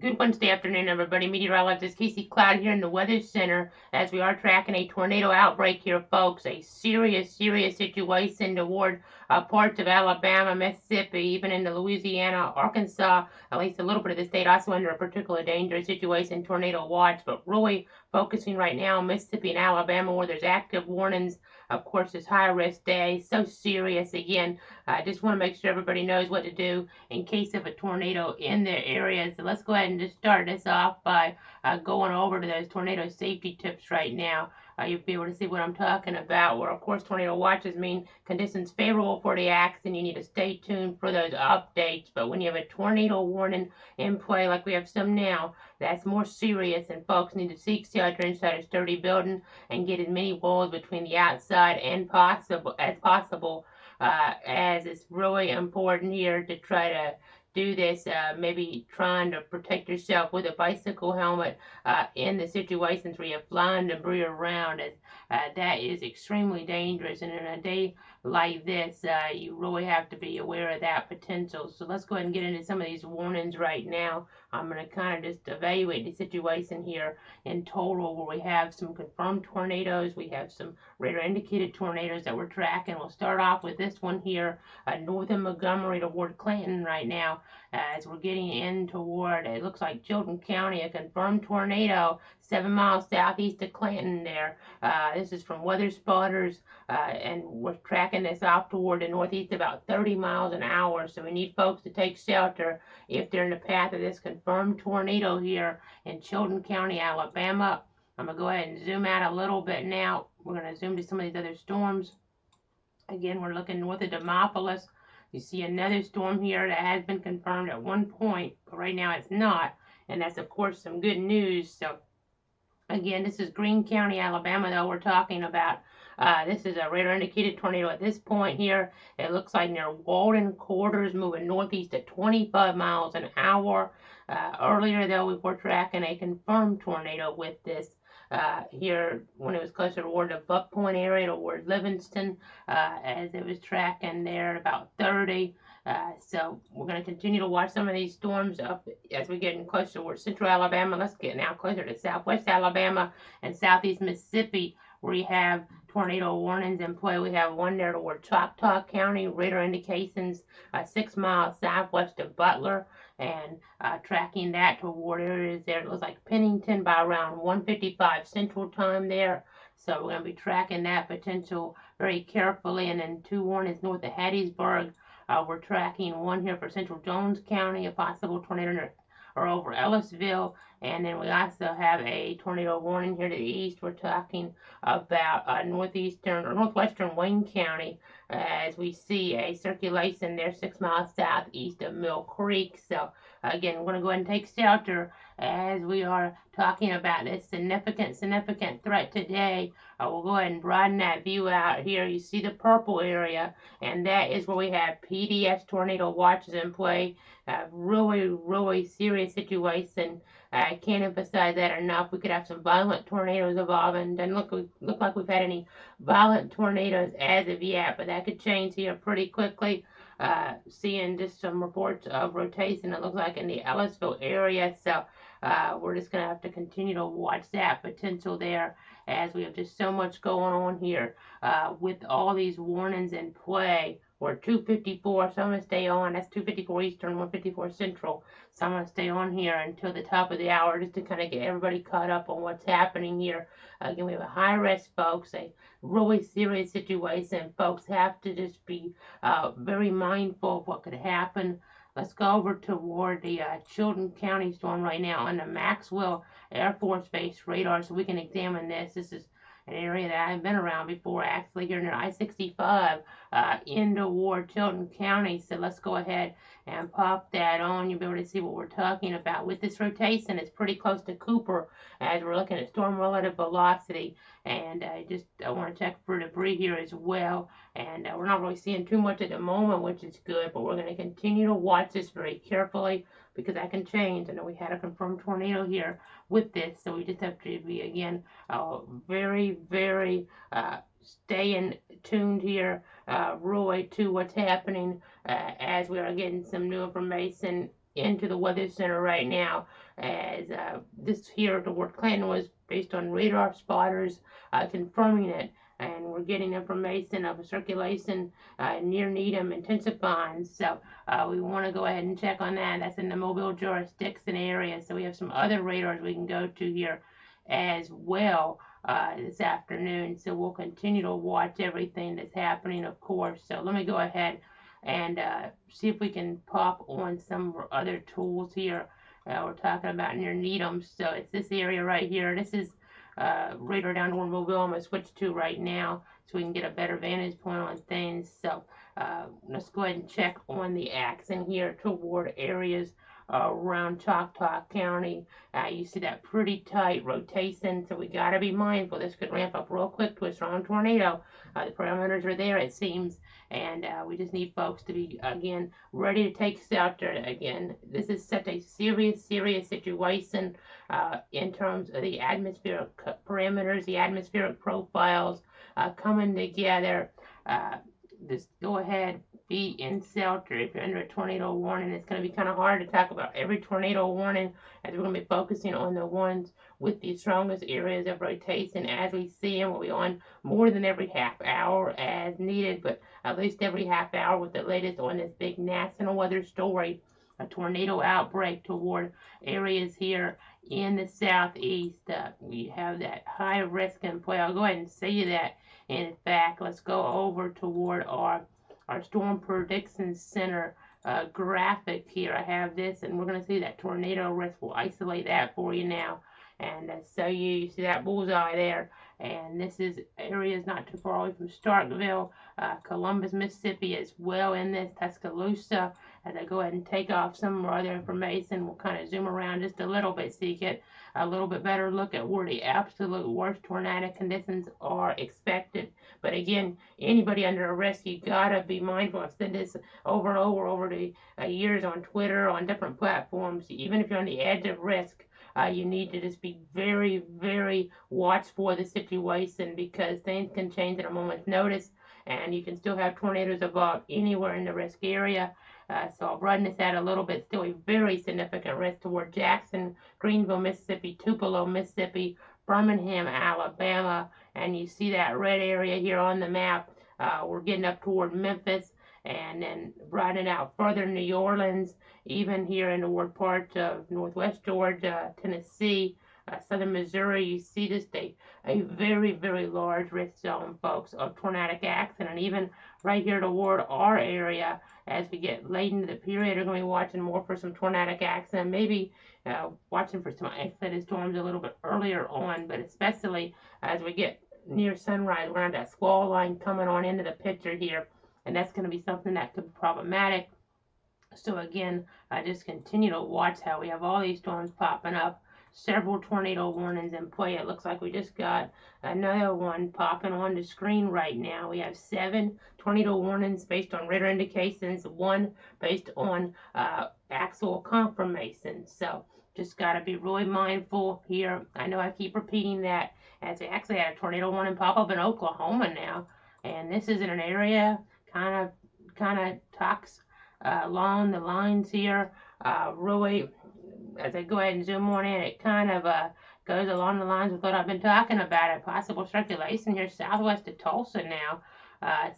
Good Wednesday afternoon, everybody. Meteorologist Casey Cloud here in the Weather Center as we are tracking a tornado outbreak here, folks. A serious situation toward parts of Alabama, Mississippi, even into Louisiana, Arkansas, at least a little bit of the state also under a particular dangerous situation, tornado watch, but really focusing right now on Mississippi and Alabama where there's active warnings. Of course, it's high risk day, so serious. Again, I just want to make sure everybody knows what to do in case of a tornado in their area. So let's go ahead and just start this off by going over to those tornado safety tips right now. You'll be able to see what I'm talking about, where of course tornado watches mean conditions favorable for the action. You need to stay tuned for those updates. But when you have a tornado warning in play like we have some now, that's more serious, and folks need to seek shelter inside a sturdy building and get as many walls between the outside and possible as it's really important here to try to do this, maybe trying to protect yourself with a bicycle helmet in the situations where you're flying debris around. As that is extremely dangerous, and in a day like this, you really have to be aware of that potential. So let's go ahead and get into some of these warnings right now. I'm going to kind of just evaluate the situation here in total, where we have some confirmed tornadoes, we have some radar indicated tornadoes that we're tracking. We'll start off with this one here, northern Montgomery toward Clinton right now, as we're getting in toward, it looks like Chilton County, a confirmed tornado 7 miles southeast of Clinton there. This is from weather spotters, and we're tracking this off toward the northeast about 30 miles an hour. So we need folks to take shelter if they're in the path of this confirmed tornado here in Chilton County, Alabama. I'm going to go ahead and zoom out a little bit now. We're going to zoom to some of these other storms. Again, we're looking north of Demopolis. You see another storm here that has been confirmed at one point, but right now it's not. And that's, of course, some good news. So, again, this is Greene County, Alabama, though we're talking about. This is a radar indicated tornado at this point here. It looks like near Walden Quarters, moving northeast at 25 miles an hour. Earlier, though, we were tracking a confirmed tornado with this here when it was closer toward the Buck Point area, toward Livingston, as it was tracking there at about 30. So we're going to continue to watch some of these storms up as we get in closer toward central Alabama. Let's get now closer to southwest Alabama and southeast Mississippi, where we have tornado warnings in play. We have one there toward Choctaw County, radar indications 6 miles southwest of Butler, and tracking that toward areas there. It looks like Pennington by around 1:55 Central Time there. So we're going to be tracking that potential very carefully. And then two warnings north of Hattiesburg. We're tracking one here for central Jones County, a possible tornado or over Ellisville. And then we also have a tornado warning here to the east. We're talking about northeastern or northwestern Wayne County, as we see a circulation there 6 miles southeast of Mill Creek. So again, we're going to go ahead and take shelter as we are talking about this significant threat today. We'll go ahead and broaden that view out here. You see the purple area, and that is where we have PDS tornado watches in play. Really serious situation. I can't emphasize that enough. We could have some violent tornadoes evolving. Doesn't look like we've had any violent tornadoes as of yet, but that could change here pretty quickly. Seeing just some reports of rotation, it looks like in the Ellisville area. So we're just going to have to continue to watch that potential there, as we have just so much going on here with all these warnings in play. We're 2:54, so I'm going to stay on. That's 2:54 Eastern, 1:54 Central. So I'm going to stay on here until the top of the hour just to kind of get everybody caught up on what's happening here. Again, we have a high risk, folks, a really serious situation. Folks have to just be very mindful of what could happen. Let's go over toward the Chilton County storm right now on the Maxwell Air Force Base radar so we can examine this. This is an area that I've been around before, actually here near I-65 in toward Chilton County. So let's go ahead and pop that on. You'll be able to see what we're talking about. With this rotation, it's pretty close to Cooper as we're looking at storm relative velocity. And I want to check for debris here as well. And we're not really seeing too much at the moment, which is good, but we're going to continue to watch this very carefully because that can change. I know we had a confirmed tornado here with this, so we just have to be, again, very staying tuned here, really to what's happening as we are getting some new information into the weather center right now, as this here toward Clinton was based on radar spotters confirming it, and we're getting information of a circulation near Needham intensifying. So we want to go ahead and check on that. That's in the Mobile jurisdiction area. So we have some other radars we can go to here as well this afternoon. So we'll continue to watch everything that's happening, of course. So let me go ahead and see if we can pop on some other tools here. We're talking about near Needham. So it's this area right here. This is radar down toward Mobile. I'm going to switch to right now so we can get a better vantage point on things. So let's go ahead and check on the axis here toward areas around Choctaw County. You see that pretty tight rotation, so we got to be mindful. This could ramp up real quick to a strong tornado. The parameters are there, it seems, and we just need folks to be, again, ready to take shelter. Again, this is such a serious situation in terms of the atmospheric parameters, the atmospheric profiles coming together. Just go ahead, be in shelter if you're under a tornado warning. It's going to be kind of hard to talk about every tornado warning, as we're going to be focusing on the ones with the strongest areas of rotation as we see them. We'll be on more than every half hour as needed, but at least every half hour with the latest on this big national weather story, a tornado outbreak toward areas here in the southeast. We have that high risk in play. I'll go ahead and see that. In fact, let's go over toward our Storm Prediction Center graphic here. I have this, and we're going to see that tornado risk. We'll isolate that for you now. And so you see that bullseye there. And this is areas not too far away from Starkville, Columbus, Mississippi as well in this, Tuscaloosa. As I go ahead and take off some more other information, we'll kind of zoom around just a little bit so you get a little bit better look at where the absolute worst tornado conditions are expected. But again, anybody under arrest, you gotta be mindful. I've said this over and over the years on Twitter, on different platforms. Even if you're on the edge of risk, you need to just be very watchful of the situation, because things can change at a moment's notice, and you can still have tornadoes above anywhere in the risk area. So I'll broaden this out a little bit. Still a very significant risk toward Jackson, Greenville, Mississippi, Tupelo, Mississippi, Birmingham, Alabama, and you see that red area here on the map. We're getting up toward Memphis, and then broadening out further, New Orleans, even here in the ward part of northwest Georgia, Tennessee, southern Missouri. You see just a very large risk zone, folks, of tornadic action. And even right here toward our area, as we get late into the period, we're going to be watching more for some tornadic action, and maybe watching for some isolated storms a little bit earlier on, but especially as we get near sunrise, we're on that squall line coming on into the picture here, and that's going to be something that could be problematic. So again, I just continue to watch how we have all these storms popping up, several tornado warnings in play. It looks like we just got another one popping on the screen right now. We have 7 tornado warnings based on radar indications, 1 based on actual confirmation. So just got to be really mindful here. I know I keep repeating that, as we actually had a tornado warning pop up in Oklahoma now, and this is in an area kind of talks along the lines here. Really, as I go ahead and zoom on in, it kind of goes along the lines with what I've been talking about, a possible circulation here southwest of Tulsa now.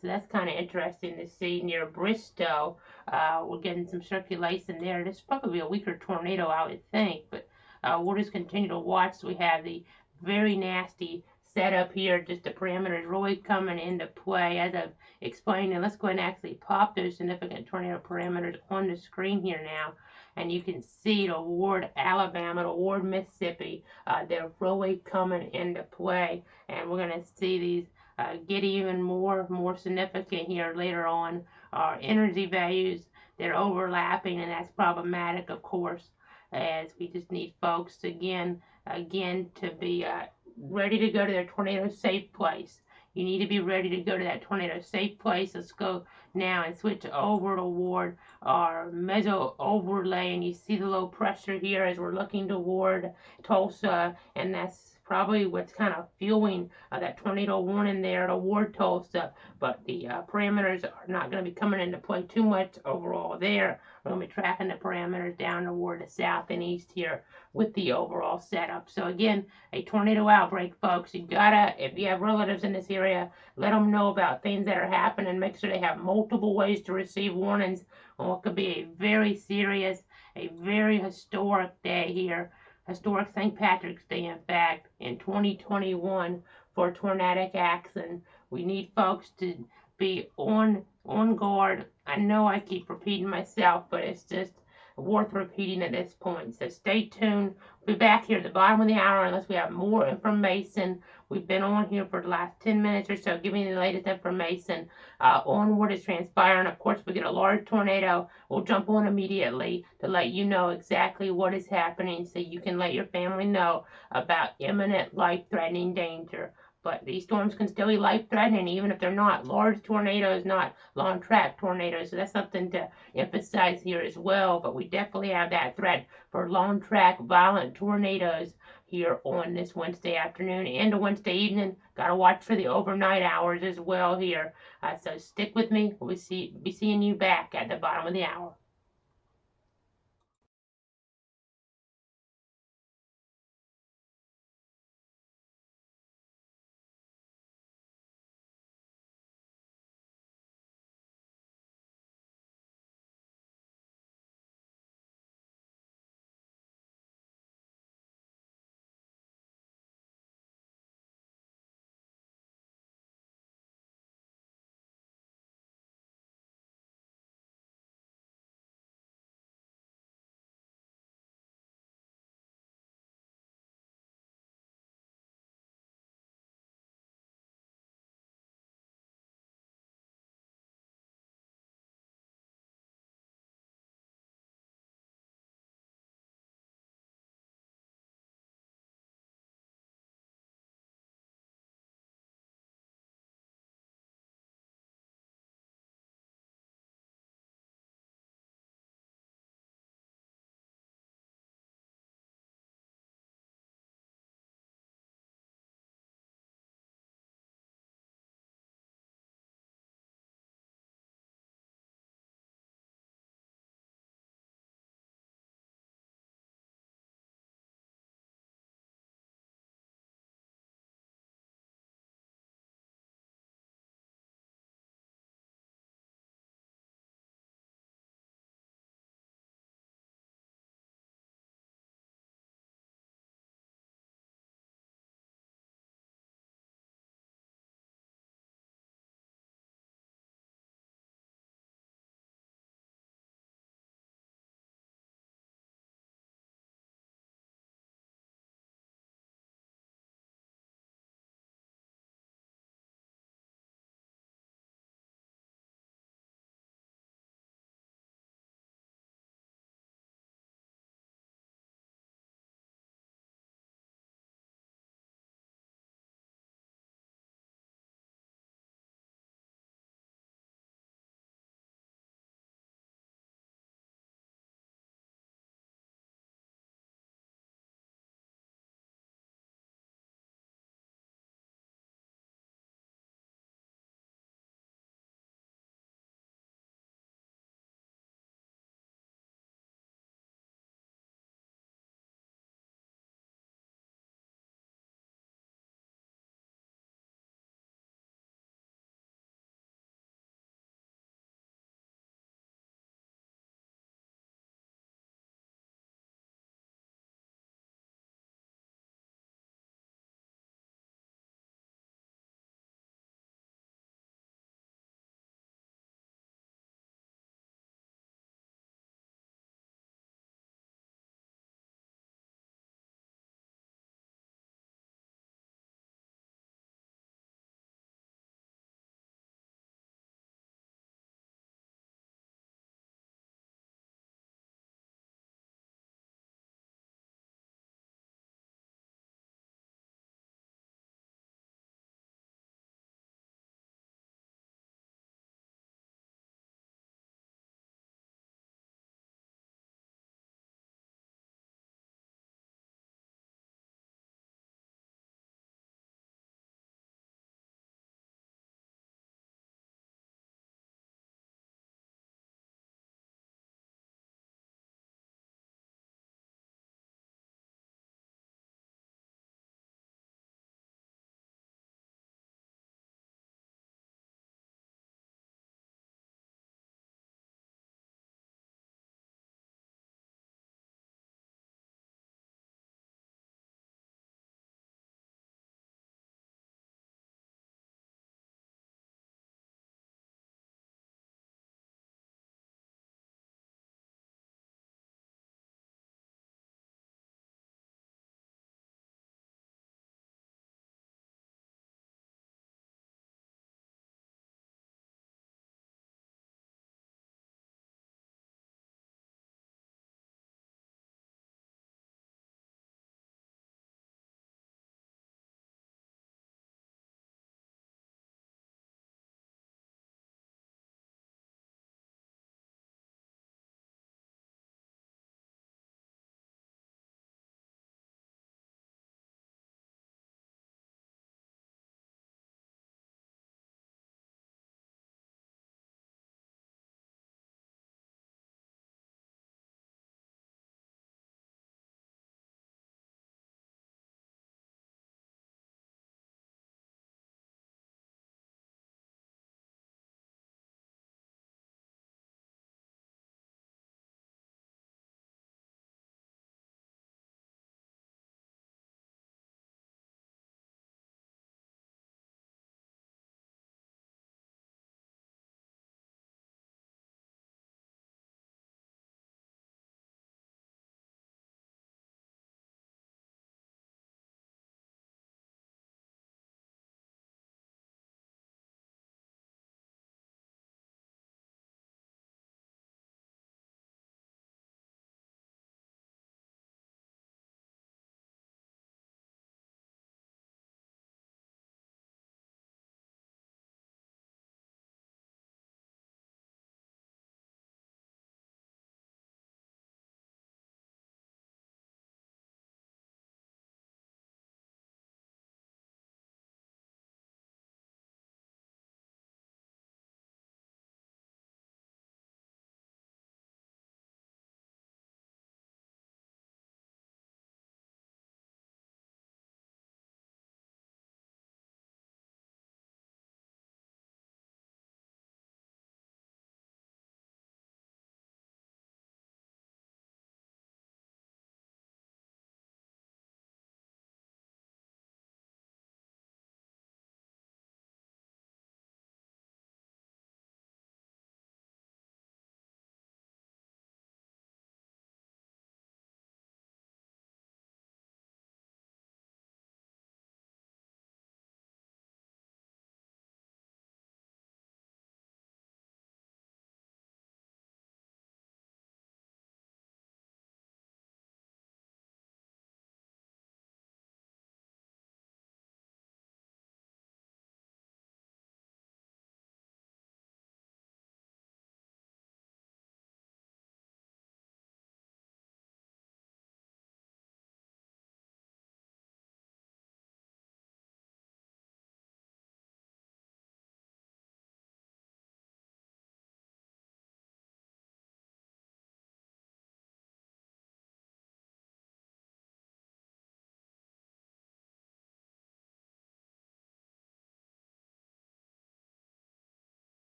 So that's kind of interesting to see near Bristow. We're getting some circulation there. This is probably a weaker tornado, I would think, but we'll just continue to watch. So we have the very nasty setup here, just the parameters really coming into play as I've explained. And let's go ahead and actually pop those significant tornado parameters on the screen here now. And you can see toward Alabama, toward Mississippi, they're really coming into play. And we're going to see these get even more significant here later on. Our energy values, they're overlapping, and that's problematic, of course, as we just need folks again to be ready to go to their tornado safe place. You need to be ready to go to that tornado safe place. Let's go now and switch over toward our meso overlay, and you see the low pressure here as we're looking toward Tulsa, and that's probably what's kind of fueling that tornado warning there toward Tulsa. But the parameters are not going to be coming into play too much overall there. We're going to be tracking the parameters down toward the south and east here with the overall setup. So again, a tornado outbreak, folks. You gotta, if you have relatives in this area, let them know about things that are happening. Make sure they have multiple ways to receive warnings on what could be a very serious, a very historic day here. Historic St. Patrick's Day, in fact, in 2021 for tornadic acts. And we need folks to be on guard. I know I keep repeating myself, but it's just worth repeating at this point. So stay tuned. We'll be back here at the bottom of the hour unless we have more information. We've been on here for the last 10 minutes or so giving you the latest information on what is transpiring. Of course, we get a large tornado. We'll jump on immediately to let you know exactly what is happening so you can let your family know about imminent life-threatening danger. But these storms can still be life-threatening even if they're not large tornadoes, not long-track tornadoes. So that's something to emphasize here as well. But we definitely have that threat for long-track violent tornadoes here on this Wednesday afternoon and a Wednesday evening. Got to watch for the overnight hours as well here. So stick with me. We'll be seeing you back at the bottom of the hour.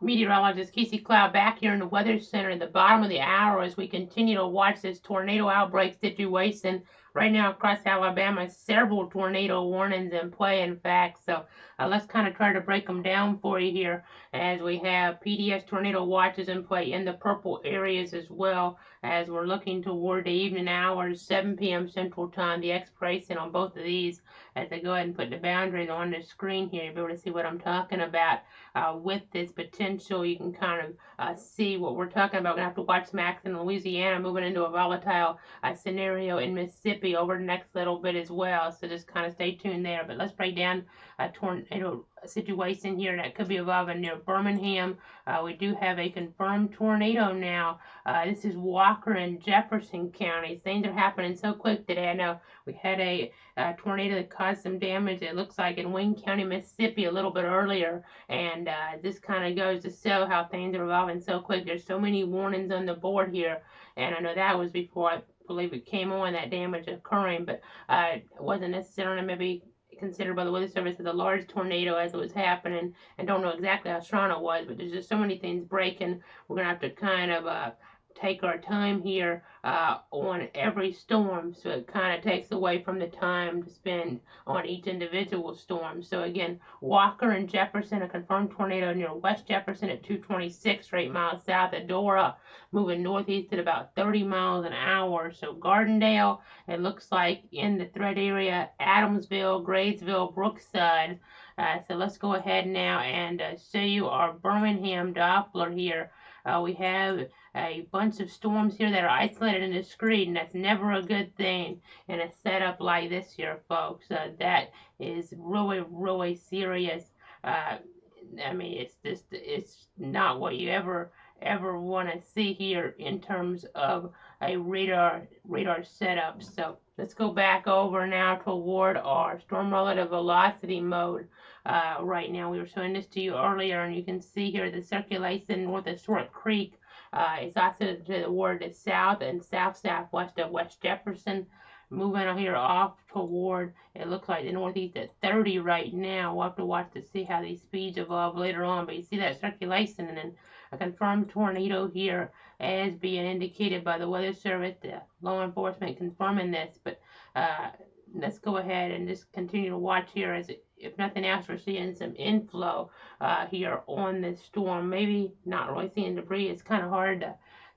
Meteorologist Casey Cloud back here in the Weather Center at the bottom of the hour as we continue to watch this tornado outbreak situation. Right now across Alabama, several tornado warnings in play, in fact. So let's kind of try to break them down for you here as we have PDS tornado watches in play in the purple areas as well as we're looking toward the evening hours, 7 p.m. Central Time, the expiration on both of these. As I go ahead and put the boundaries on the screen here, you'll be able to see what I'm talking about. With this potential, you can kind of see what we're talking about. We're going to have to watch Max in Louisiana moving into a volatile scenario in Mississippi over the next little bit as well. So just kind of stay tuned there. But let's break down a tornado situation here that could be evolving near Birmingham. We do have a confirmed tornado now. This is Walker and Jefferson counties. Things are happening so quick today. I know we had a tornado that caused some damage, it looks like, in Wayne County, Mississippi a little bit earlier. And this kind of goes to show how things are evolving so quick. There's so many warnings on the board here. And I know that was before, I believe, it came on, that damage occurring. But it wasn't necessarily maybe considered by the Weather Service as a large tornado as it was happening, and don't know exactly how strong it was, but there's just so many things breaking. We're going to have to kind of take our time here on every storm, so it kind of takes away from the time to spend on each individual storm. So again, Walker and Jefferson, a confirmed tornado near West Jefferson at 226 or 8 miles south of Dora, moving northeast at about 30 miles an hour. So Gardendale, it looks like in the threat area, Adamsville, Gradesville, Brookside. So let's go ahead now and show you our Birmingham Doppler here. We have a bunch of storms here that are isolated in the screen. That's never a good thing in a setup like this here, folks. That is really, really serious. I mean, it's not what you ever want to see here in terms of a radar setup. So let's go back over now toward our storm relative velocity mode. Right now, we were showing this to you earlier, and you can see here the circulation north of Short Creek is also toward the south and south-southwest of West Jefferson. Moving here off toward, it looks like the northeast at 30 right now. We'll have to watch to see how these speeds evolve later on, but you see that circulation, and then a confirmed tornado here as being indicated by the Weather Service, the law enforcement confirming this. But let's go ahead and just continue to watch here as if nothing else, we're seeing some inflow here on this storm. Maybe not really seeing debris. It's kind of hard to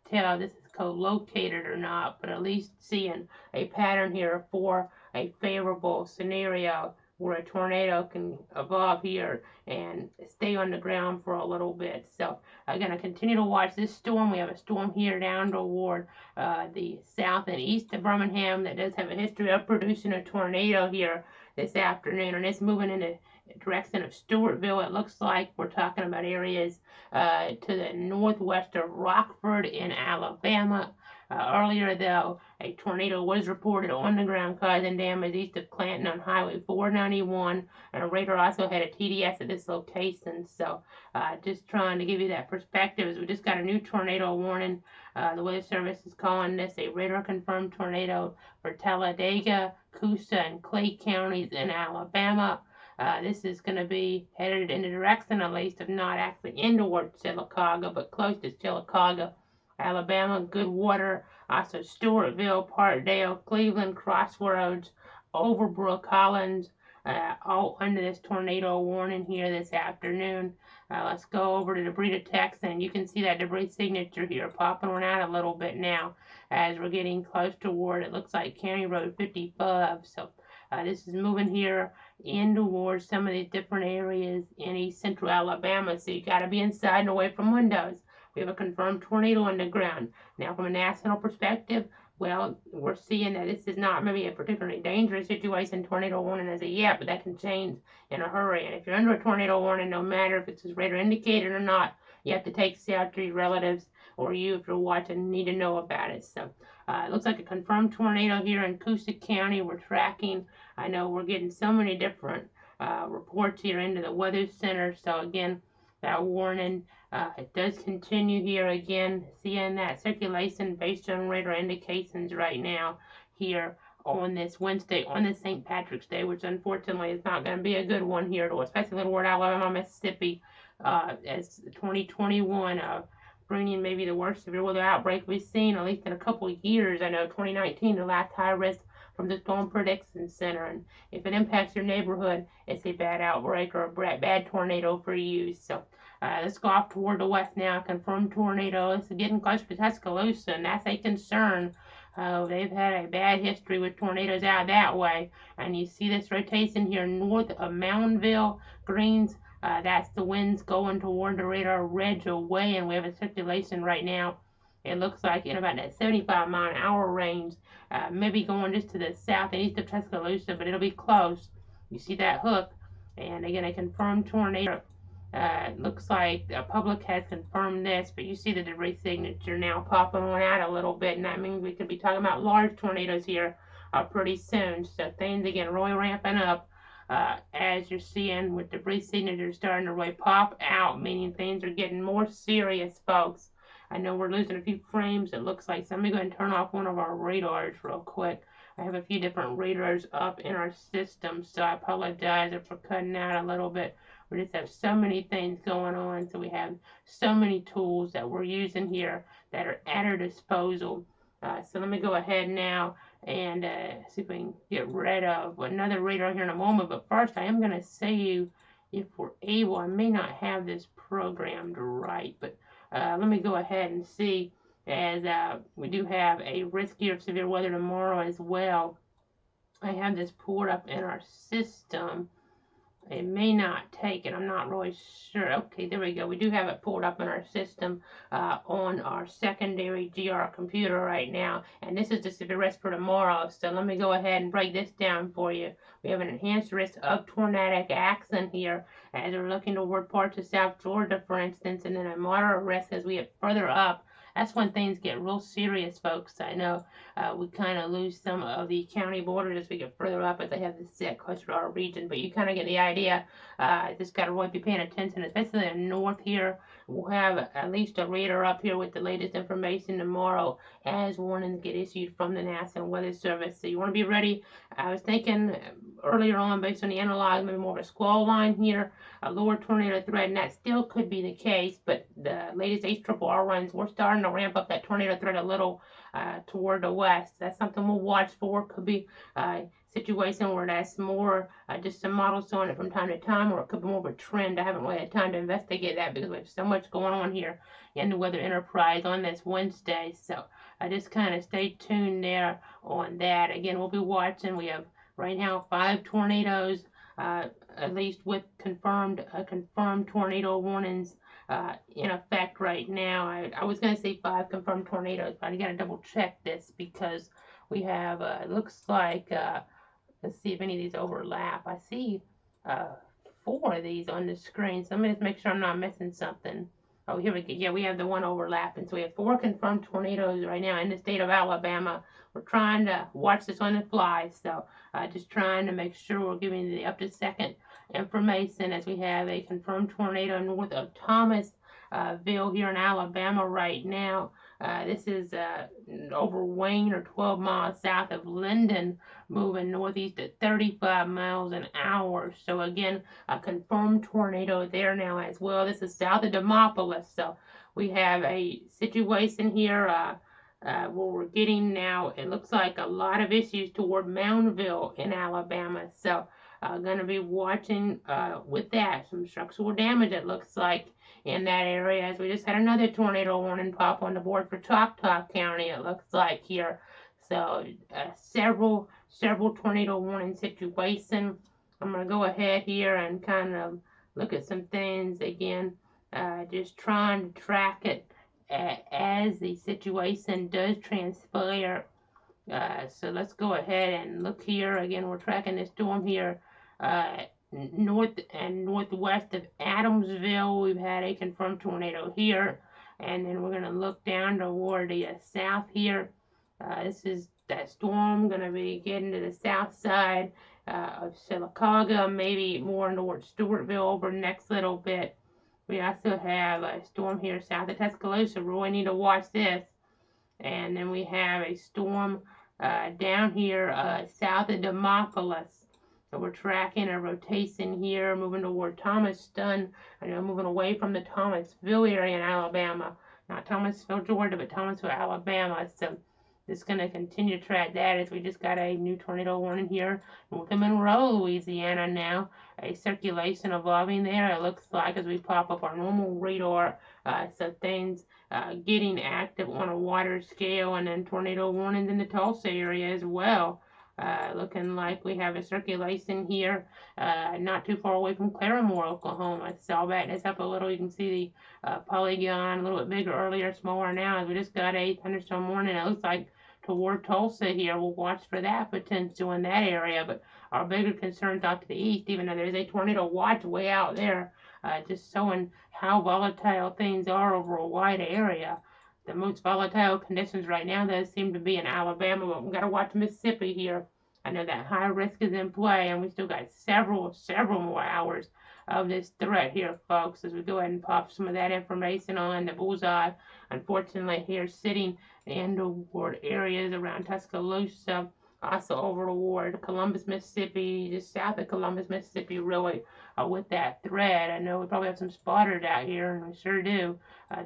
tell if this is co-located or not, but at least seeing a pattern here for a favorable scenario where a tornado can evolve here and stay on the ground for a little bit. So I'm going to continue to watch this storm. We have a storm here down toward the south and east of Birmingham that does have a history of producing a tornado here this afternoon, and it's moving in the direction of Stewartville. It looks like we're talking about areas to the northwest of Rockford in Alabama. Earlier, though, a tornado was reported on the ground causing damage east of Clanton on Highway 491, and a radar also had a TDS at this location. So just trying to give you that perspective as we just got a new tornado warning. The Weather Service is calling this a radar-confirmed tornado for Talladega, Coosa, and Clay counties in Alabama. This is going to be headed in the direction, at least, of not actually into Sylacauga, but close to Sylacauga, Alabama, Goodwater, also Stewartville, Partdale, Cleveland, Crossroads, Overbrook, Collins, all under this tornado warning here this afternoon. Let's go over to debris detection, and you can see that debris signature here popping around a little bit now as we're getting close toward, it looks like, County Road 55. So this is moving here in towards some of these different areas in east central Alabama, so you got to be inside and away from windows. We have a confirmed tornado on the ground. Now, from a national perspective, well, we're seeing that this is not maybe a particularly dangerous situation, tornado warning as of yet, but that can change in a hurry. And if you're under a tornado warning, no matter if it's radar indicated or not, you have to take shelter. Your relatives or you, if you're watching, need to know about it. So it looks like a confirmed tornado here in Coosa County. We're tracking. I know we're getting so many different reports here into the Weather Center. So again, that warning, it does continue here again, seeing that circulation based on radar indications right now here on this Wednesday, on this St. Patrick's Day, which unfortunately is not going to be a good one here, especially toward Alabama, Mississippi. as 2021, bringing maybe the worst severe weather outbreak we've seen at least in a couple of years. I know 2019, the last high risk from the Storm Prediction Center, and if it impacts your neighborhood, it's a bad outbreak or a bad tornado for you. So let's go off toward the west now. Confirmed tornado. It's getting close to Tuscaloosa, and that's a concern. They've had a bad history with tornadoes out that way, and you see this rotation here north of Moundville, Greens. That's the winds going toward the radar ridge away, and we have a circulation right now. It looks like in about that 75-mile-an-hour range, maybe going just to the south and east of Tuscaloosa, but it'll be close. You see that hook, and again, a confirmed tornado. Looks like the public has confirmed this, but you see the debris signature now popping on out a little bit, and that means we could be talking about large tornadoes here pretty soon. So things again really ramping up as you're seeing with debris signatures starting to really pop out, meaning things are getting more serious, folks. I know we're losing a few frames, it looks like, so let me go ahead and turn off one of our radars real quick. I have a few different radars up in our system, so I apologize if we're cutting out a little bit. We just have so many things going on, so we have so many tools that we're using here that are at our disposal. So let me go ahead now and see if we can get rid of another radar here in a moment. But first, I am going to say you, if we're able, I may not have this programmed right, but let me go ahead and see, as we do have a risk here of severe weather tomorrow as well. I have this pulled up in our system. It may not take it. I'm not really sure. Okay, there we go. We do have it pulled up in our system on our secondary GR computer right now. And this is the severe risk for tomorrow. So let me go ahead and break this down for you. We have an enhanced risk of tornadic action here as we're looking toward parts of South Georgia, for instance, and then a moderate risk as we get further up. That's when things get real serious, folks. I know we kind of lose some of the county borders as we get further up, as they have this set closer to our region. But you kind of get the idea. Just got to really be paying attention, especially in the north here. We'll have at least a radar up here with the latest information tomorrow as warnings get issued from the National Weather Service. So you want to be ready. I was thinking earlier on, based on the analog, maybe more of a squall line here, a lower tornado threat, and that still could be the case, but the latest HRRR runs, we're starting to ramp up that tornado threat a little toward the west. That's something we'll watch for. Could be a situation where that's more just some models showing it from time to time, or it could be more of a trend. I haven't really had time to investigate that because we have so much going on here in the Weather Enterprise on this Wednesday, so I just kind of stay tuned there on that. Again, we'll be watching. We have right now 5 tornadoes, at least with confirmed tornado warnings in effect right now. I was going to say 5 confirmed tornadoes, but I got to double check this because we have, it looks like, let's see if any of these overlap. I see 4 of these on the screen, so let me just make sure I'm not missing something. Oh, here we go. Yeah, we have the one overlapping. So we have 4 confirmed tornadoes right now in the state of Alabama. We're trying to watch this on the fly, so just trying to make sure we're giving you the up-to-second information as we have a confirmed tornado north of Thomasville here in Alabama right now. This is over Wayne, or 12 miles south of Linden, moving northeast at 35 miles an hour. So again, a confirmed tornado there now as well. This is south of Demopolis. So we have a situation here where we're getting now, it looks like a lot of issues toward Moundville in Alabama. So going to be watching with that. Some structural damage, it looks like, in that area, as we just had another tornado warning pop on the board for Choctaw County, it looks like here. So several tornado warning situations. I'm going to go ahead here and kind of look at some things again, just trying to track it as the situation does transpire. So let's go ahead and look here. Again, we're tracking this storm here north and northwest of Adamsville. We've had a confirmed tornado here, and then we're going to look down toward the south here. This is that storm going to be getting to the south side of Sylacauga, maybe more towards Stewartville over the next little bit. We also have a storm here south of Tuscaloosa. We really need to watch this. And then we have a storm down here south of Demopolis. So we're tracking a rotation here, moving toward Thomaston. I know moving away from the Thomasville area in Alabama. Not Thomasville, Georgia, but Thomasville, Alabama. So just going to continue to track that as we just got a new tornado warning here north of Monroe, Louisiana now. A circulation evolving there, it looks like, as we pop up our normal radar. So things getting active on a wider scale, and then tornado warnings in the Tulsa area as well. Looking like we have a circulation here, not too far away from Claremore, Oklahoma. Saw that it's up a little. You can see the polygon a little bit bigger earlier, smaller now. As we just got a thunderstorm warning. It looks like toward Tulsa here. We'll watch for that potential in that area. But our bigger concerns out to the east, even though there's a tornado watch way out there, just showing how volatile things are over a wide area. The most volatile conditions right now does seem to be in Alabama, but we've got to watch Mississippi here. I know that high risk is in play, and we still got several more hours of this threat here, folks, as we go ahead and pop some of that information on the bullseye. Unfortunately, here sitting in the ward areas around Tuscaloosa, also over toward Columbus, Mississippi, just south of Columbus, Mississippi, really, with that threat. I know we probably have some spotters out here, and we sure do.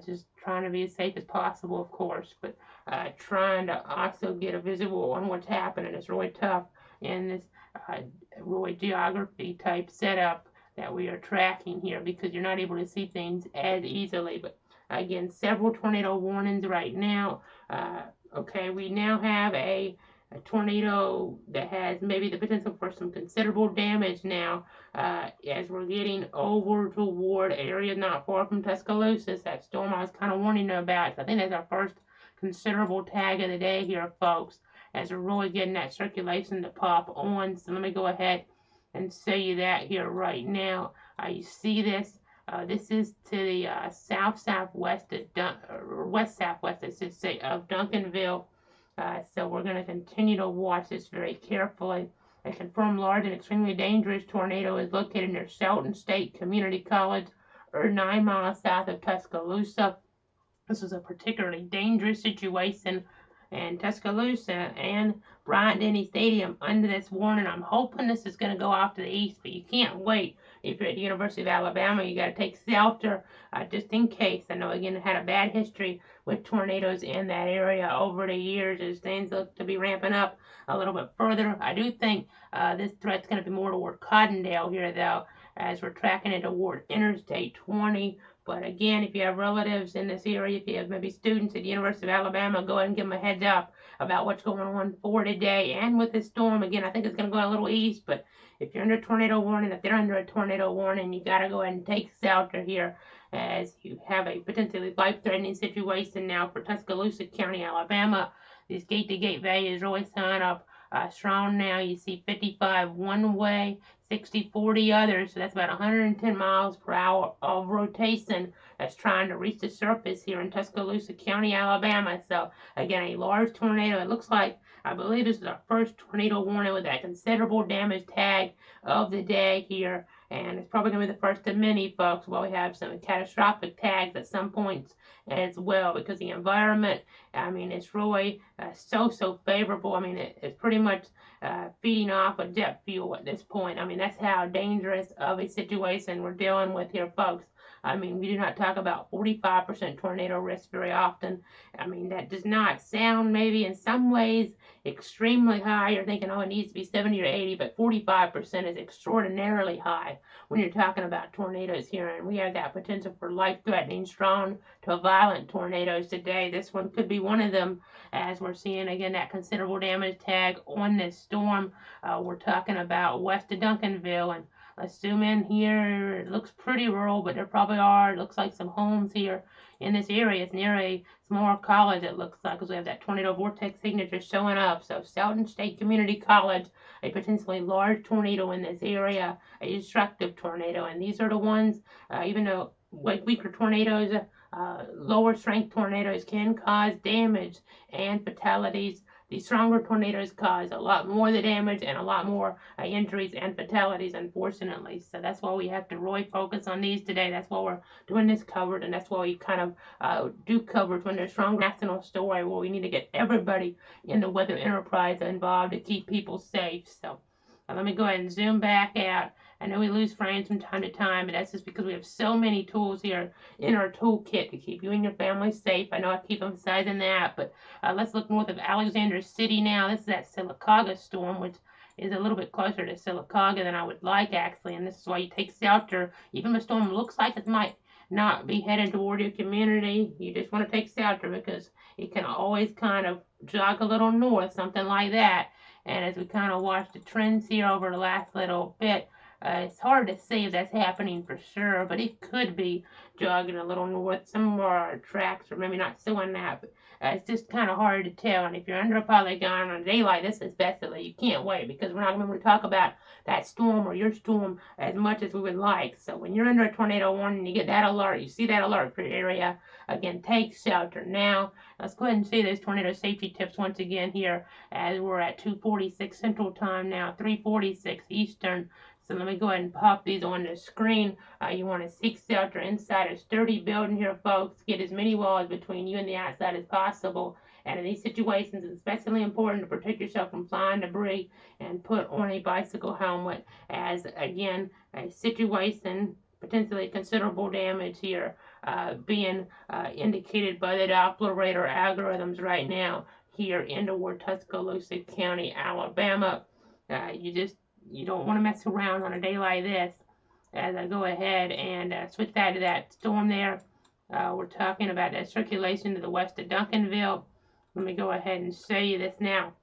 Just trying to be as safe as possible, of course, but trying to also get a visual on what's happening. It's really tough in this really geography type setup that we are tracking here, because you're not able to see things as easily. But again, several tornado warnings right now. Okay, we now have a tornado that has maybe the potential for some considerable damage now, as we're getting over toward areas not far from Tuscaloosa. That storm I was kind of warning you about. So I think that's our first considerable tag of the day here, folks, as we're really getting that circulation to pop on. So let me go ahead and show you that here right now. You see this? This is to the southwest or west-southwest, I should say, of Duncanville. So we're going to continue to watch this very carefully. A confirmed large and extremely dangerous tornado is located near Shelton State Community College, or 9 miles south of Tuscaloosa. This is a particularly dangerous situation, and Tuscaloosa and Bryant-Denny Stadium under this warning. I'm hoping this is going to go off to the east, but you can't wait. If you're at the University of Alabama, you got to take shelter just in case. I know, again, it had a bad history with tornadoes in that area over the years as things look to be ramping up a little bit further. I do think this threat's going to be more toward Cottondale here, though, as we're tracking it toward Interstate 20. But again, if you have relatives in this area, if you have maybe students at the University of Alabama, go ahead and give them a heads up about what's going on for today. And with this storm, again, I think it's going to go a little east, but if you're under a tornado warning, if they're under a tornado warning, you got to go ahead and take shelter here, as you have a potentially life-threatening situation now for Tuscaloosa County, Alabama. These gate-to-gate values really sign up strong now. You see 55 one way, 60-40 others, so that's about 110 miles per hour of rotation that's trying to reach the surface here in Tuscaloosa County, Alabama. So again, a large tornado. It looks like, I believe this is our first tornado warning with that considerable damage tag of the day here, and it's probably going to be the first of many, folks, while we have some catastrophic tags at some points as well, because the environment, I mean, it's really so favorable. I mean, it's pretty much feeding off of jet fuel at this point. I mean, that's how dangerous of a situation we're dealing with here, folks. I mean, we do not talk about 45% tornado risk very often. I mean, that does not sound maybe in some ways extremely high. You're thinking, oh, it needs to be 70 or 80, but 45% is extraordinarily high when you're talking about tornadoes here. And we have that potential for life-threatening, strong to violent tornadoes today. This one could be one of them, as we're seeing, again, that considerable damage tag on this storm. We're talking about west of Duncanville, and let's zoom in here. It looks pretty rural, but there probably are, it looks like, some homes here in this area. It's near a small college, it looks like, because we have that tornado vortex signature showing up. So Shelton State Community College, a potentially large tornado in this area, a destructive tornado. And these are the ones, even though weaker tornadoes, lower strength tornadoes can cause damage and fatalities. These stronger tornadoes cause a lot more of the damage and a lot more injuries and fatalities, unfortunately. So that's why we have to really focus on these today. That's why we're doing this coverage, and that's why we kind of do coverage when there's strong national story, where we need to get everybody in the weather enterprise involved to keep people safe. So Let me go ahead and zoom back out. I know we lose frames from time to time, but that's just because we have so many tools here in our toolkit to keep you and your family safe. I know I keep emphasizing that, but let's look north of Alexander City now. This is that Sylacauga storm, which is a little bit closer to Sylacauga than I would like, actually, and this is why you take shelter. Even if a storm looks like it might not be headed toward your community, you just want to take shelter because it can always kind of jog a little north, something like that. And as we kind of watch the trends here over the last little bit, it's hard to say if that's happening for sure, but it could be jogging a little north. Some of our tracks are maybe not showing that, but it's just kind of hard to tell. And if you're under a polygon on a day like this, especially, you can't wait because we're not going to talk about that storm or your storm as much as we would like. So when you're under a tornado warning, you get that alert, you see that alert for your area, again, take shelter. Now, let's go ahead and see those tornado safety tips once again here as we're at 2:46 Central Time now, 3:46 Eastern. So let me go ahead and pop these on the screen. You want to seek shelter inside a sturdy building here, folks. Get as many walls between you and the outside as possible. And in these situations, it's especially important to protect yourself from flying debris and put on a bicycle helmet as, again, a situation, potentially considerable damage here being indicated by the Doppler radar algorithms right now here in toward Tuscaloosa County, Alabama. You don't want to mess around on a day like this. As I go ahead and switch that to that storm there, we're talking about that circulation to the west of Duncanville. Let me go ahead and show you this now.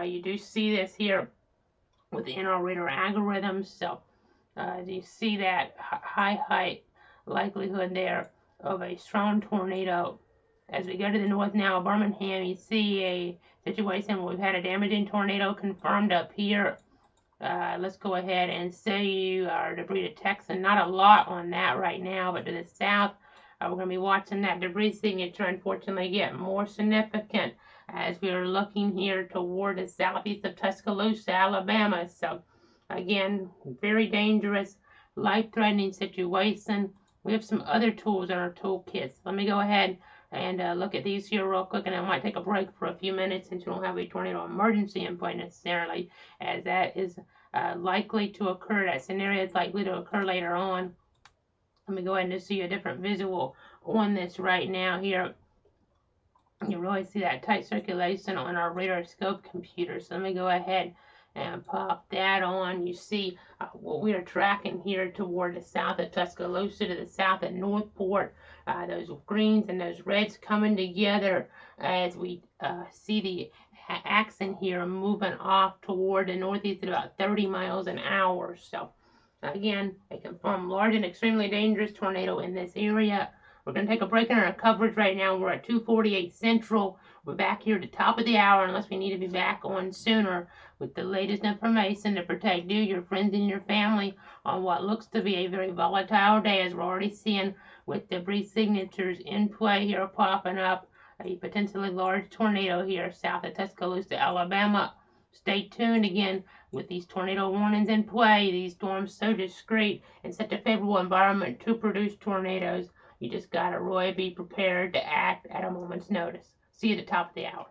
You do see this here within our radar algorithms. So do you see that high height likelihood there of a strong tornado? As we go to the north now, Birmingham, you see a situation where we've had a damaging tornado confirmed up here. Let's go ahead and see our debris detection. Not a lot on that right now, but to the south, we're going to be watching that debris signature unfortunately get more significant as we are looking here toward the southeast of Tuscaloosa, Alabama. So, again, very dangerous, life-threatening situation. We have some other tools in our toolkits. Let me go ahead and look at these here real quick, and I might take a break for a few minutes since you don't have a tornado emergency in place necessarily, as that is likely to occur. That scenario is likely to occur later on. Let me go ahead and see a different visual on this right now here. You really see that tight circulation on our radar scope computer. So let me go ahead and pop that on. You see what we are tracking here toward the south of Tuscaloosa, to the south of Northport. Those greens and those reds coming together as we see the accent here moving off toward the northeast at about 30 miles an hour. So again, a confirmed large and extremely dangerous tornado in this area. We're going to take a break in our coverage right now. We're at 2:48 Central. We're back here at the top of the hour unless we need to be back on sooner with the latest information to protect you, your friends, and your family on what looks to be a very volatile day, as we're already seeing with debris signatures in play here popping up. A potentially large tornado here south of Tuscaloosa, Alabama. Stay tuned again with these tornado warnings in play. These storms so discreet and such a favorable environment to produce tornadoes. You just gotta really be prepared to act at a moment's notice. See you at the top of the hour.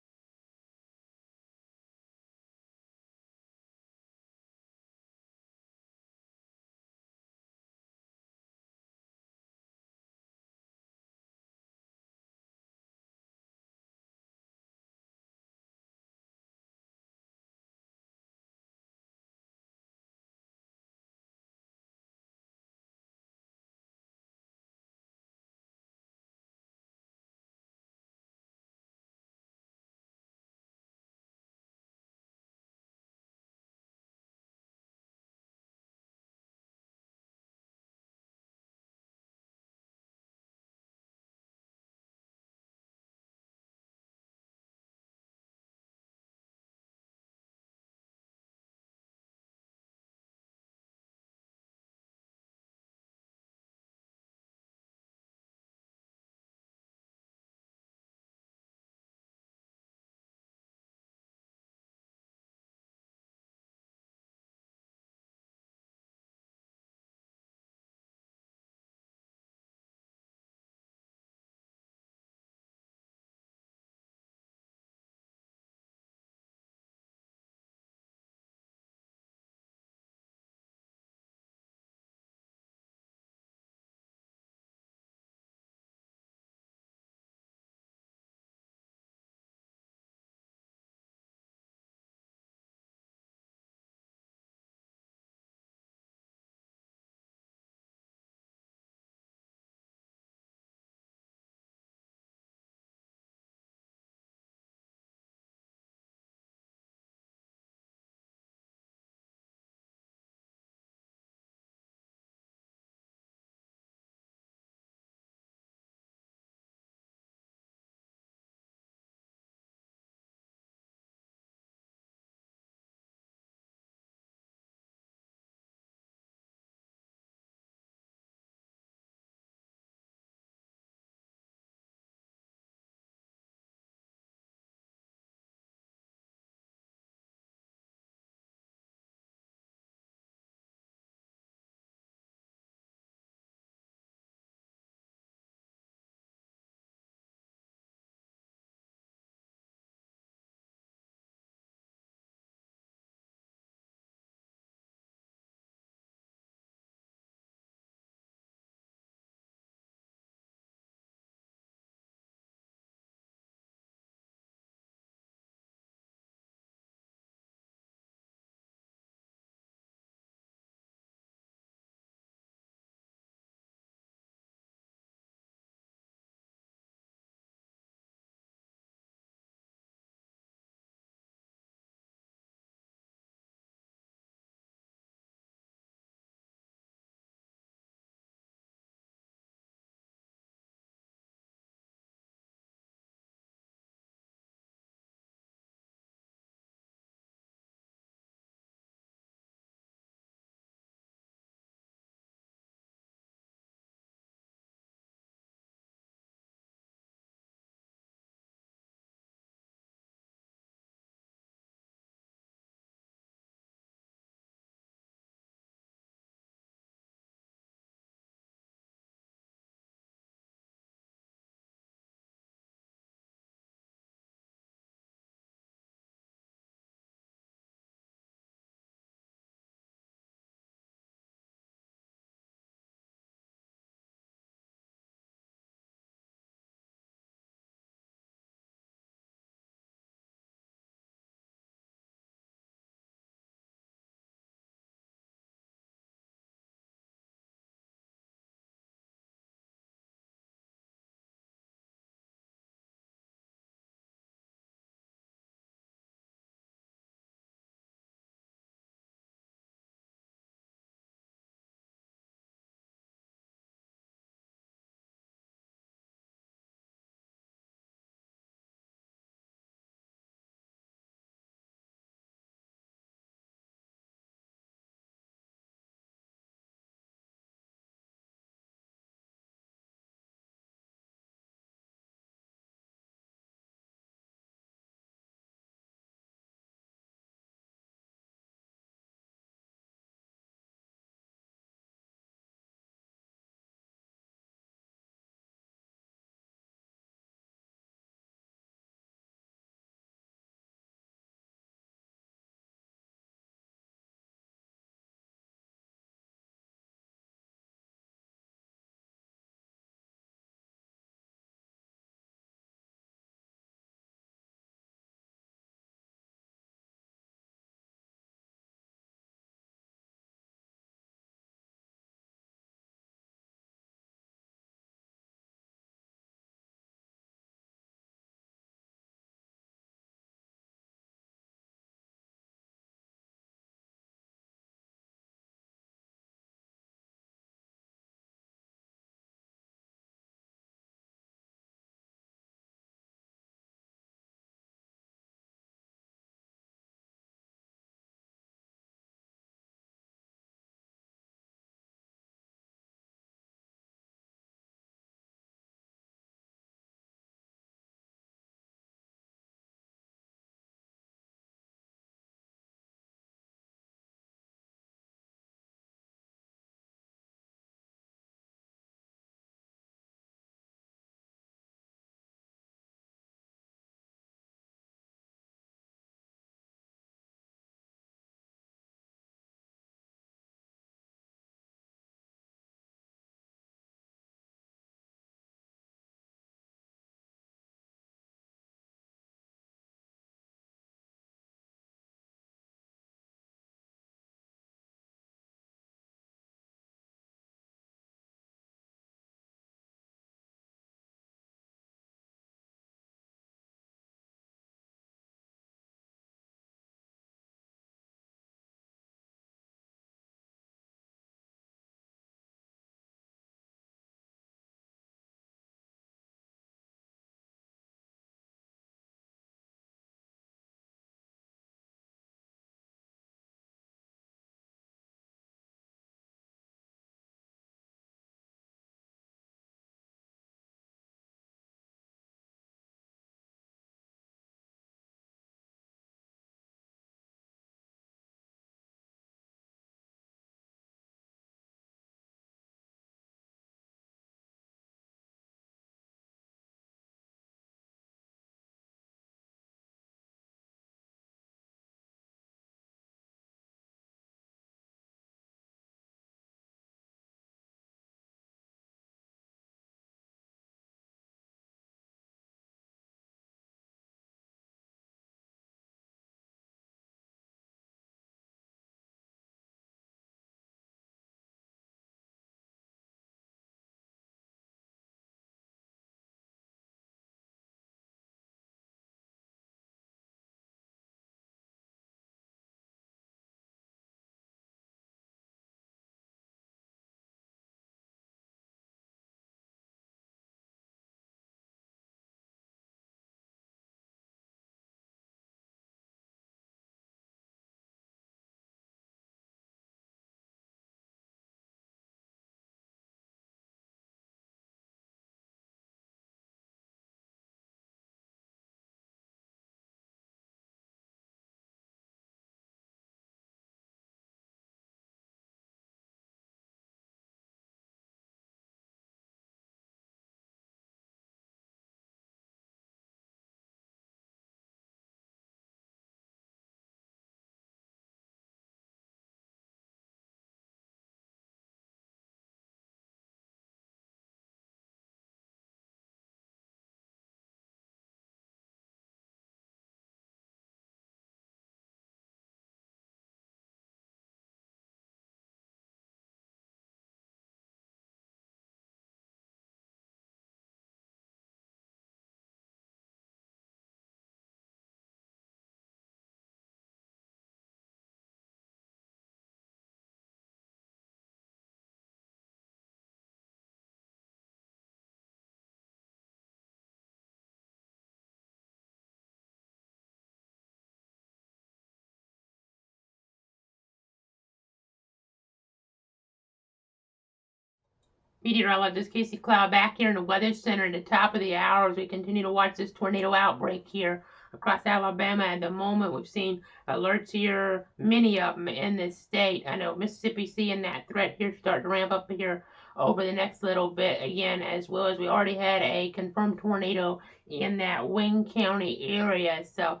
Meteorologist Casey Cloud back here in the Weather Center at the top of the hour as we continue to watch this tornado outbreak here across Alabama. At the moment, we've seen alerts here, many of them in this state. I know Mississippi seeing that threat here start to ramp up here over the next little bit again, as well as we already had a confirmed tornado in that Wayne County area. So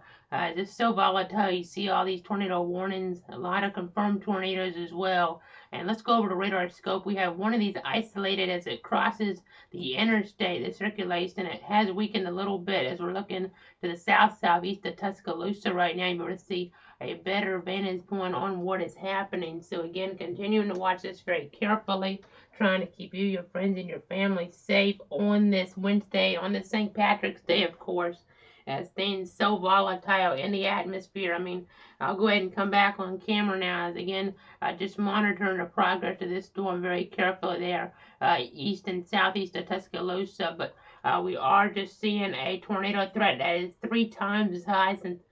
just so volatile. You see all these tornado warnings, a lot of confirmed tornadoes as well. And let's go over to radar scope. We have one of these isolated as it crosses the interstate, the circulation. It has weakened a little bit as we're looking to the southeast of Tuscaloosa right now. You're able to see a better vantage point on what is happening. So again, continuing to watch this very carefully, trying to keep you, your friends, and your family safe on this Wednesday, on this St. Patrick's Day, of course, as things so volatile in the atmosphere. I mean, I'll go ahead and come back on camera now as again, just monitoring the progress of this storm very carefully there, east and southeast of Tuscaloosa. But we are just seeing a tornado threat that is 3 times as high since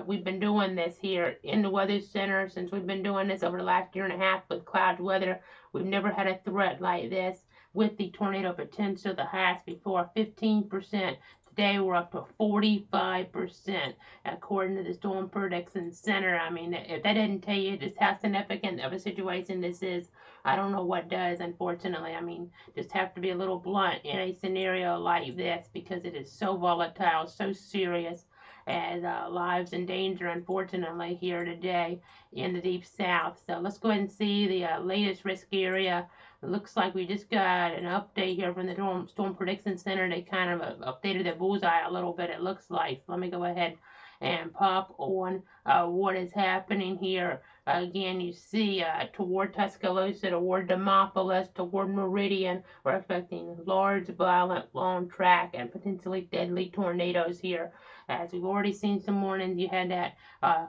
we've been doing this here in the Weather Center. Since we've been doing this over the last year and a half with cloud weather, we've never had a threat like this with the tornado potential, the highest before 15%. Today we're up to 45%, according to the Storm Prediction Center. I mean, if that didn't tell you just how significant of a situation this is, I don't know what does, unfortunately. I mean, just have to be a little blunt in a scenario like this because it is so volatile, so serious, as lives in danger, unfortunately, here today in the Deep South. So let's go ahead and see the latest risk area. It looks like we just got an update here from the Storm Prediction Center. They kind of updated their bullseye a little bit, it looks like. So let me go ahead and pop on what is happening here. Again, you see toward Tuscaloosa, toward Demopolis, toward Meridian, we're expecting large, violent, long track, and potentially deadly tornadoes here. As we've already seen some mornings, you had that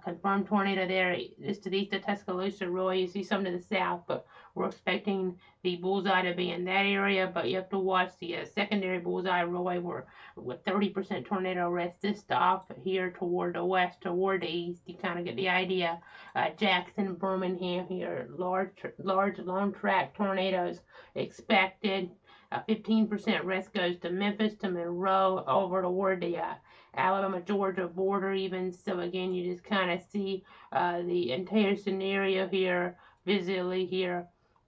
confirmed tornado there just to the east of Tuscaloosa, Roy. You see some to the south, but we're expecting the bullseye to be in that area, but you have to watch the secondary bullseye, Roy, where with 30% tornado risk. This off here toward the west, toward the east. You kind of get the idea. Jackson, Birmingham here, large, long track tornadoes expected. 15% risk goes to Memphis, to Monroe, over toward the Alabama-Georgia border even. So again, you just kind of see the entire scenario here, visually here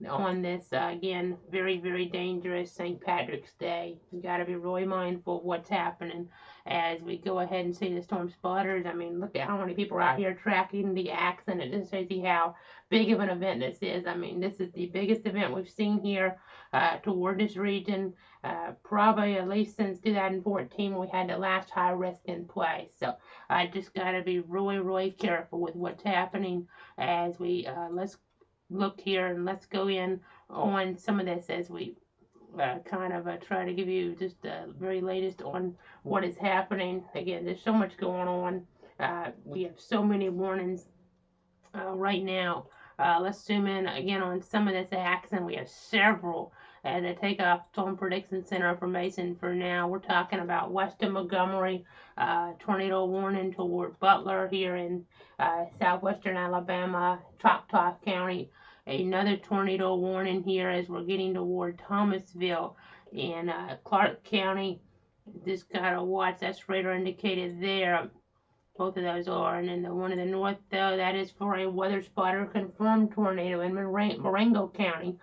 on this, again, very, very dangerous St. Patrick's Day. You got to be really mindful of what's happening as we go ahead and see the storm spotters. I mean, look at how many people are out here tracking the accident. It just shows you how big of an event this is. I mean, this is the biggest event we've seen here toward this region, probably at least since 2014 when we had the last high risk in place. So I just got to be really, really careful with what's happening as we let's look here and let's go in on some of this as we kind of try to give you just the very latest on what is happening. Again, there's so much going on. We have so many warnings right now. Let's zoom in again on some of this action. We have several to take off Storm Prediction Center information for now. We're talking about west of Montgomery, tornado warning toward Butler here in southwestern Alabama, Choctaw County. Another tornado warning here as we're getting toward Thomasville in Clark County. Just gotta watch, that's radar indicated there. Both of those are. And then the one in the north, though, that is for a weather spotter confirmed tornado in Marengo County.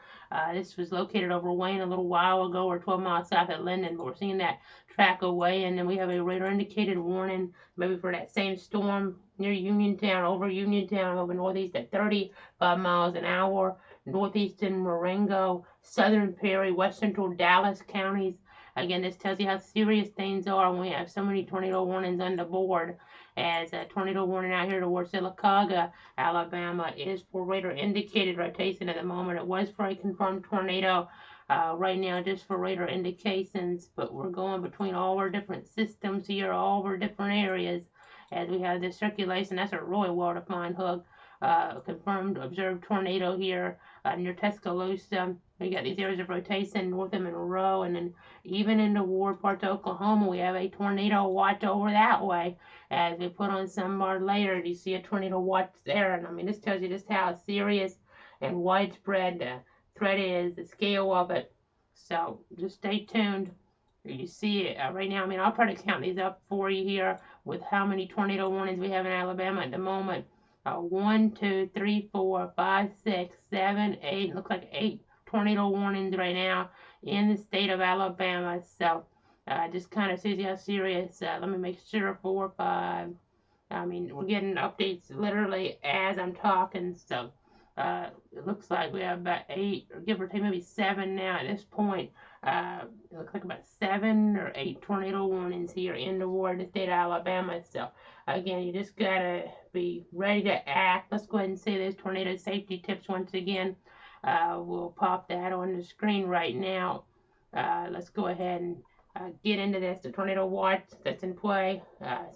This was located over Wayne a little while ago, or 12 miles south of Linden, but we're seeing that track away. And then we have a radar indicated warning, maybe for that same storm near Uniontown, over Uniontown, over northeast at 35 miles an hour, northeastern Marengo, southern Perry, west central Dallas counties. Again, this tells you how serious things are when we have so many tornado warnings on the board. As a tornado warning out here towards Sylacauga, Alabama is for radar indicated rotation at the moment. It was for a confirmed tornado right now, just for radar indications, but we're going between all our different systems here, all our different areas, as we have this circulation. That's a really well-defined hook. Confirmed observed tornado here near Tuscaloosa. We got these areas of rotation north of Monroe, and then even in the ward parts of Oklahoma, we have a tornado watch over that way. As we put on some more later, you see a tornado watch there, and I mean, this tells you just how serious and widespread the threat is, the scale of it. So just stay tuned. You see it right now. I mean, I'll try to count these up for you here with how many tornado warnings we have in Alabama at the moment. 1, 2, 3, 4, 5, 6, 7, 8. Looks like 8 tornado warnings right now in the state of Alabama. So just kind of see how serious. Let me make sure 4, 5. I mean, we're getting updates literally as I'm talking. So it looks like we have about 8, or give or take maybe 7 now at this point. It looks like about 7 or 8 tornado warnings here in the ward, the state of Alabama. So again, you just gotta be ready to act. Let's go ahead and say those tornado safety tips once again. We'll pop that on the screen right now. Let's go ahead and get into this. The tornado watch that's in play.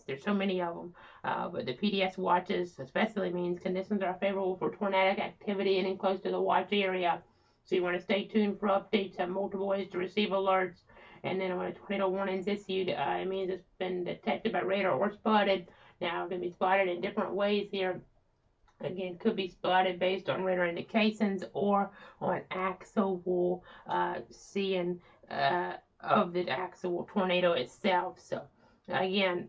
There's so many of them, but the PDS watches especially means conditions are favorable for tornadic activity and close to the watch area. So you want to stay tuned for updates. Have multiple ways to receive alerts. And then when a tornado warning is issued, it means it's been detected by radar or spotted. Now, it can be spotted in different ways here. Again, could be spotted based on radar indications or on actual seeing of the actual tornado itself. So again,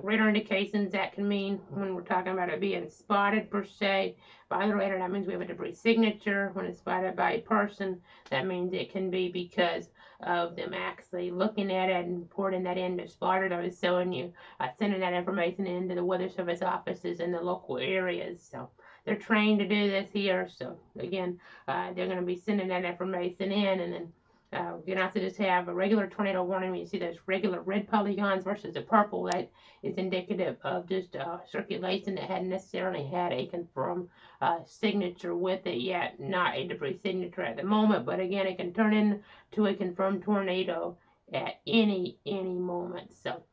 radar indications, that can mean when we're talking about it being spotted per se by the radar, that means we have a debris signature. When it's spotted by a person, that means it can be because of them actually looking at it and reporting that in to spotter. I was showing you, sending that information into the Weather Service offices in the local areas. So they're trained to do this here. So again, they're going to be sending that information in, and then you can also just have a regular tornado warning when you see those regular red polygons versus the purple. That is indicative of just circulation that hadn't necessarily had a confirmed signature with it yet, not a debris signature at the moment. But again, it can turn into a confirmed tornado at any moment. So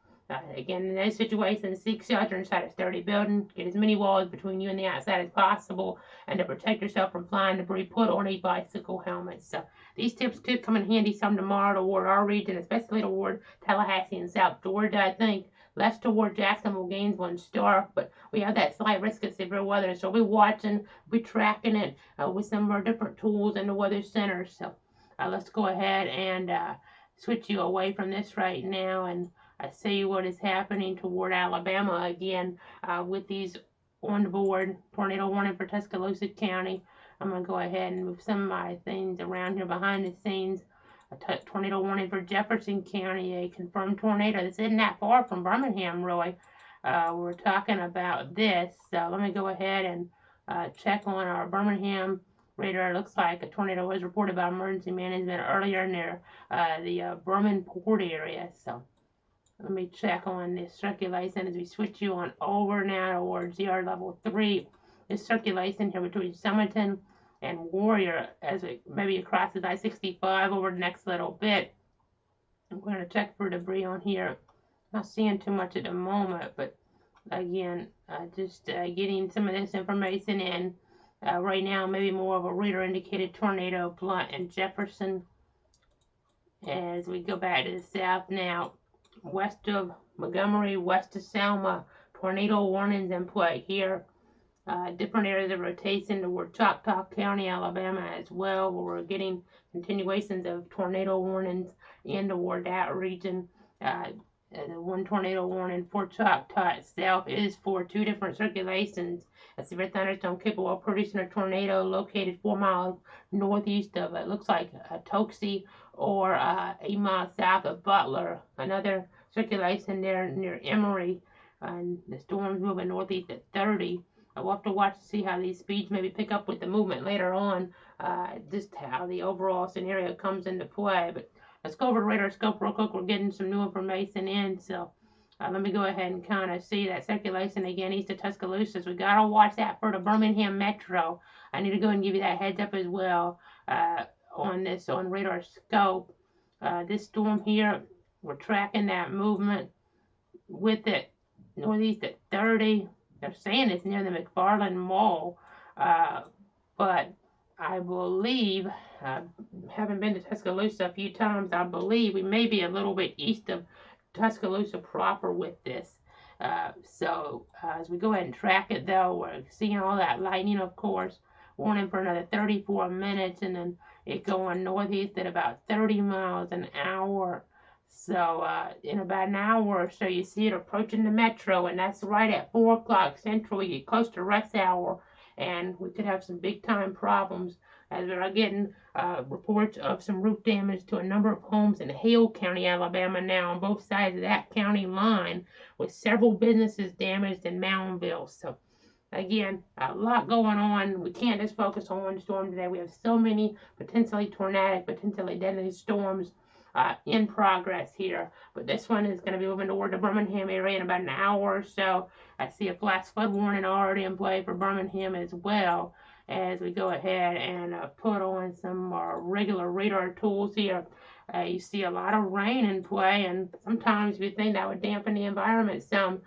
again, in those situations, seek shelter inside a sturdy building. Get as many walls between you and the outside as possible. And to protect yourself from flying debris, put on a bicycle helmet. So these tips could come in handy some tomorrow toward our region, especially toward Tallahassee and South Georgia, I think. Less toward Jacksonville gains 1 star, but we have that slight risk of severe weather. So we'll be watching, we'll be tracking it with some of our different tools in the Weather Center. So let's go ahead and switch you away from this right now and see what is happening toward Alabama again with these on board tornado warning for Tuscaloosa County. I'm going to go ahead and move some of my things around here behind the scenes. A tornado warning for Jefferson County, a confirmed tornado. This isn't that far from Birmingham, really. We're talking about this. So let me go ahead and check on our Birmingham radar. It looks like a tornado was reported by emergency management earlier near the Birmingham port area. So let me check on this circulation as we switch you on over now towards ZR level 3. This circulation here between Summerton and Warrior as it maybe crosses I-65 over the next little bit. I'm going to check for debris on here. Not seeing too much at the moment, but again, just getting some of this information in. Right now, maybe more of a radar indicated tornado blunt in Jefferson. As we go back to the south now, west of Montgomery, west of Selma, tornado warnings in play here. Different areas of rotation toward Choctaw County, Alabama as well, where we're getting continuations of tornado warnings in toward that region. The 1 tornado warning for Choctaw itself is for 2 different circulations. A severe thunderstorm capable of producing a tornado located 4 miles northeast of it. Looks like Toxie or 8 miles south of Butler. Another circulation there near Emory. And the storm's moving northeast at 30. We'll have to watch to see how these speeds maybe pick up with the movement later on, just how the overall scenario comes into play. But let's go over the radar scope real quick. We're getting some new information in, so let me go ahead and kind of see that circulation again east of Tuscaloosa. So we got to watch that for the Birmingham Metro. I need to go and give you that heads up as well on this on radar scope. This storm here, we're tracking that movement with it northeast at 30. They're saying it's near the McFarland Mall, but I believe, having been to Tuscaloosa a few times, I believe we may be a little bit east of Tuscaloosa proper with this. So as we go ahead and track it, though, we're seeing all that lightning, of course, warning for another 34 minutes, and then it going northeast at about 30 miles an hour. So in about an hour or so, you see it approaching the metro, and that's right at 4 o'clock Central. We get close to rush hour, and we could have some big time problems as we are getting reports of some roof damage to a number of homes in Hale County, Alabama now on both sides of that county line, with several businesses damaged in Moundville. So again, a lot going on. We can't just focus on one storm today. We have so many potentially tornadic, potentially deadly storms in progress here. But this one is going to be moving toward the Birmingham area in about an hour or so. I see a flash flood warning already in play for Birmingham as well, as we go ahead and put on some regular radar tools here. You see a lot of rain in play, and sometimes you think that would dampen the environment some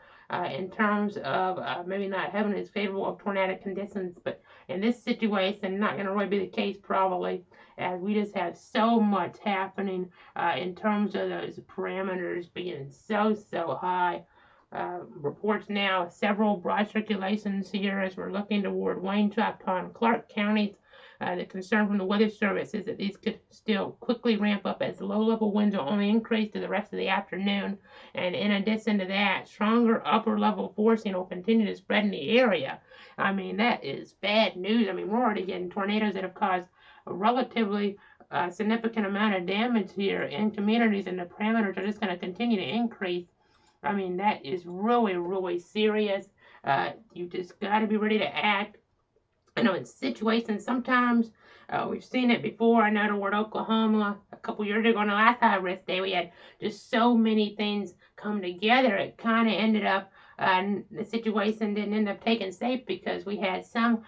in terms of maybe not having as favorable of tornadic conditions. But in this situation, not going to really be the case probably, as we just have so much happening in terms of those parameters being so high. Reports now several broad circulations here as we're looking toward Wayne, Choctaw, and Clark counties. The concern from the Weather Service is that these could still quickly ramp up as low-level winds will only increase to the rest of the afternoon. And in addition to that, stronger upper-level forcing will continue to spread in the area. I mean, that is bad news. I mean, we're already getting tornadoes that have caused a relatively significant amount of damage here in communities, and the parameters are just going to continue to increase. I mean, that is really serious. You just got to be ready to act. I know in situations, sometimes we've seen it before. I know toward Oklahoma a couple years ago on the last high risk day, we had just so many things come together. It kind of ended up, the situation didn't end up taking shape because we had some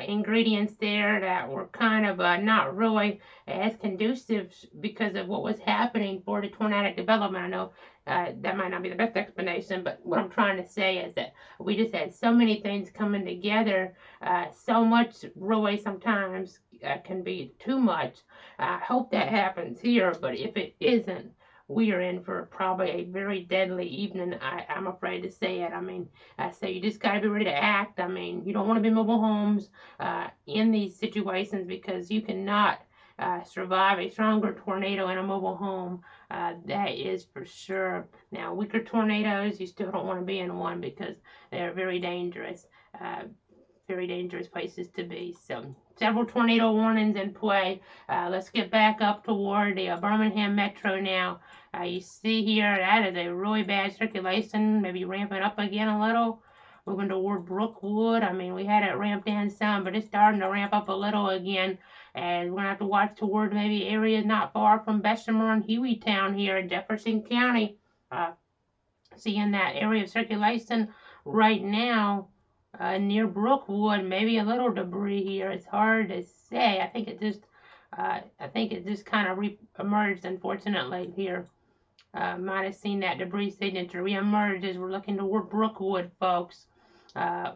ingredients there that were kind of not really as conducive because of what was happening for the tornadic development. I know that might not be the best explanation, but what I'm trying to say is that we just had so many things coming together, so much really sometimes can be too much. I hope that happens here, but if it isn't, we are in for probably a very deadly evening. I'm afraid to say it. I mean, so you just got to be ready to act. I mean, you don't want to be mobile homes in these situations because you cannot survive a stronger tornado in a mobile home. That is for sure. Now, weaker tornadoes, you still don't want to be in one because they're very dangerous places to be. So, several tornado warnings in play. Let's get back up toward the Birmingham Metro now. You see here, that is a really bad circulation, maybe ramping up again a little. Moving toward Brookwood. I mean, we had it ramp down some, but it's starting to ramp up a little again. And we're going to have to watch toward maybe areas not far from Bessemer and Hueytown here in Jefferson County. Seeing that area of circulation right now near Brookwood, maybe a little debris here. It's hard to say. I think it just kind of re-emerged, unfortunately, here. Might have seen that debris signature re-emerge as we're looking toward Brookwood, folks.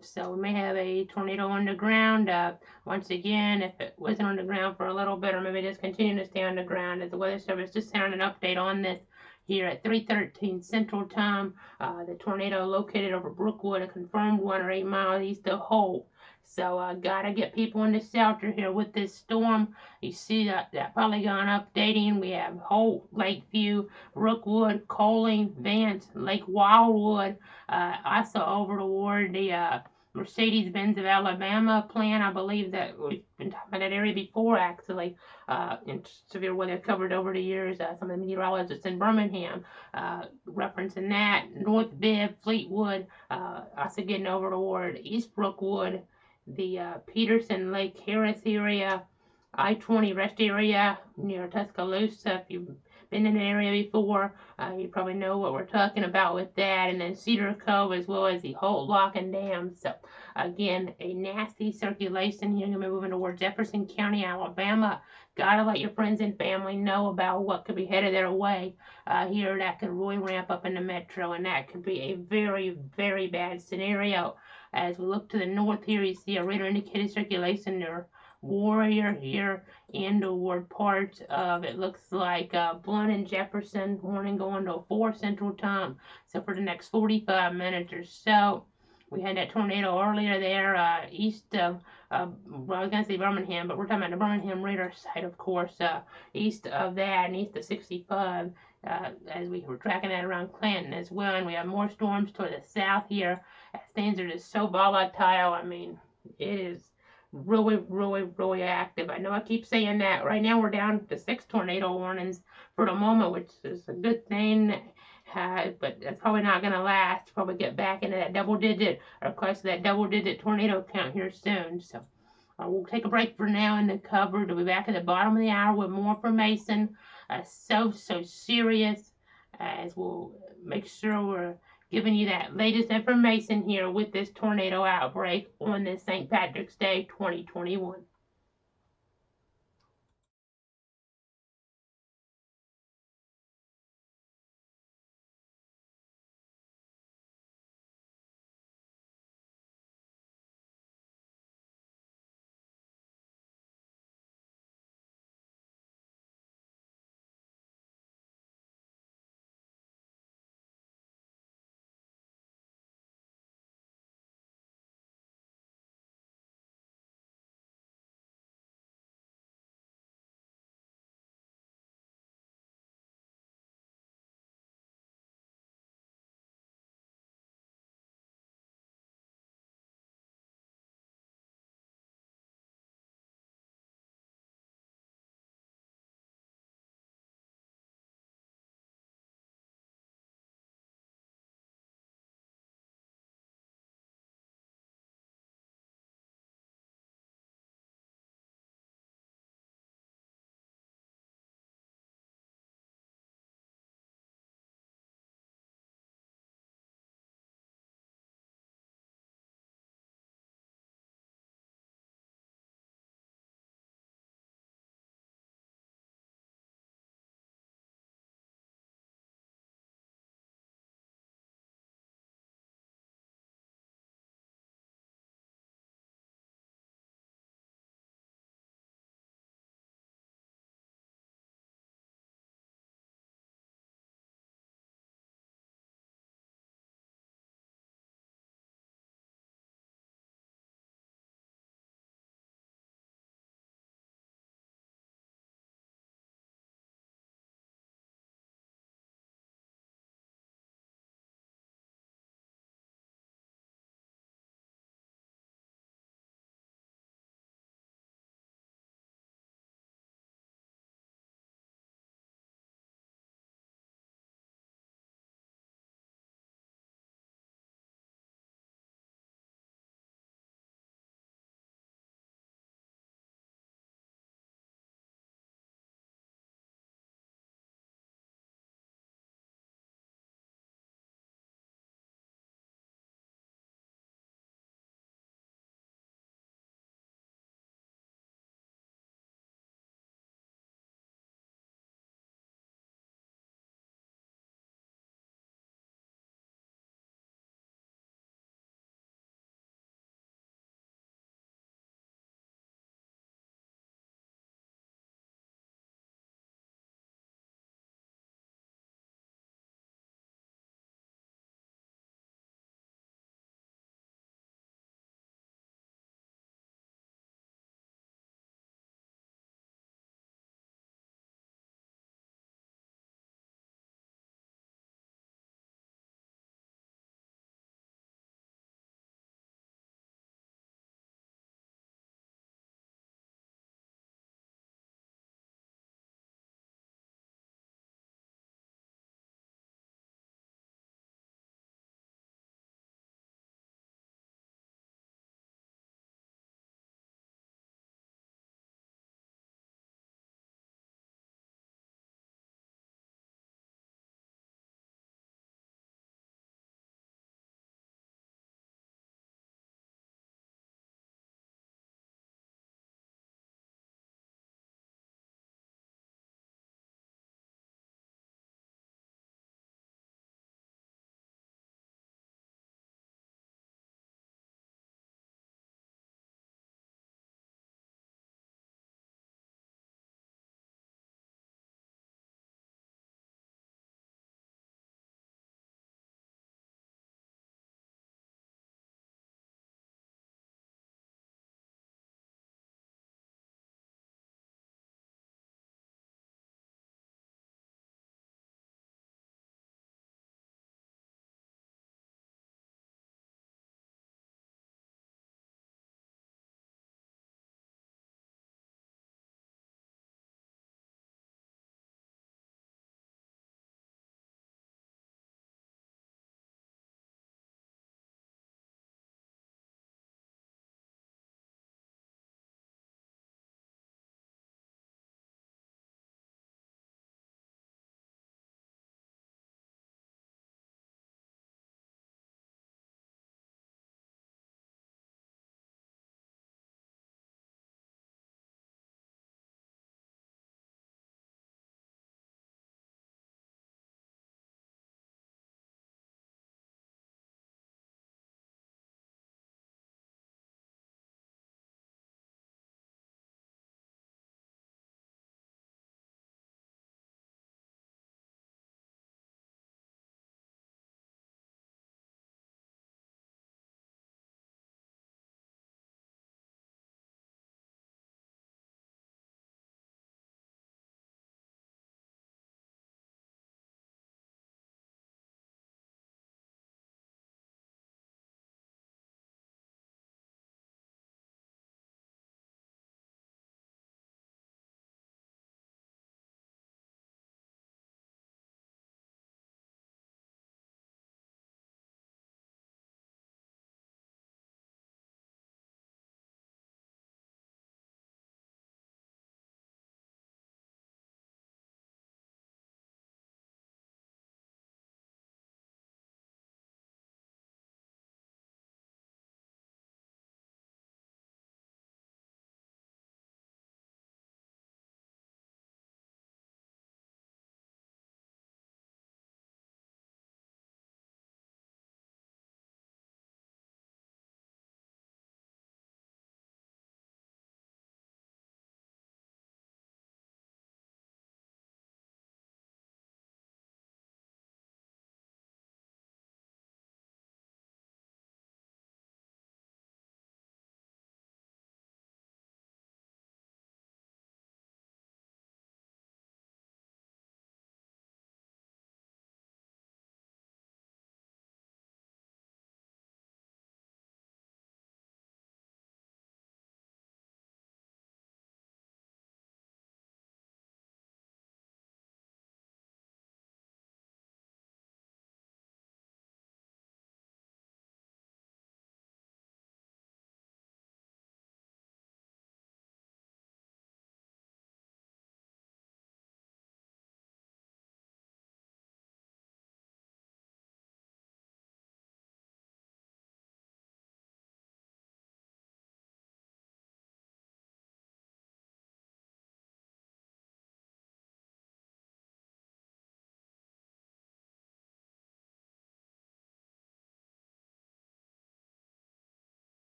So we may have a tornado underground. Once again, if it wasn't underground for a little bit, or maybe just continue to stay underground, as the Weather Service just sent an update on this here at 3:13 Central Time. The tornado located over Brookwood, a confirmed 1 or 8 miles east of Holt. So gotta get people into shelter here with this storm. You see that polygon updating. We have Holt, Lakeview, Brookwood, Coling, Vance, Lake Wildwood. Also over toward the Mercedes-Benz of Alabama plan. I believe that we've been talking about that area before, actually, in severe weather covered over the years. Some of the meteorologists in Birmingham referencing that. North Bibb, Fleetwood, also getting over toward East Brookwood, the Peterson, Lake Harris area, I-20 rest area near Tuscaloosa. If you've been in the area before, you probably know what we're talking about with that. And then Cedar Cove, as well as the Holt Lock and Dam. So again, a nasty circulation here. You're going to be moving toward Jefferson County, Alabama. Gotta let your friends and family know about what could be headed their way here. That could really ramp up in the metro, and that could be a very bad scenario. As we look to the north here, you see a radar indicated circulation near Warrior here and toward parts of, it looks like Blunt and Jefferson. Warning going to 4 Central Time. So for the next 45 minutes or so, We had that tornado earlier there east of, well, I was going to say Birmingham, but we're talking about the Birmingham radar site, of course, east of that and east of 65, as we were tracking that around Clinton as well. And we have more storms to the south here, as things are just so volatile. I mean, it is really, really, really active. I know I keep saying that. Right now we're down to 6 tornado warnings for the moment, which is a good thing. But that's probably not going to last. Probably get back into that double digit or close to that double digit tornado count here soon. So we'll take a break for now in the cover. We'll be back at the bottom of the hour with more information. So serious, as we'll make sure we're giving you that latest information here with this tornado outbreak on this St. Patrick's Day 2021.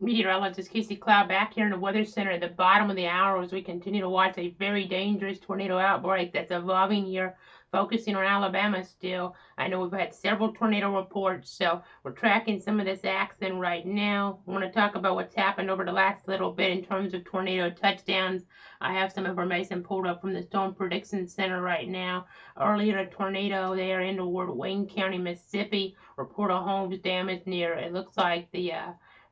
Meteorologist Casey Cloud back here in the Weather Center at the bottom of the hour as we continue to watch a very dangerous tornado outbreak that's evolving here, focusing on Alabama still. I know we've had several tornado reports, so we're tracking some of this action right now. I want to talk about what's happened over the last little bit in terms of tornado touchdowns. I have some information pulled up from the Storm Prediction Center right now. Earlier, a tornado there in toward Wayne County, Mississippi. Report of homes damaged near, it looks like the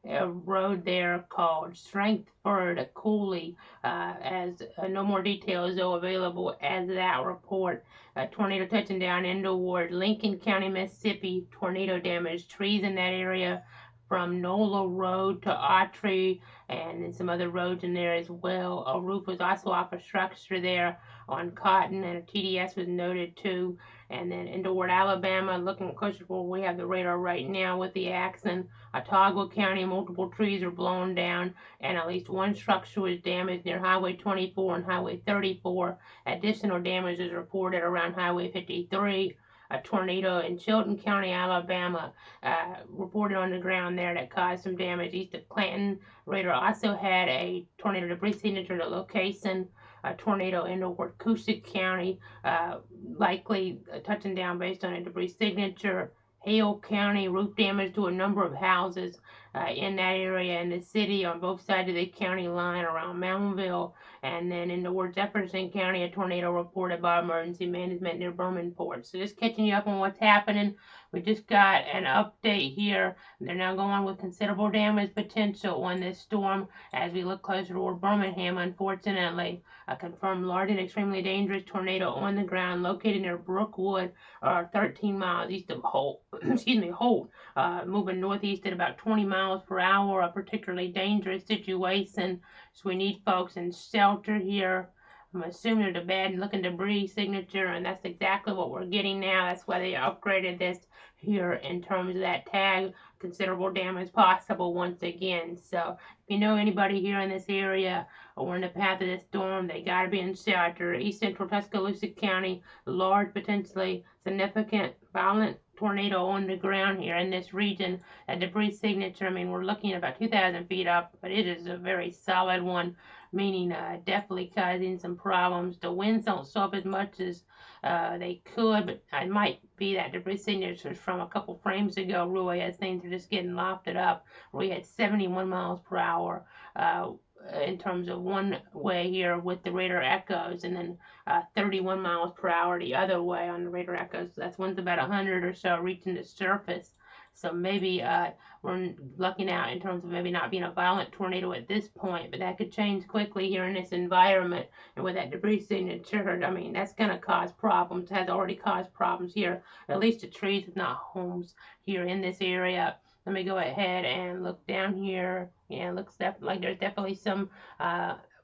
a road there called Strangford Cooley, as no more details though available as that report. A tornado touching down in toward Lincoln County, Mississippi. Tornado damaged trees in that area from Nola Road to Autry, and then some other roads in there as well. A roof was also off a structure there on Cotton, and a TDS was noted too. And then in toward Alabama, looking closer where we have the radar right now with the action. Ottawa County, multiple trees are blown down, and at least one structure was damaged near Highway 24 and Highway 34. Additional damage is reported around Highway 53. A tornado in Chilton County, Alabama, reported on the ground there that caused some damage east of Clanton. Radar also had a tornado debris signature at the location. A tornado in toward Coosa County, likely touching down based on a debris signature. Hale County, roof damage to a number of houses in that area in the city on both sides of the county line around Mountainville. And then in toward Jefferson County, a tornado reported by emergency management near Birmingham. So just catching you up on what's happening. We just got an update here. They're now going with considerable damage potential on this storm as we look closer toward Birmingham, unfortunately. A confirmed large and extremely dangerous tornado on the ground located near Brookwood, 13 miles east of Holt. Holt, moving northeast at about 20 miles per hour, a particularly dangerous situation. So we need folks in shelter here. I'm assuming there's a bad looking debris signature, and that's exactly what we're getting now. That's why they upgraded this here in terms of that tag. Considerable damage possible once again. So if you know anybody here in this area or in the path of this storm, they got to be in shelter. East Central Tuscaloosa County, large, potentially significant, violent tornado on the ground here in this region. A debris signature, I mean, we're looking at about 2,000 feet up, but it is a very solid one, meaning definitely causing some problems. The winds don't show up as much as they could, but it might be that debris signatures from a couple frames ago, really, as things are just getting lofted up. We had 71 miles per hour in terms of one way here with the radar echoes, and then 31 miles per hour the other way on the radar echoes. So that's one's about 100 or so reaching the surface. So maybe we're looking out in terms of maybe not being a violent tornado at this point, but that could change quickly here in this environment. And with that debris signature, I mean, that's going to cause problems. It has already caused problems here, at least the trees, if not homes, here in this area. Let me go ahead and look down here. Yeah, it looks like there's definitely some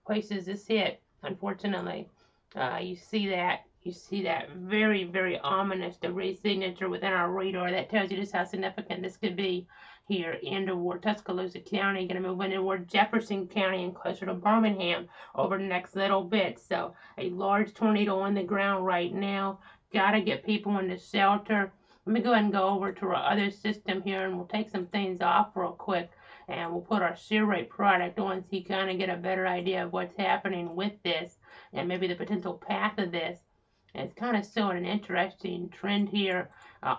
places this hit, unfortunately. You see that. You see that very, very ominous debris signature within our radar. That tells you just how significant this could be here in toward Tuscaloosa County. Going to move in toward Jefferson County and closer to Birmingham over the next little bit. So a large tornado on the ground right now. Got to get people into shelter. Let me go ahead and go over to our other system here, and we'll take some things off real quick. And we'll put our shear rate product on so you kind of get a better idea of what's happening with this and maybe the potential path of this. It's kind of showing an interesting trend here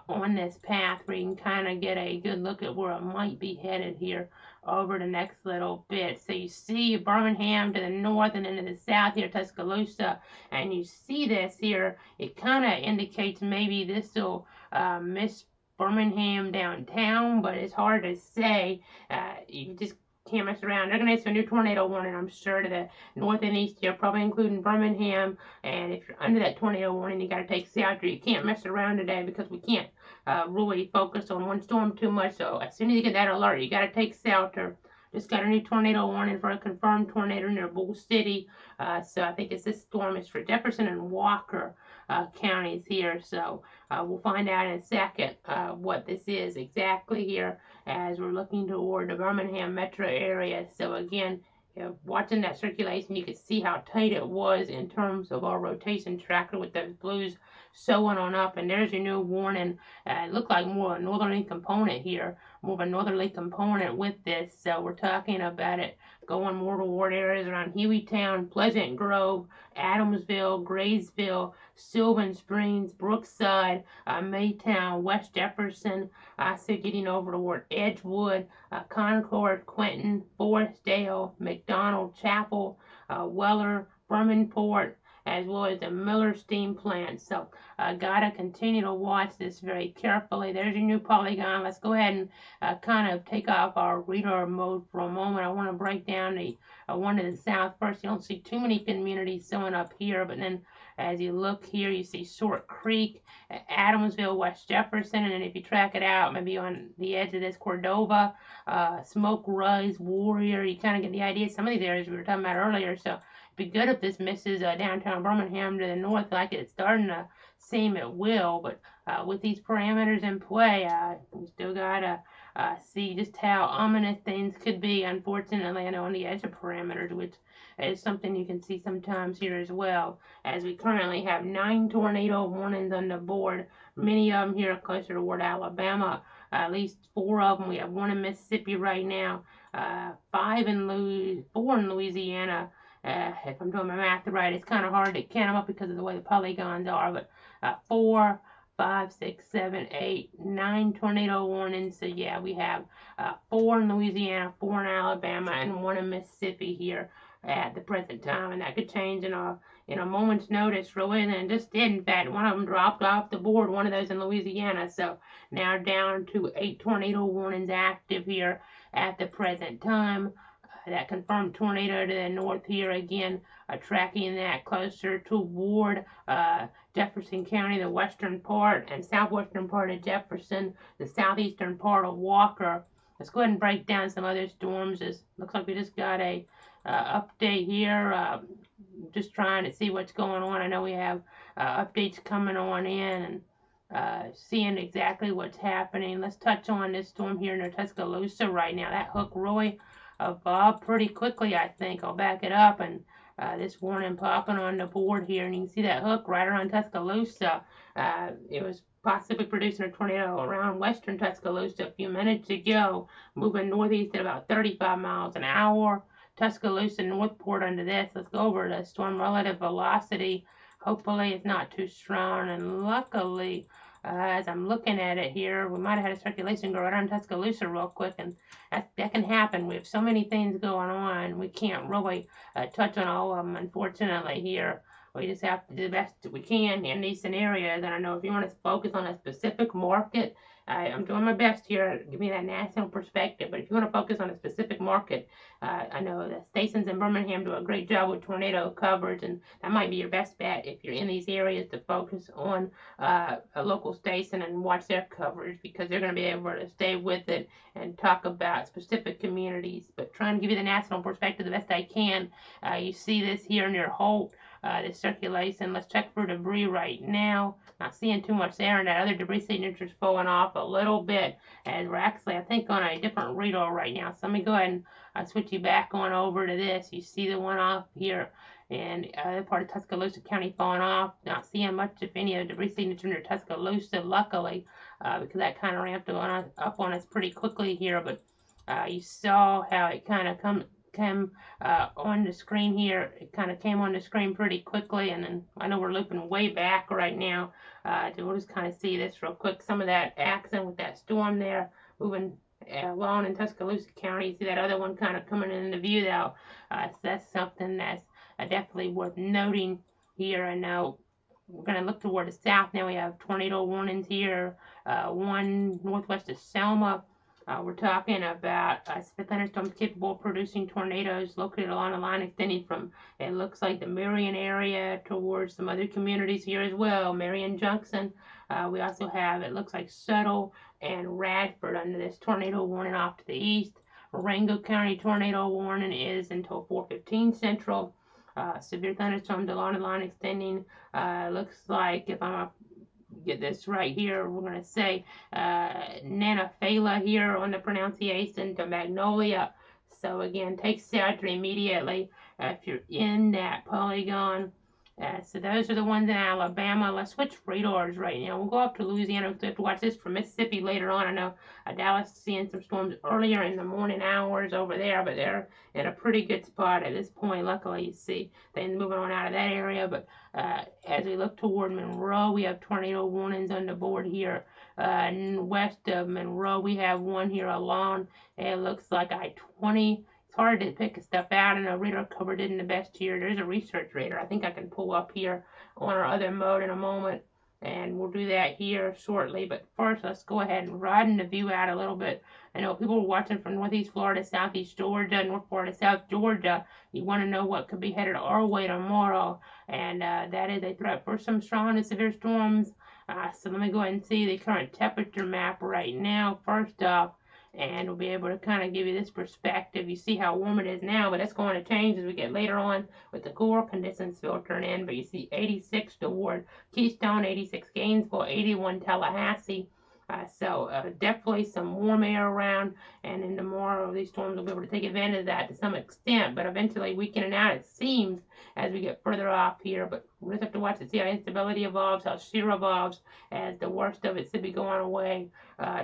on this path where you can kind of get a good look at where it might be headed here over the next little bit. So you see Birmingham to the north and then to the south here, Tuscaloosa, and you see this here. It kind of indicates maybe this will miss Birmingham downtown, but it's hard to say. You just can't mess around. They're going to issue a new tornado warning, I'm sure, to the north and east here, probably including Birmingham. And if you're under that tornado warning, you got to take shelter. You can't mess around today because we can't really focus on one storm too much. So as soon as you get that alert, you got to take shelter. Just got a new tornado warning for a confirmed tornado near Bull City. So I think this storm is for Jefferson and Walker counties here. So we'll find out in a second what this is exactly here as we're looking toward the Birmingham metro area. So again, watching that circulation, you can see how tight it was in terms of our rotation tracker with those blues sewing on up. And there's your new warning. It looked like more a northerly component here, more of a northerly component with this. So we're talking about it going more toward areas around Hueytown, Pleasant Grove, Adamsville, Graysville, Sylvan Springs, Brookside, Maytown, West Jefferson, so getting over toward Edgewood, Concord, Quentin, Forestdale, McDonald, Chapel, Weller, Vermonport, as well as the Miller Steam Plant. So gotta continue to watch this very carefully. There's your new polygon. Let's go ahead and kind of take off our reader mode for a moment. I want to break down the one to the south first. You don't see too many communities showing up here, but then as you look here, you see Short Creek, Adamsville, West Jefferson, and then if you track it out, maybe on the edge of this, Cordova, Smoke Rise, Warrior, you kind of get the idea. Some of these areas we were talking about earlier, so it'd be good if this misses downtown Birmingham to the north like it's starting to seem it will, but with these parameters in play, we still gotta see just how ominous things could be, unfortunately, I know on the edge of parameters, which is something you can see sometimes here as well, as we currently have 9 tornado warnings on the board. Many of them here are closer toward Alabama, at least 4 of them. We have 1 in Mississippi right now, 4 in Louisiana. If I'm doing my math right, it's kind of hard to count them up because of the way the polygons are, but 4, 5, 6, 7, 8, 9 tornado warnings. So yeah, we have 4 in Louisiana, 4 in Alabama, and 1 in Mississippi here at the present time, and that could change in a moment's notice, really. And it just did. In fact, one of them dropped off the board, one of those in Louisiana. So now down to 8 tornado warnings active here at the present time. That confirmed tornado to the north here again, tracking that closer toward Jefferson County, the western part and southwestern part of Jefferson, the southeastern part of Walker. Let's go ahead and break down some other storms. It looks like we just got a update here. Just trying to see what's going on. I know we have updates coming on in and seeing exactly what's happening. Let's touch on this storm here in Tuscaloosa right now. That hook really evolved pretty quickly, I think. I'll back it up, and this warning popping on the board here, and you can see that hook right around Tuscaloosa. It was possibly producing a tornado around western Tuscaloosa a few minutes ago, moving northeast at about 35 miles an hour. Tuscaloosa, Northport under this. Let's go over the storm relative velocity. Hopefully it's not too strong, and luckily, as I'm looking at it here, we might have had a circulation go right on Tuscaloosa real quick, and that can happen. We have so many things going on, we can't really touch on all of them, unfortunately, here. We just have to do the best that we can in these scenarios. And I know if you want to focus on a specific market, I'm doing my best here to give you that national perspective. But if you want to focus on a specific market, I know the stations in Birmingham do a great job with tornado coverage, and that might be your best bet if you're in these areas to focus on a local station and watch their coverage, because they're going to be able to stay with it and talk about specific communities. But trying to give you the national perspective the best I can. You see this here near Holt. The circulation. Let's check for debris right now. Not seeing too much there, and that other debris signature's falling off a little bit, as we're actually, I think, on a different readout right now. So let me go ahead and switch you back on over to this. You see the one off here, and the other part of Tuscaloosa County falling off. Not seeing much, if any, of the debris signature near Tuscaloosa, luckily, because that kind of ramped up on us pretty quickly here. But you saw how it kind of came on the screen here. It kind of came on the screen pretty quickly, and then I know we're looping way back right now. We'll just kind of see this real quick. Some of that action with that storm there moving along in Tuscaloosa County. You see that other one kind of coming into view now. So that's something that's definitely worth noting here. I know we're going to look toward the south now. We have tornado warnings here. One northwest of Selma. We're talking about severe thunderstorms capable of producing tornadoes located along a line extending from, it looks like, the Marion area towards some other communities here as well. Marion Junction. We also have, it looks like, Settle and Radford under this tornado warning off to the east. Marengo County tornado warning is until 4:15 Central. Severe thunderstorms along the line extending. Looks like, if I'm get this right here, we're going to say Nanophala here on the pronunciation to Magnolia. So again, take shelter immediately if you're in that polygon. So those are the ones in Alabama. Let's switch radars right now. We'll go up to Louisiana. We'll have to watch this from Mississippi later on. I know Dallas is seeing some storms earlier in the morning hours over there, but they're in a pretty good spot at this point. Luckily, you see things moving on out of that area. But as we look toward Monroe, we have tornado warnings on the board here. West of Monroe, we have one here along. It looks like I-20. It's hard to pick stuff out, and a radar covered isn't the best here. There's a research radar I think I can pull up here on our other mode in a moment, and we'll do that here shortly. But first, let's go ahead and widen the view out a little bit. I know people are watching from Northeast Florida, Southeast Georgia, North Florida, South Georgia. You want to know what could be headed our way tomorrow, and that is a threat for some strong and severe storms. So let me go ahead and see the current temperature map right now. First off, and we'll be able to kind of give you this perspective. You see how warm it is now, but that's going to change as we get later on with the cooler conditions filtering in. But you see 86 toward Keystone, 86 Gainesville, 81 Tallahassee. So definitely some warm air around, and then tomorrow these storms will be able to take advantage of that to some extent, but eventually weakening out it seems as we get further off here. But we'll just have to watch to see how instability evolves, how shear evolves, as the worst of it should be going away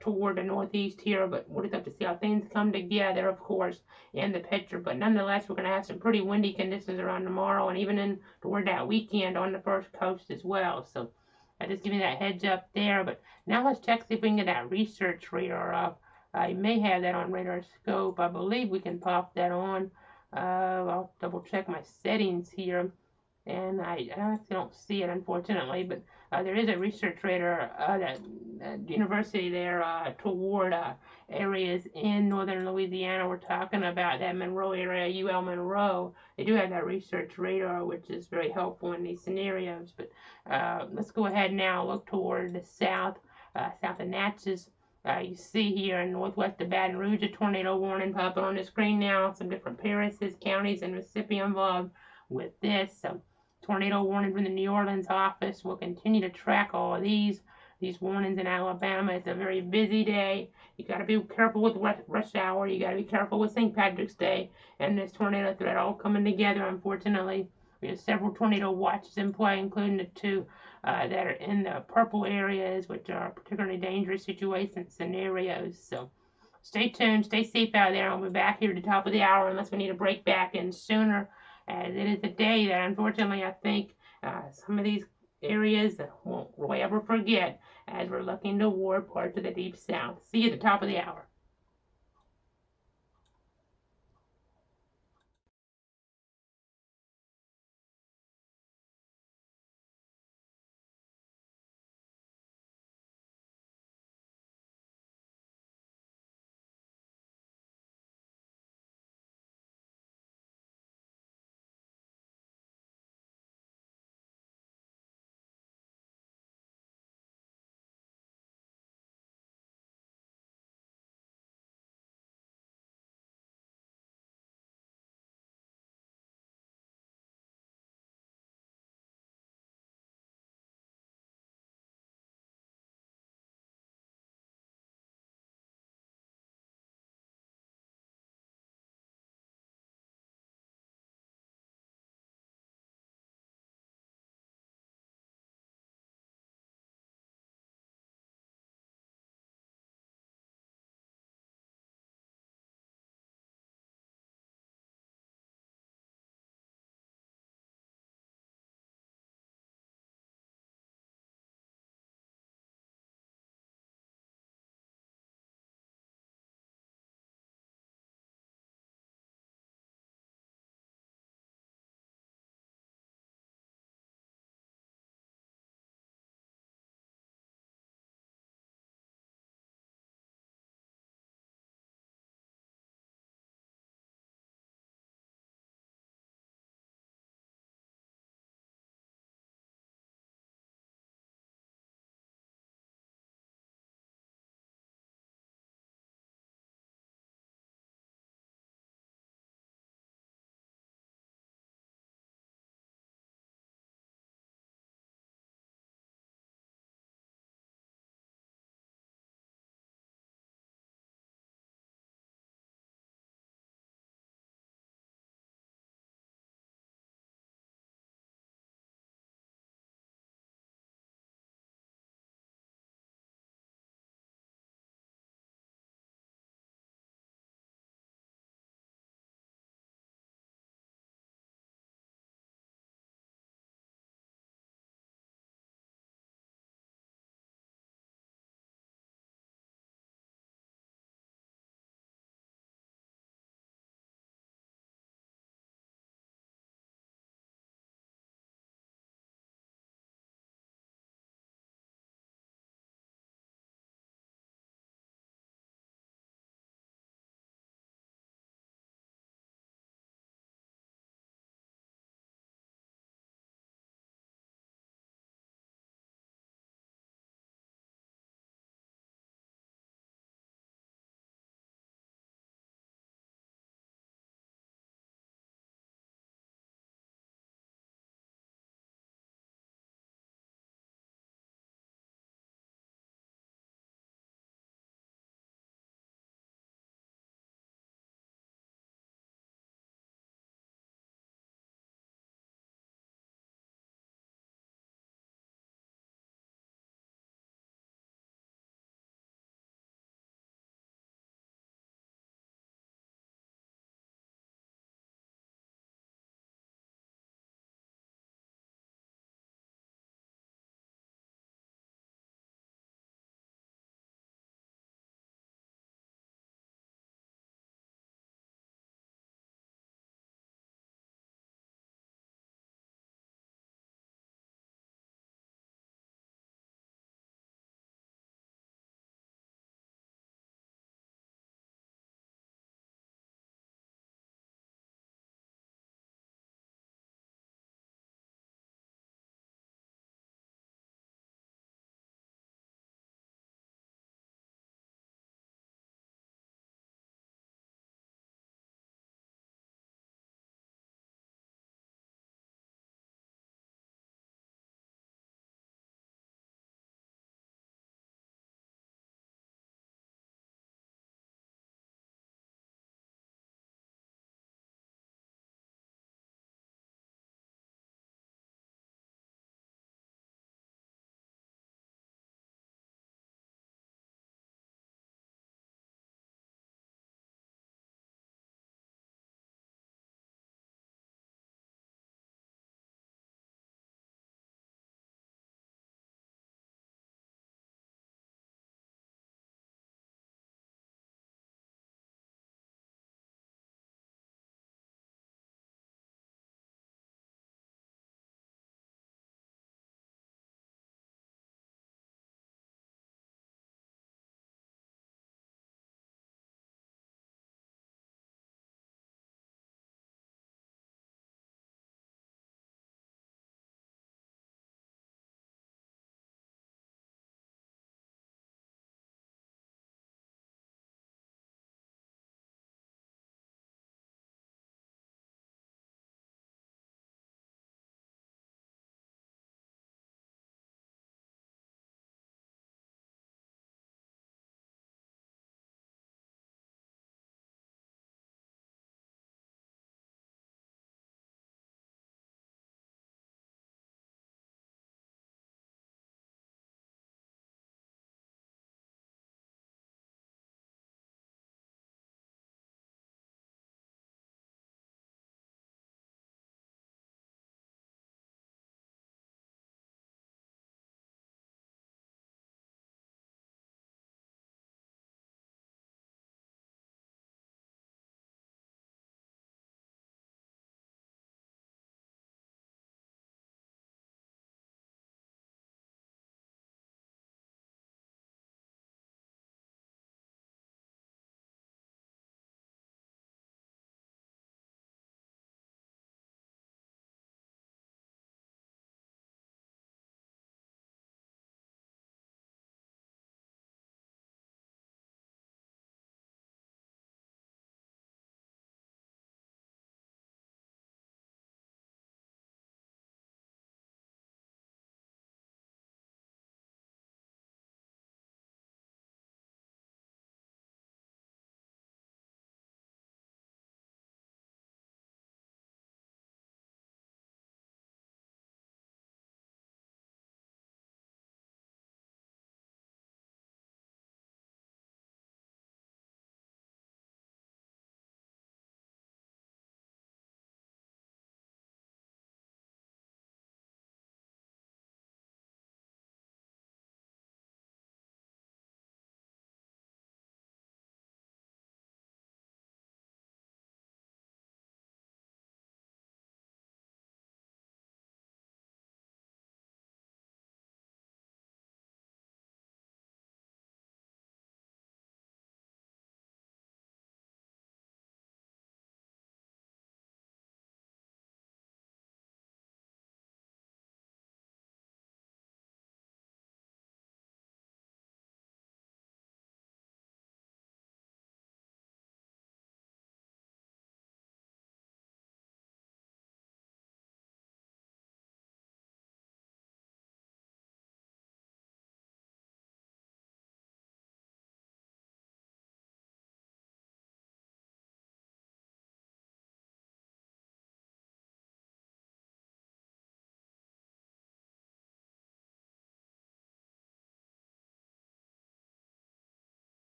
toward the northeast here. But we'll just have to see how things come together, of course, in the picture. But nonetheless, we're going to have some pretty windy conditions around tomorrow, and even in toward that weekend on the first coast as well. So I just give you that heads up there. But now let's check see if we can get that research radar up. I may have that on radar scope. I believe we can pop that on. I'll double check my settings here, and I actually don't see it unfortunately, but there is a research radar that university there toward areas in northern Louisiana. We're talking about that Monroe area, UL Monroe. They do have that research radar, which is very helpful in these scenarios. But let's go ahead now, look toward the south, south of Natchez. You see here in northwest of Baton Rouge a tornado warning popping on the screen now. Some different parishes, counties in Mississippi involved with this. So tornado warning from the New Orleans office. We'll continue to track all of these warnings in Alabama. It's a very busy day. You got to be careful with rush hour. You got to be careful with St. Patrick's Day and this tornado threat all coming together. Unfortunately, we have several tornado watches in play, including the two that are in the purple areas, which are particularly dangerous situation scenarios. So stay tuned, stay safe out there. I'll be back here at the top of the hour unless we need to break back in sooner, as it is a day that unfortunately I think some of these areas won't really ever forget as we're looking toward parts of the Deep South. See you at the top of the hour.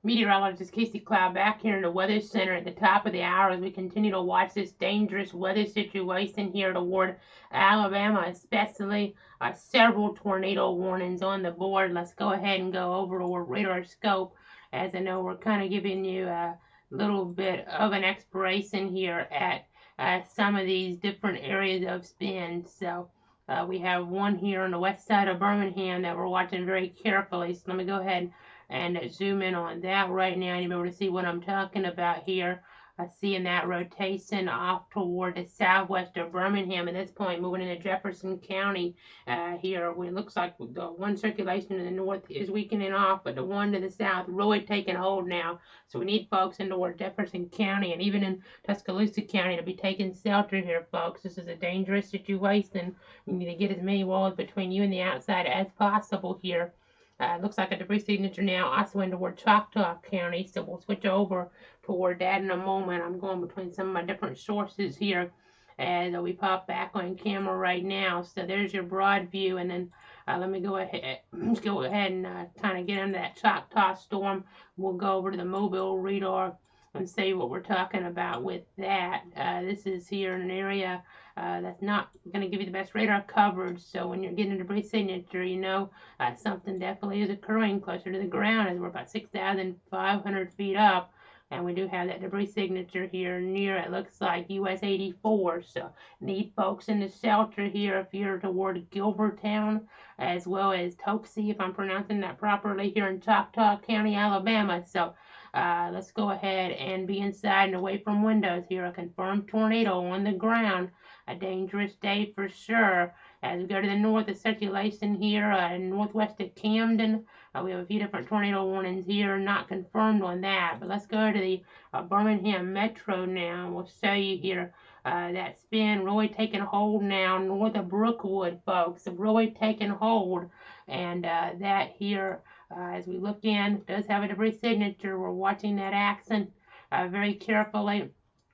Meteorologist Casey Cloud back here in the Weather Center at the top of the hour as we continue to watch this dangerous weather situation here toward Alabama, especially several tornado warnings on the board. Let's go ahead and go over to our radar scope, as I know we're kind of giving you a little bit of an exploration here at some of these different areas of spin. So we have one here on the west side of Birmingham that we're watching very carefully. So let me go ahead and zoom in on that right now. You'll be able to see what I'm talking about here. Seeing that rotation off toward the southwest of Birmingham at this point, moving into Jefferson County here. It looks like the one circulation in the north is weakening off, but the one to the south really taking hold now. So we need folks in toward Jefferson County and even in Tuscaloosa County to be taking shelter here, folks. This is a dangerous situation. You need to get as many walls between you and the outside as possible here. Looks like a debris signature now also in toward Choctaw County, so we'll switch over toward that in a moment. I'm going between some of my different sources here as we pop back on camera right now. So there's your broad view, and then let me go ahead and kind of get into that Choctaw storm. We'll go over to the mobile radar and see what we're talking about with that. This is here in an area that's not going to give you the best radar coverage, so when you're getting a debris signature, you know something definitely is occurring closer to the ground as we're about 6,500 feet up, and we do have that debris signature here near, it looks like, US 84, so need folks in the shelter here if you're toward Gilbertown, as well as Tokesee, if I'm pronouncing that properly, here in Choctaw County, Alabama. So let's go ahead and be inside and away from windows here. A confirmed tornado on the ground. A dangerous day for sure. As we go to the north, the circulation here northwest of Camden. We have a few different tornado warnings here, not confirmed on that. But let's go to the Birmingham Metro now. We'll show you here that spin really taking hold now north of Brookwood, folks. Really taking hold. And that here, as we look in, does have a debris signature. We're watching that accent very carefully.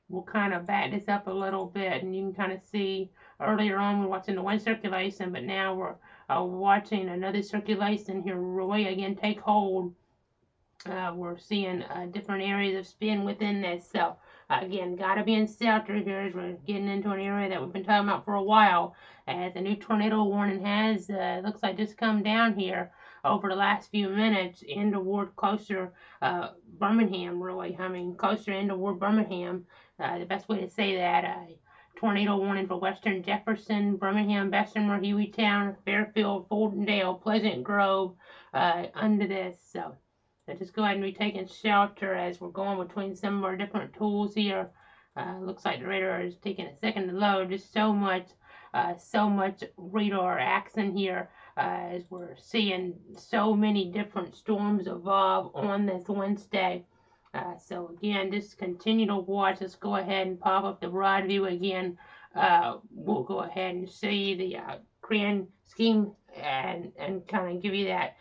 We'll kind of back this up a little bit, and you can kind of see earlier on we're watching the one circulation, but now we're watching another circulation here really again take hold. We're seeing different areas of spin within this. So again, got to be in shelter here as we're getting into an area that we've been talking about for a while. As a new tornado warning has, looks like just come down here over the last few minutes in toward closer Birmingham, really. I mean, closer in toward Birmingham. The best way to say that, tornado warning for western Jefferson, Birmingham, Bessemer, Hueytown, Fairfield, Fultondale, Pleasant Grove, under this. So just go ahead and be taking shelter as we're going between some of our different tools here. Looks like the radar is taking a second to load. Just so much radar action here as we're seeing so many different storms evolve on this Wednesday. So again, just continue to watch. Let's go ahead and pop up the broad view again. We'll go ahead and see the grand scheme and kind of give you that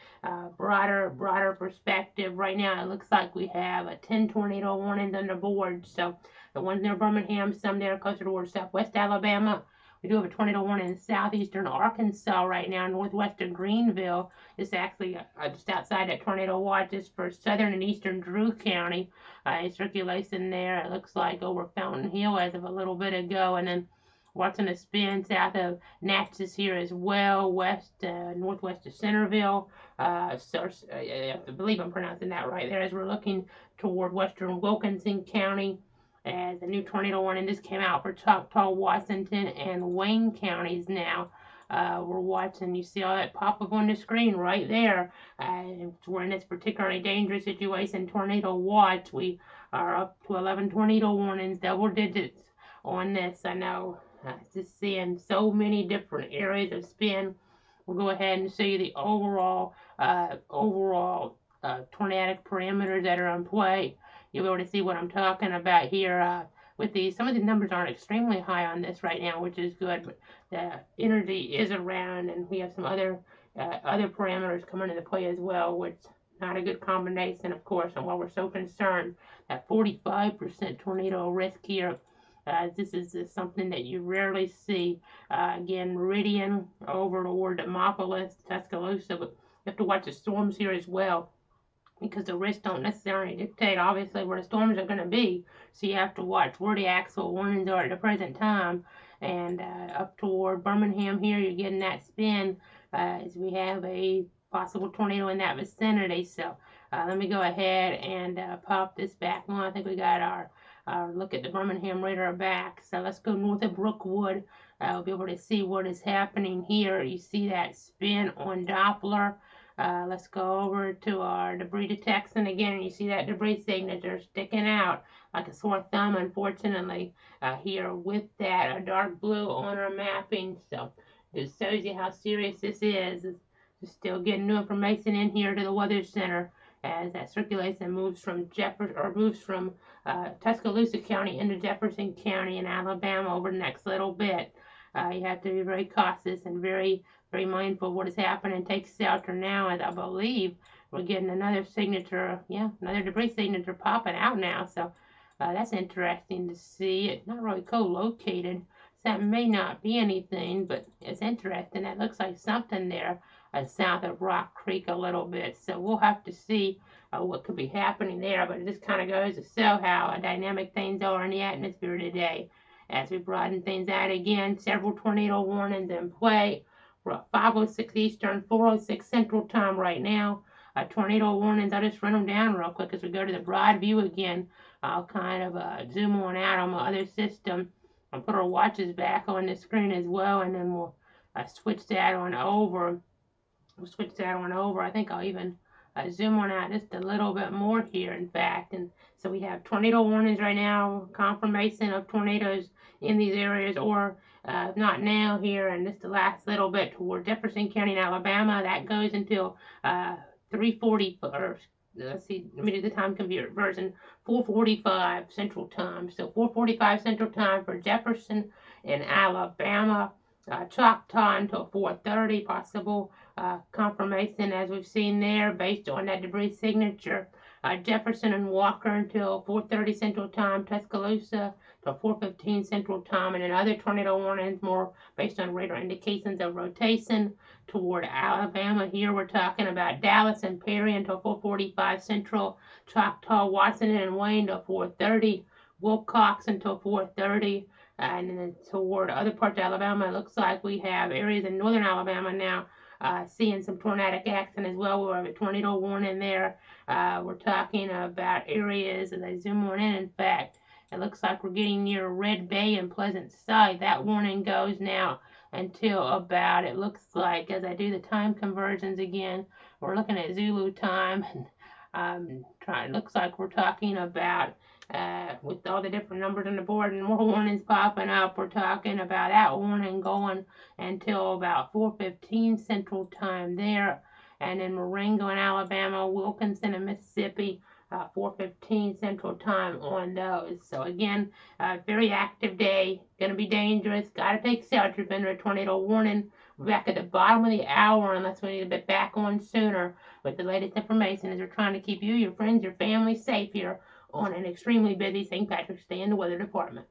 broader perspective. Right now, it looks like we have 10 tornado warnings on the board. So the ones near Birmingham, some there closer towards southwest Alabama. We do have a tornado warning in southeastern Arkansas right now, northwestern Greenville. It's actually just outside that tornado watch. It's for southern and eastern Drew County. Circulation there, it looks like over Fountain Hill as of a little bit ago. And then watching a spin south of Natchez here as well, northwest of Centerville. I believe I'm pronouncing that right there as we're looking toward western Wilkinson County. As a new tornado warning just came out for Choctaw, Washington, and Wayne counties now. We're watching, you see all that pop up on the screen right there. We're in this particularly dangerous situation, tornado watch. We are up to 11 tornado warnings, double digits on this. I know, just seeing so many different areas of spin. We'll go ahead and show you the overall tornadic parameters that are in play. You'll be able to see what I'm talking about here with these. Some of the numbers aren't extremely high on this right now, which is good, but the energy is around, and we have some other parameters coming into play as well, which is not a good combination, of course, and while we're so concerned that 45% tornado risk here, this is something that you rarely see. Again, Meridian over toward Demopolis, Tuscaloosa, but you have to watch the storms here as well. because the risks don't necessarily dictate, obviously, where the storms are going to be. So you have to watch where the actual warnings are at the present time. And up toward Birmingham here, you're getting that spin as we have a possible tornado in that vicinity. So let me go ahead and pop this back on. I think we got our look at the Birmingham radar back. So let's go north of Brookwood. We'll be able to see what is happening here. You see that spin on Doppler. Let's go over to our debris detection again, and you see that debris signature sticking out like a sore thumb, unfortunately, here with that dark blue on our mapping. So this shows you how serious this is. It's still getting new information in here to the Weather Center as that circulation moves from Tuscaloosa County into Jefferson County in Alabama over the next little bit. You have to be very cautious and very mindful of what is happening. Take shelter now, as I believe we're getting another signature, another debris signature popping out now. So that's interesting to see. It's not really co-located, so that may not be anything, but it's interesting. It looks like something there south of Rock Creek a little bit. So we'll have to see what could be happening there. But it just kind of goes to show how dynamic things are in the atmosphere today. As we broaden things out again, several tornado warnings in play. We're at 5:06 Eastern, 4:06 Central Time right now. Tornado warnings, I'll just run them down real quick as we go to the broad view again. I'll kind of zoom on out on my other system. I'll put our watches back on the screen as well, and then we'll switch that on over. I think I'll even zoom on out just a little bit more here, in fact. And so we have tornado warnings right now, confirmation of tornadoes in these areas, or not now here, and just the last little bit toward Jefferson County in Alabama. That goes until 3:40, or let's see, let me do the time conversion, 4:45 Central Time. So 4:45 Central Time for Jefferson in Alabama. Choctaw until 4:30, possible confirmation as we've seen there based on that debris signature. Jefferson and Walker until 4:30 Central Time, Tuscaloosa till 4:15 Central Time, and then other tornado warnings more based on radar indications of rotation toward Alabama. Here we're talking about Dallas and Perry until 4:45 Central, Choctaw, Washington, and Wayne till 4:30, Wilcox until 4:30. And then toward other parts of Alabama, it looks like we have areas in northern Alabama now seeing some tornadic action as well. We have a tornado warning there. We're talking about areas, as I zoom on in fact, it looks like we're getting near Red Bay and Pleasant Sight. That warning goes now until about, it looks like, as I do the time conversions again, we're looking at Zulu time. Looks like we're talking about with all the different numbers on the board and more warnings popping up, we're talking about that warning going until about 4:15 Central Time there. And then Marengo in Alabama, Wilkinson in Mississippi, 4:15 Central Time on those. So again, very active day, going to be dangerous. Got to take shelter if under a tornado warning. We're back at the bottom of the hour unless we need to be back on sooner with the latest information as we're trying to keep you, your friends, your family safe here on an extremely busy St. Patrick's Day in the Weather Department.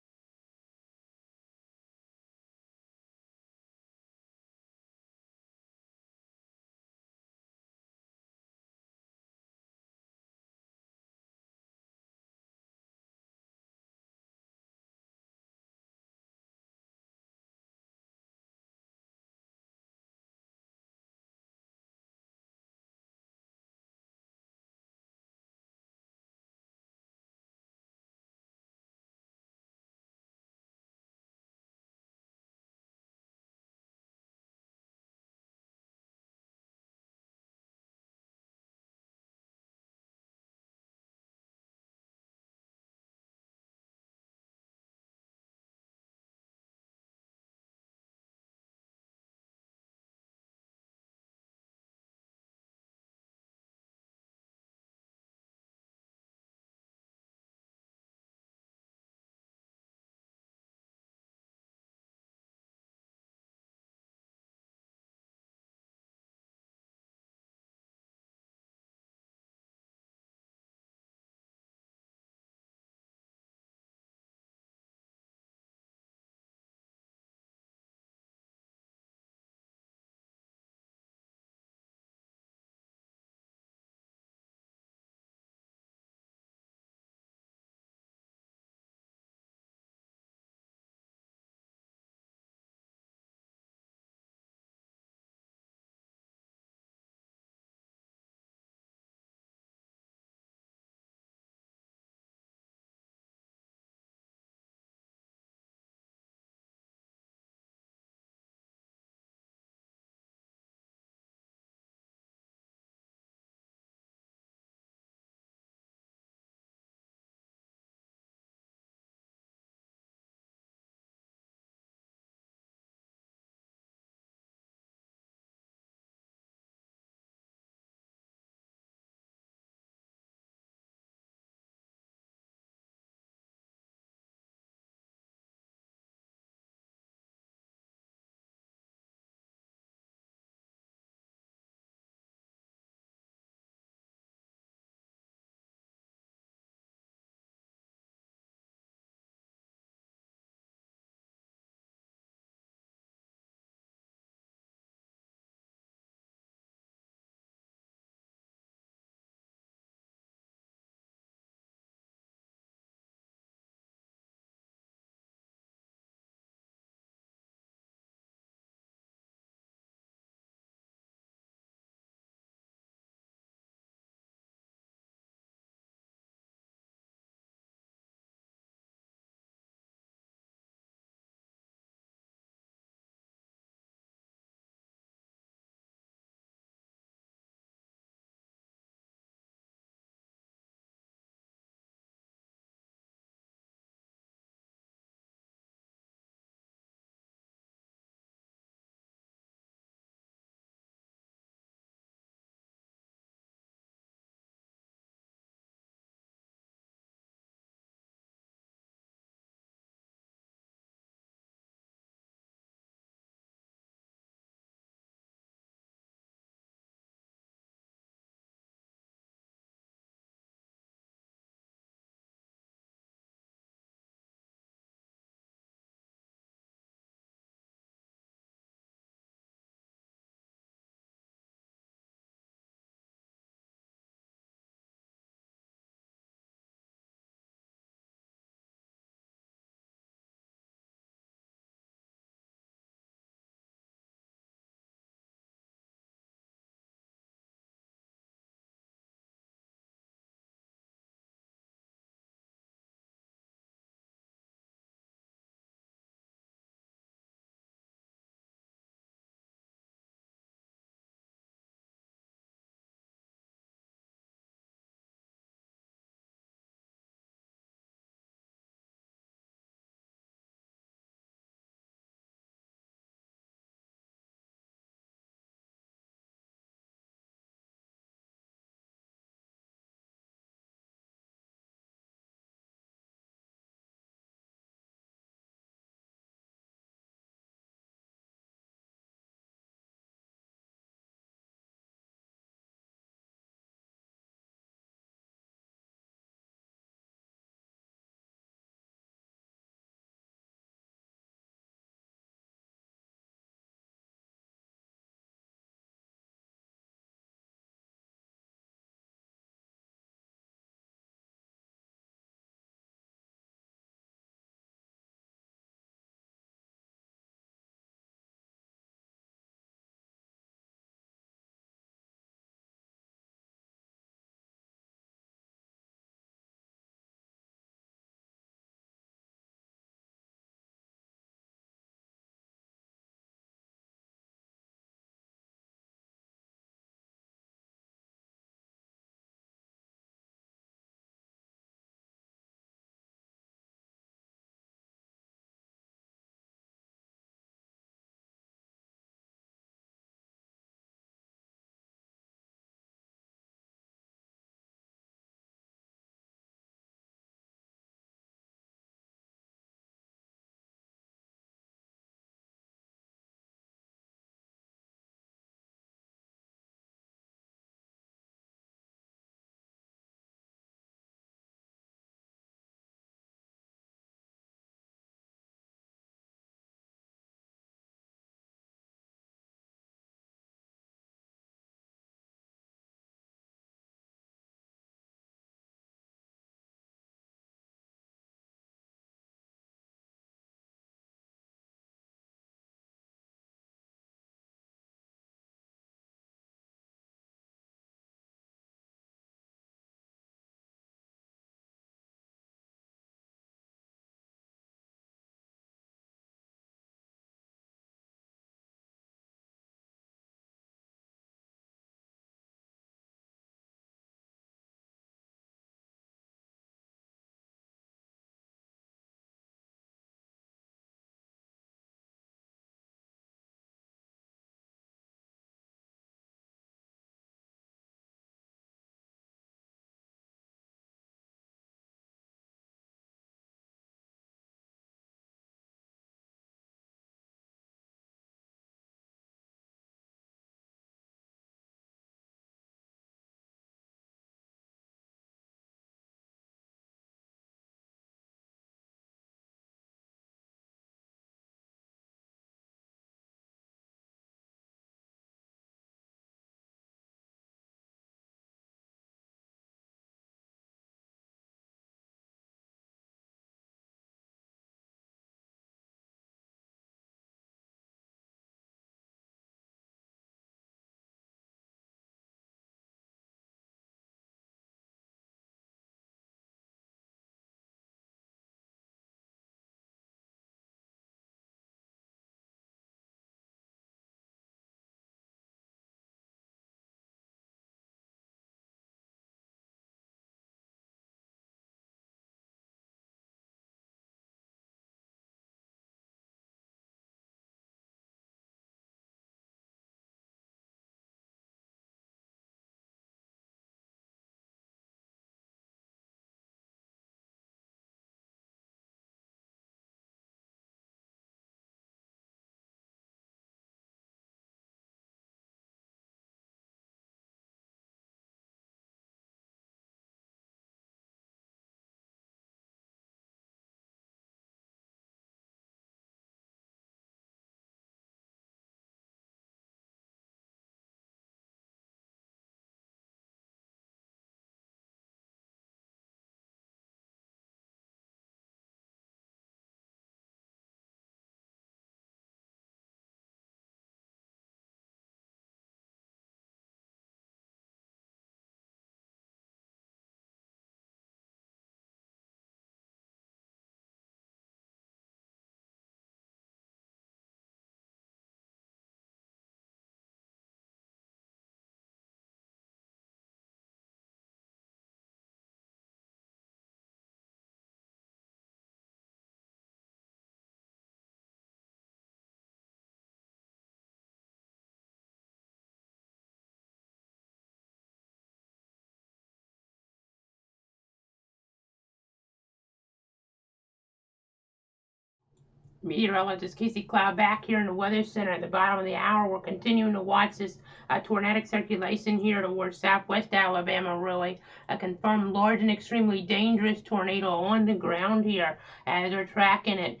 Meteorologist Casey Cloud back here in the Weather Center at the bottom of the hour. We're continuing to watch this tornadic circulation here towards southwest Alabama, really. A confirmed large and extremely dangerous tornado on the ground here as they're tracking it.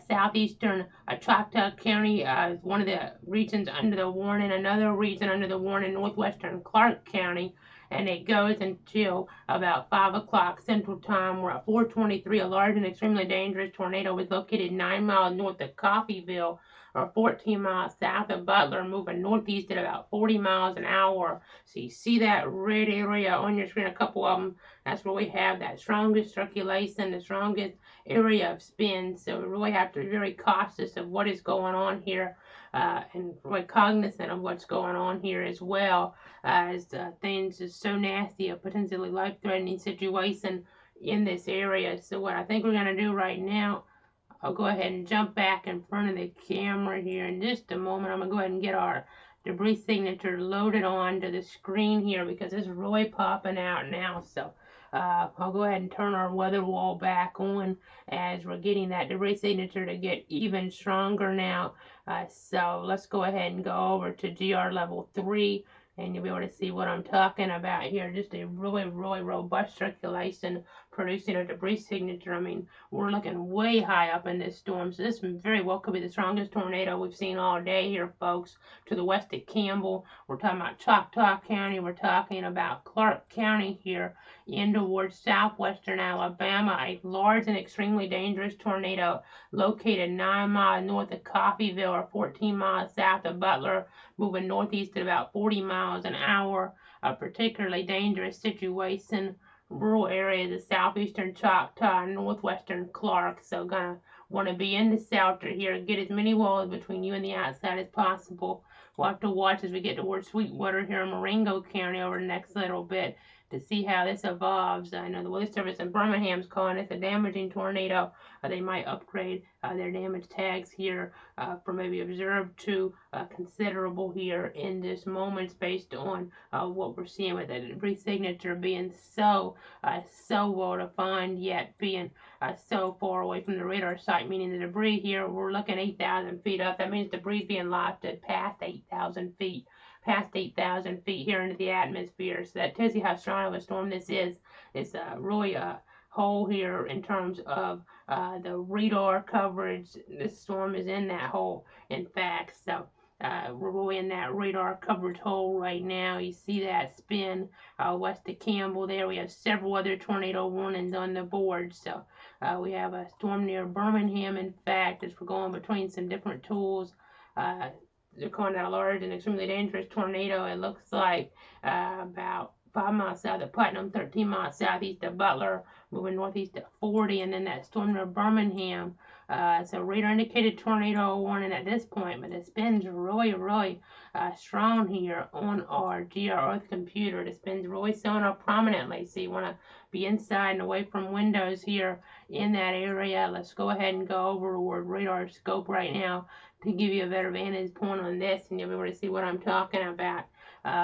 Southeastern Choctaw County is one of the regions under the warning, another region under the warning, northwestern Clark County. And it goes until about 5 o'clock Central Time. We're at 4:23. A large and extremely dangerous tornado was located 9 miles north of Coffeyville, or 14 miles south of Butler, moving northeast at about 40 miles an hour. So you see that red area on your screen, a couple of them. That's where we have that strongest circulation, the strongest area of spin. So we really have to be very cautious of what is going on here. And really cognizant of what's going on here as well, as things is so nasty, a potentially life-threatening situation in this area. So what I think we're going to do right now, I'll go ahead and jump back in front of the camera here in just a moment. I'm going to go ahead and get our debris signature loaded onto the screen here because it's really popping out now. So I'll go ahead and turn our weather wall back on as we're getting that debris signature to get even stronger now. So let's go ahead and go over to GR level 3 and you'll be able to see what I'm talking about here. Just a really, really robust circulation producing a debris signature. I mean, we're looking way high up in this storm, so this very well could be the strongest tornado we've seen all day here, folks. To the west of Campbell, we're talking about Choctaw County, we're talking about Clark County here, in towards southwestern Alabama. A large and extremely dangerous tornado located 9 miles north of Coffeyville, or 14 miles south of Butler, moving northeast at about 40 miles an hour. A particularly dangerous situation. Rural areas of southeastern Choctaw and northwestern Clark. So gonna want to be in the shelter here. Get as many walls between you and the outside as possible. We'll have to watch as we get towards Sweetwater here in Marengo County over the next little bit to see how this evolves. I know the Weather Service in Birmingham is calling this a damaging tornado. They might upgrade their damage tags here from maybe observed to considerable here in this moment based on what we're seeing with the debris signature being so well defined, yet being so far away from the radar site, meaning the debris here, we're looking 8,000 feet up. That means debris being lofted past 8,000 feet. Past 8,000 feet here into the atmosphere. So that tells you how strong of a storm this is. It's really a hole here in terms of the radar coverage. This storm is in that hole, in fact. So we're really in that radar coverage hole right now. You see that spin west of Campbell there. We have several other tornado warnings on the board. So we have a storm near Birmingham, in fact, as we're going between some different tools. They're calling out a large and extremely dangerous tornado. It looks like about 5 miles south of Putnam, 13 miles southeast of Butler, moving northeast at 40, and then that storm near Birmingham. It's a radar indicated tornado warning at this point, but the spin's really, really strong here on our GR Earth computer. The spin's really showing up prominently, so you want to be inside and away from windows here in that area. Let's go ahead and go over toward radar scope right now to give you a better vantage point on this, and you'll be able to see what I'm talking about.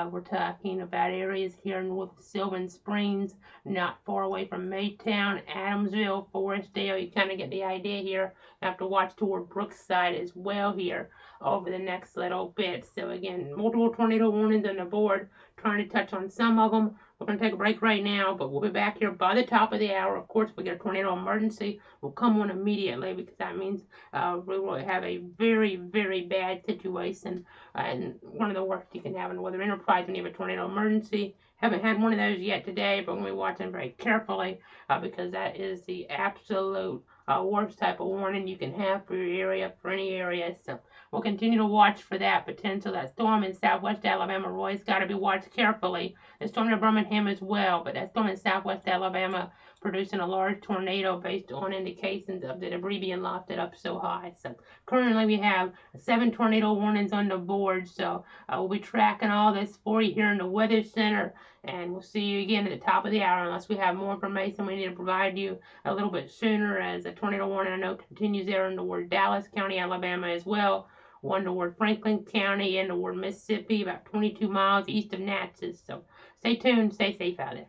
We're talking about areas here north of Sylvan Springs, not far away from Maytown, Adamsville, Forestdale. You kind of get the idea here. You have to watch toward Brookside as well here over the next little bit. So again, multiple tornado warnings on the board. Trying to touch on some of them. We're going to take a break right now, but we'll be back here by the top of the hour. Of course, if we get a tornado emergency, we'll come on immediately because that means we will have a very, very bad situation and one of the worst you can have in weather enterprise when you have a tornado emergency. Haven't had one of those yet today, but we'll be watching very carefully because that is the absolute worst type of warning you can have for your area, for any area. So we'll continue to watch for that potential. That storm in southwest Alabama, Roy's got to be watched carefully. The storm near Birmingham as well, but that storm in southwest Alabama producing a large tornado based on indications of the debris being lofted up so high. So currently we have 7 tornado warnings on the board. So we'll be tracking all this for you here in the Weather Center. And we'll see you again at the top of the hour unless we have more information we need to provide you a little bit sooner, as the tornado warning I know continues there in toward Dallas County, Alabama as well. One toward Franklin County and toward Mississippi, about 22 miles east of Natchez. So stay tuned, stay safe out there.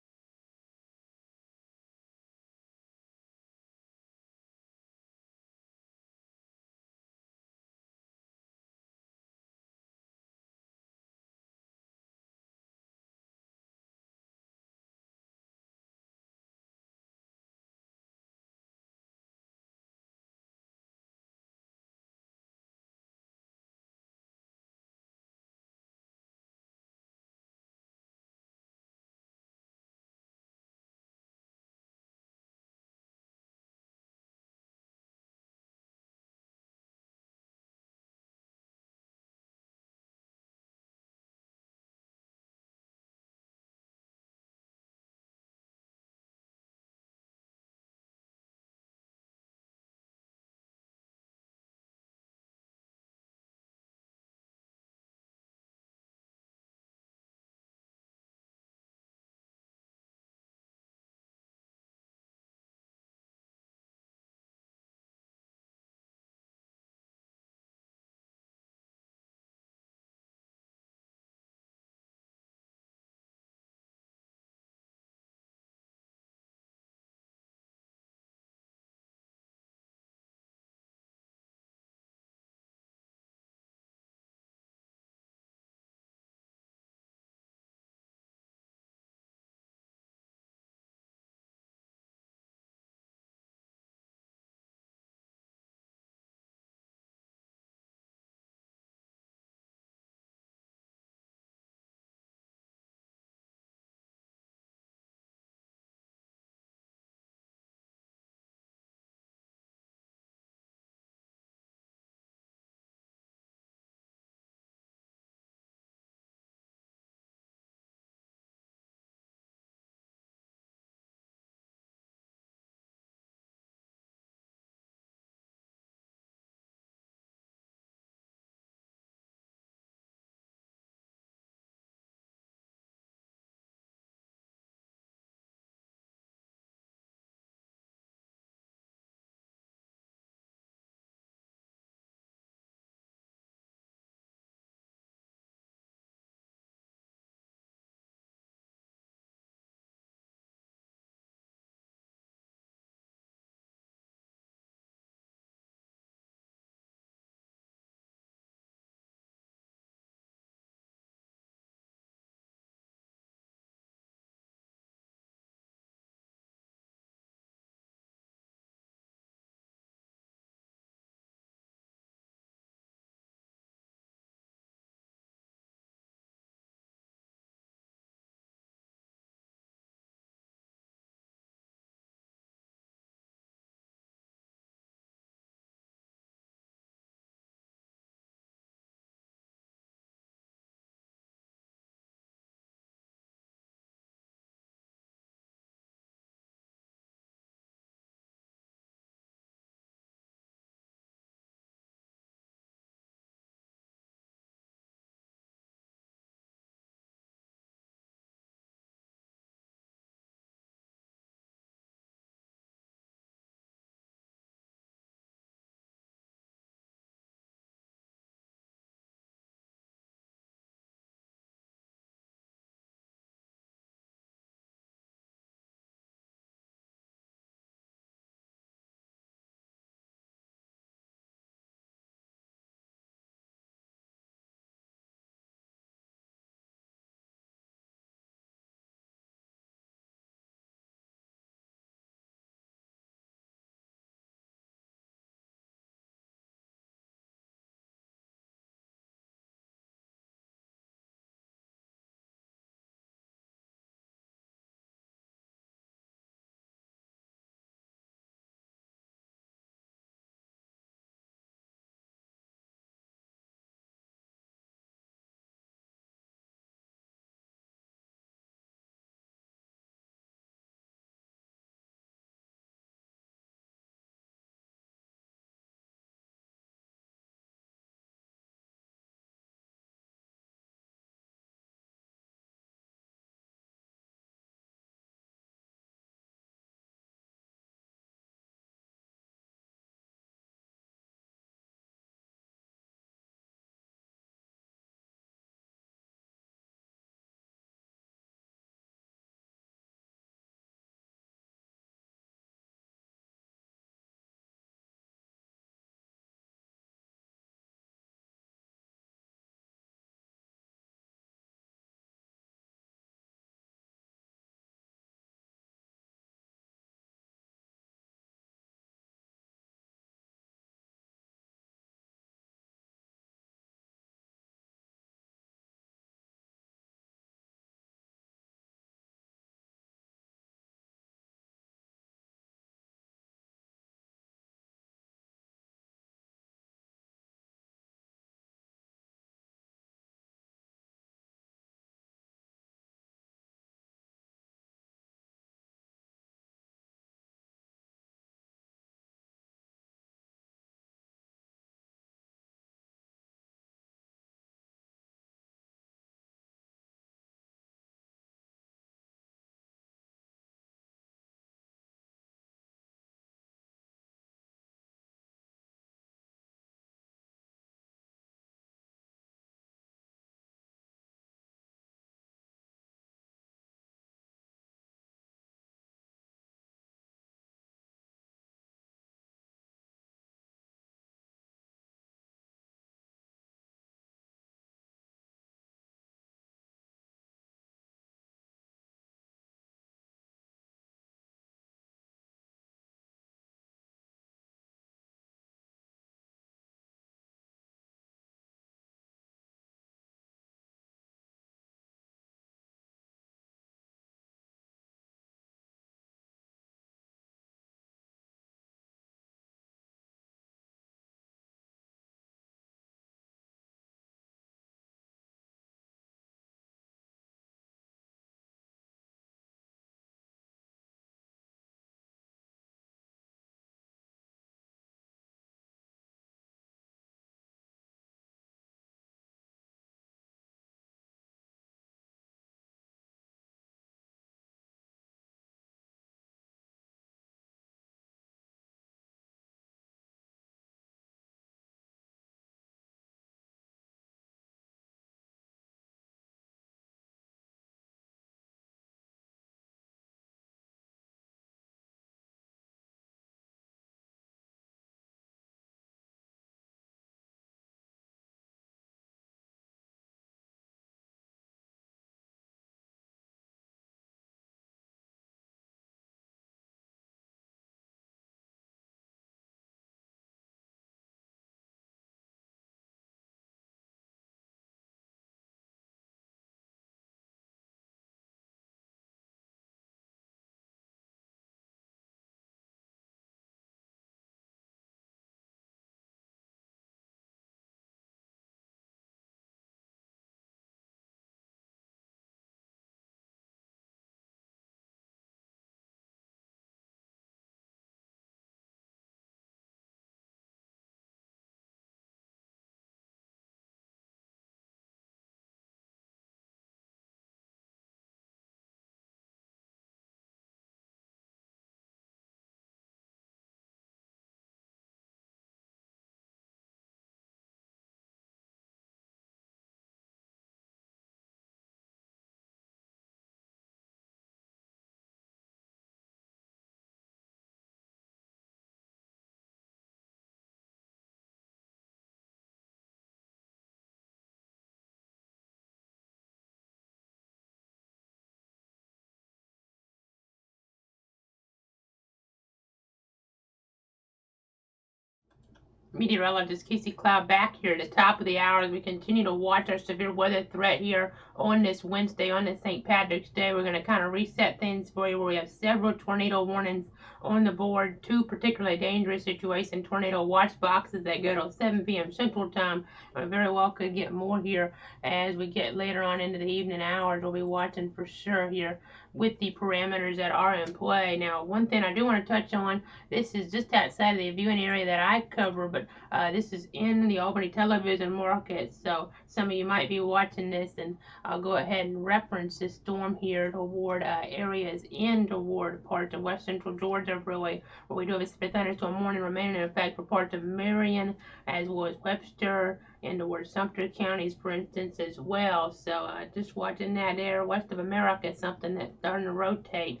Meteorologist Casey Cloud back here at the top of the hour as we continue to watch our severe weather threat here on this Wednesday, on this St. Patrick's Day. We're going to kind of reset things for you where we have several tornado warnings on the board, two particularly dangerous situation tornado watch boxes that go till 7 p.m. Central Time. We very well could get more here as we get later on into the evening hours. We'll be watching for sure here with the parameters that are in play. Now, one thing I do want to touch on, this is just outside of the viewing area that I cover, but this is in the Albany television market, so some of you might be watching this, and I'll go ahead and reference this storm here toward areas in toward parts of west central Georgia, really, where we do have a severe thunderstorm warning remaining in effect for parts of Marion as well as Webster and towards Sumter counties, for instance, as well. So just watching that there, west of America is something that's starting to rotate,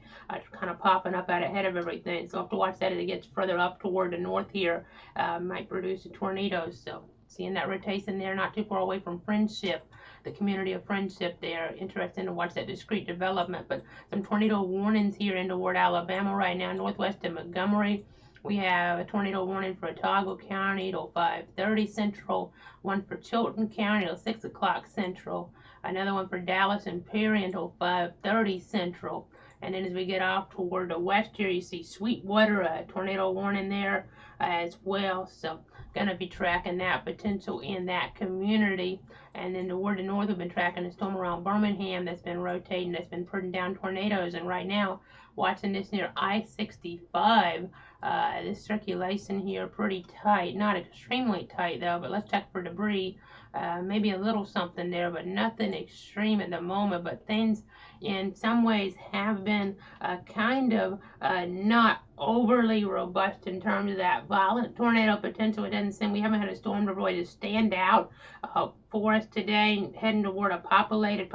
kind of popping up out ahead of everything. So I'll have to watch that as it gets further up toward the north here. Might produce a tornado. So seeing that rotation there, not too far away from Friendship, the community of Friendship there. Interesting to watch that discrete development. But some tornado warnings here in toward Alabama right now, northwest of Montgomery. We have a tornado warning for Otago County till 5:30 Central, one for Chilton County till 6 o'clock Central, another one for Dallas and Perry until 5:30 Central. And then as we get off toward the west here, you see Sweetwater, a tornado warning there as well. So going to be tracking that potential in that community. And then toward the north, we've been tracking a storm around Birmingham that's been rotating, that's been putting down tornadoes. And right now, watching this near I-65, this circulation here pretty tight, not extremely tight though, but let's check for debris. Maybe a little something there, but nothing extreme at the moment. But things in some ways have been kind of not overly robust in terms of that violent tornado potential. It doesn't seem we haven't had a storm to really just stand out for us today, heading toward a populated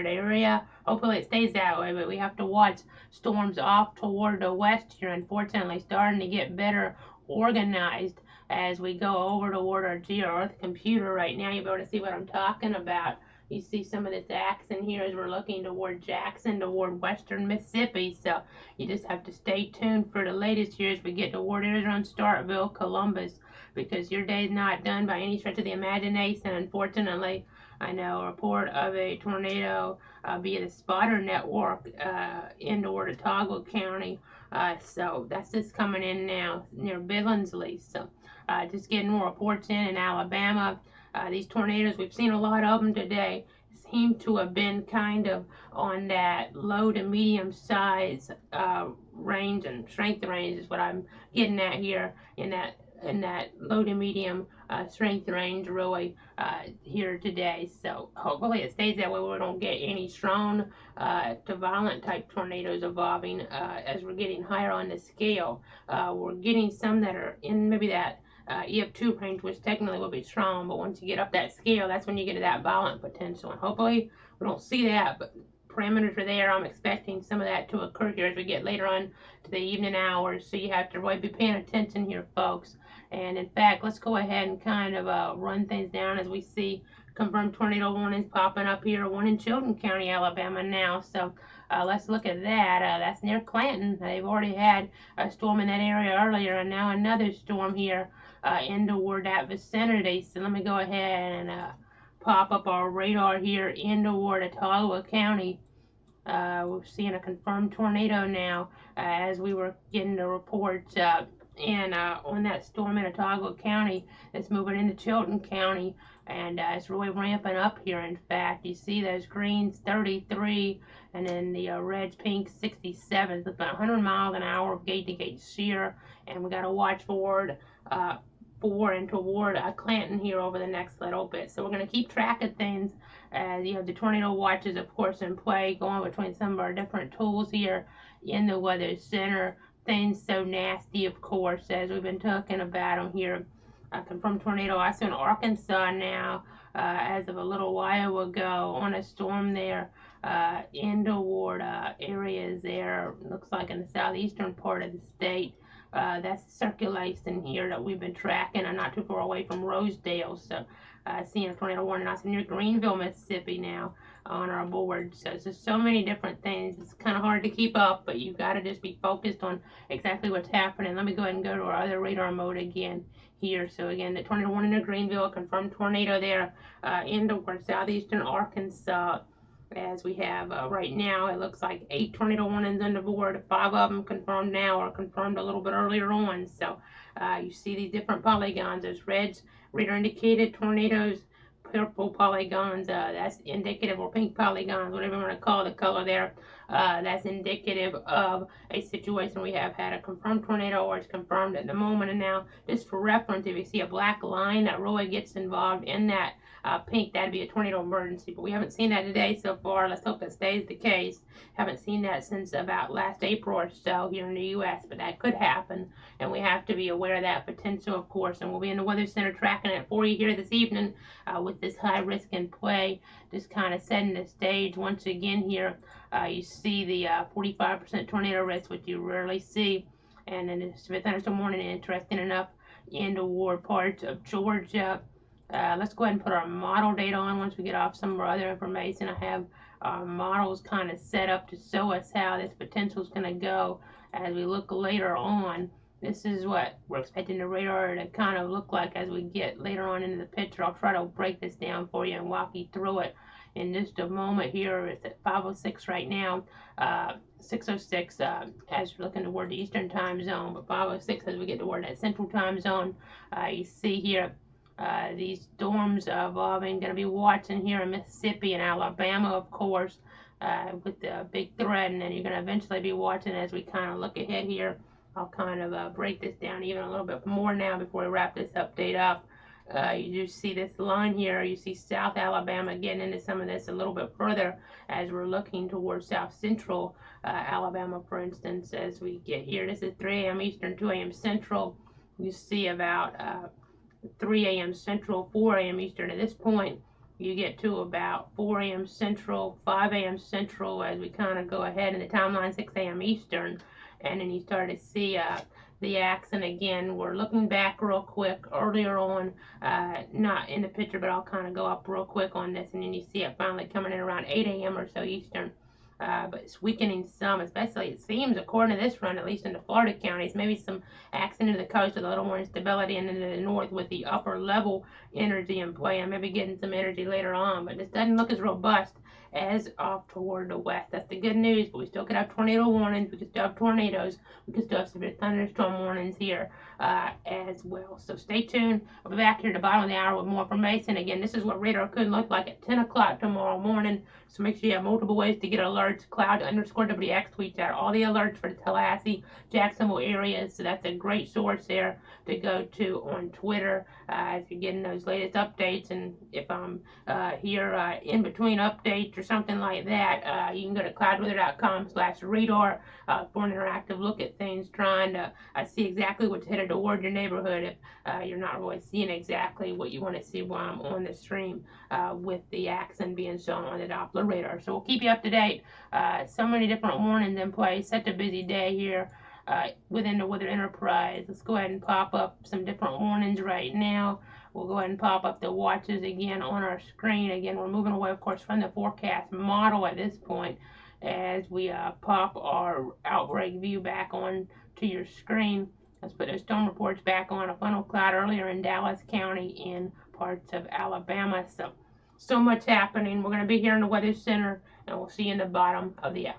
area. Hopefully it stays that way, but we have to watch storms off toward the west here, unfortunately, starting to get better organized as we go over toward our Geo-Earth computer right now. You'll be able to see what I'm talking about. You see some of this accent here as we're looking toward Jackson, toward western Mississippi. So you just have to stay tuned for the latest here as we get toward Arizona, Starkville, Columbus, because your day's not done by any stretch of the imagination. Unfortunately, I know a report of a tornado via the spotter network in toward Otago County. So that's just coming in now near Billingsley. So just getting more reports in Alabama. These tornadoes, we've seen a lot of them today, seem to have been kind of on that low to medium size range and strength range is what I'm getting at here in that low to medium strength range really here today. So hopefully it stays that way. We don't get any strong to violent type tornadoes evolving as we're getting higher on the scale. We're getting some that are in maybe that EF2 range, which technically will be strong, but once you get up that scale, that's when you get to that violent potential. And hopefully we don't see that, but parameters are there. I'm expecting some of that to occur here as we get later on to the evening hours. So you have to really be paying attention here, folks. And in fact, let's go ahead and kind of run things down as we see confirmed tornado warnings popping up here. One in Chilton County, Alabama now. So let's look at that. That's near Clanton. They've already had a storm in that area earlier, and now another storm here in toward that vicinity. So let me go ahead and pop up our radar here in toward Ottawa County. We're seeing a confirmed tornado now as we were getting the reports on that storm in Otago County that's moving into Chilton County, and it's really ramping up here. In fact, you see those greens 33 and then the reds, pinks 67. It's about 100 miles an hour of gate to gate shear, and we got to watch forward and toward Clanton here over the next little bit. So we're going to keep track of things as you have the tornado watches, of course, in play, going between some of our different tools here in the Weather Center. Things so nasty, of course, as we've been talking about them here. Confirmed tornado also in Arkansas now, as of a little while ago, on a storm there in toward areas there, looks like in the southeastern part of the state. That's the circulation here that we've been tracking. I'm not too far away from Rosedale, so seeing a tornado warning also near Greenville, Mississippi now on our board. So it's just so many different things. It's kind of hard to keep up, but you've got to just be focused on exactly what's happening. Let me go ahead and go to our other radar mode again here. So again, the tornado warning in Greenville, a confirmed tornado there into southeastern Arkansas. As we have right now, it looks like 8 tornado warnings on the board. 5 of them confirmed now or confirmed a little bit earlier on. So you see these different polygons. There's reds, radar indicated tornadoes, purple polygons, that's indicative, or pink polygons, whatever you want to call the color there. That's indicative of a situation we have had a confirmed tornado, or it's confirmed at the moment. And now, just for reference, if you see a black line that really gets involved in that pink, that'd be a tornado emergency. But we haven't seen that today so far. Let's hope that stays the case. Haven't seen that since about last April or so here in the U.S., but that could happen, and we have to be aware of that potential, of course. And we'll be in the Weather Center tracking it for you here this evening with this high risk in play, just kind of setting the stage once again here. You see the 45% tornado risk, which you rarely see, and then it's a thunderstorm warning, interesting enough, in the ward parts of Georgia. Let's go ahead and put our model data on once we get off some of our other information. I have our models kind of set up to show us how this potential is going to go as we look later on. This is what we're expecting the radar to kind of look like as we get later on into the picture. I'll try to break this down for you and walk you through it in just a moment here. It's at 5:06 right now, 6:06 as we're looking toward the Eastern time zone, but 5:06 as we get toward that Central time zone. You see here these storms evolving. Going to be watching here in Mississippi and Alabama, of course, with the big threat, and then you're going to eventually be watching as we kind of look ahead here. I'll kind of break this down even a little bit more now before we wrap this update up. You see this line here. You see South Alabama getting into some of this a little bit further as we're looking towards South Central Alabama, for instance, as we get here. This is 3 a.m. Eastern, 2 a.m. Central. You see about 3 a.m. Central, 4 a.m. Eastern. At this point, you get to about 4 a.m. Central, 5 a.m. Central as we kind of go ahead in the timeline, 6 a.m. Eastern. And then you start to see the accent again. We're looking back real quick earlier on, not in the picture, but I'll kind of go up real quick on this, and then you see it finally coming in around 8 a.m. or so Eastern. But it's weakening some, especially it seems, according to this run, at least in the Florida counties, maybe some accent into the coast with a little more instability, and into the north with the upper level energy in play, and maybe getting some energy later on. But this doesn't look as robust as off toward the west. That's the good news, but we still could have tornado warnings. We could still have tornadoes. We could still have severe thunderstorm warnings here as well. So stay tuned. I'll be back here at the bottom of the hour with more information. Again, this is what radar could look like at 10 o'clock tomorrow morning. So make sure you have multiple ways to get alerts. Cloud_WX tweets out all the alerts for the Tallahassee, Jacksonville areas. So that's a great source there to go to on Twitter as you're getting those latest updates. And if I'm here in between updates or something like that, you can go to cloudweather.com/radar for an interactive look at things, trying to see exactly what's headed toward your neighborhood if you're not really seeing exactly what you want to see while I'm on the stream with the accent being shown on the Doppler radar. So we'll keep you up to date. So many different warnings in place. Such a busy day here within the Weather Enterprise. Let's go ahead and pop up some different warnings right now. We'll go ahead and pop up the watches again on our screen. Again, we're moving away, of course, from the forecast model at this point as we pop our outbreak view back on to your screen. Let's put those storm reports back on. A funnel cloud earlier in Dallas County in parts of Alabama. So much happening. We're going to be here in the Weather Center, and we'll see you in the bottom of the hour.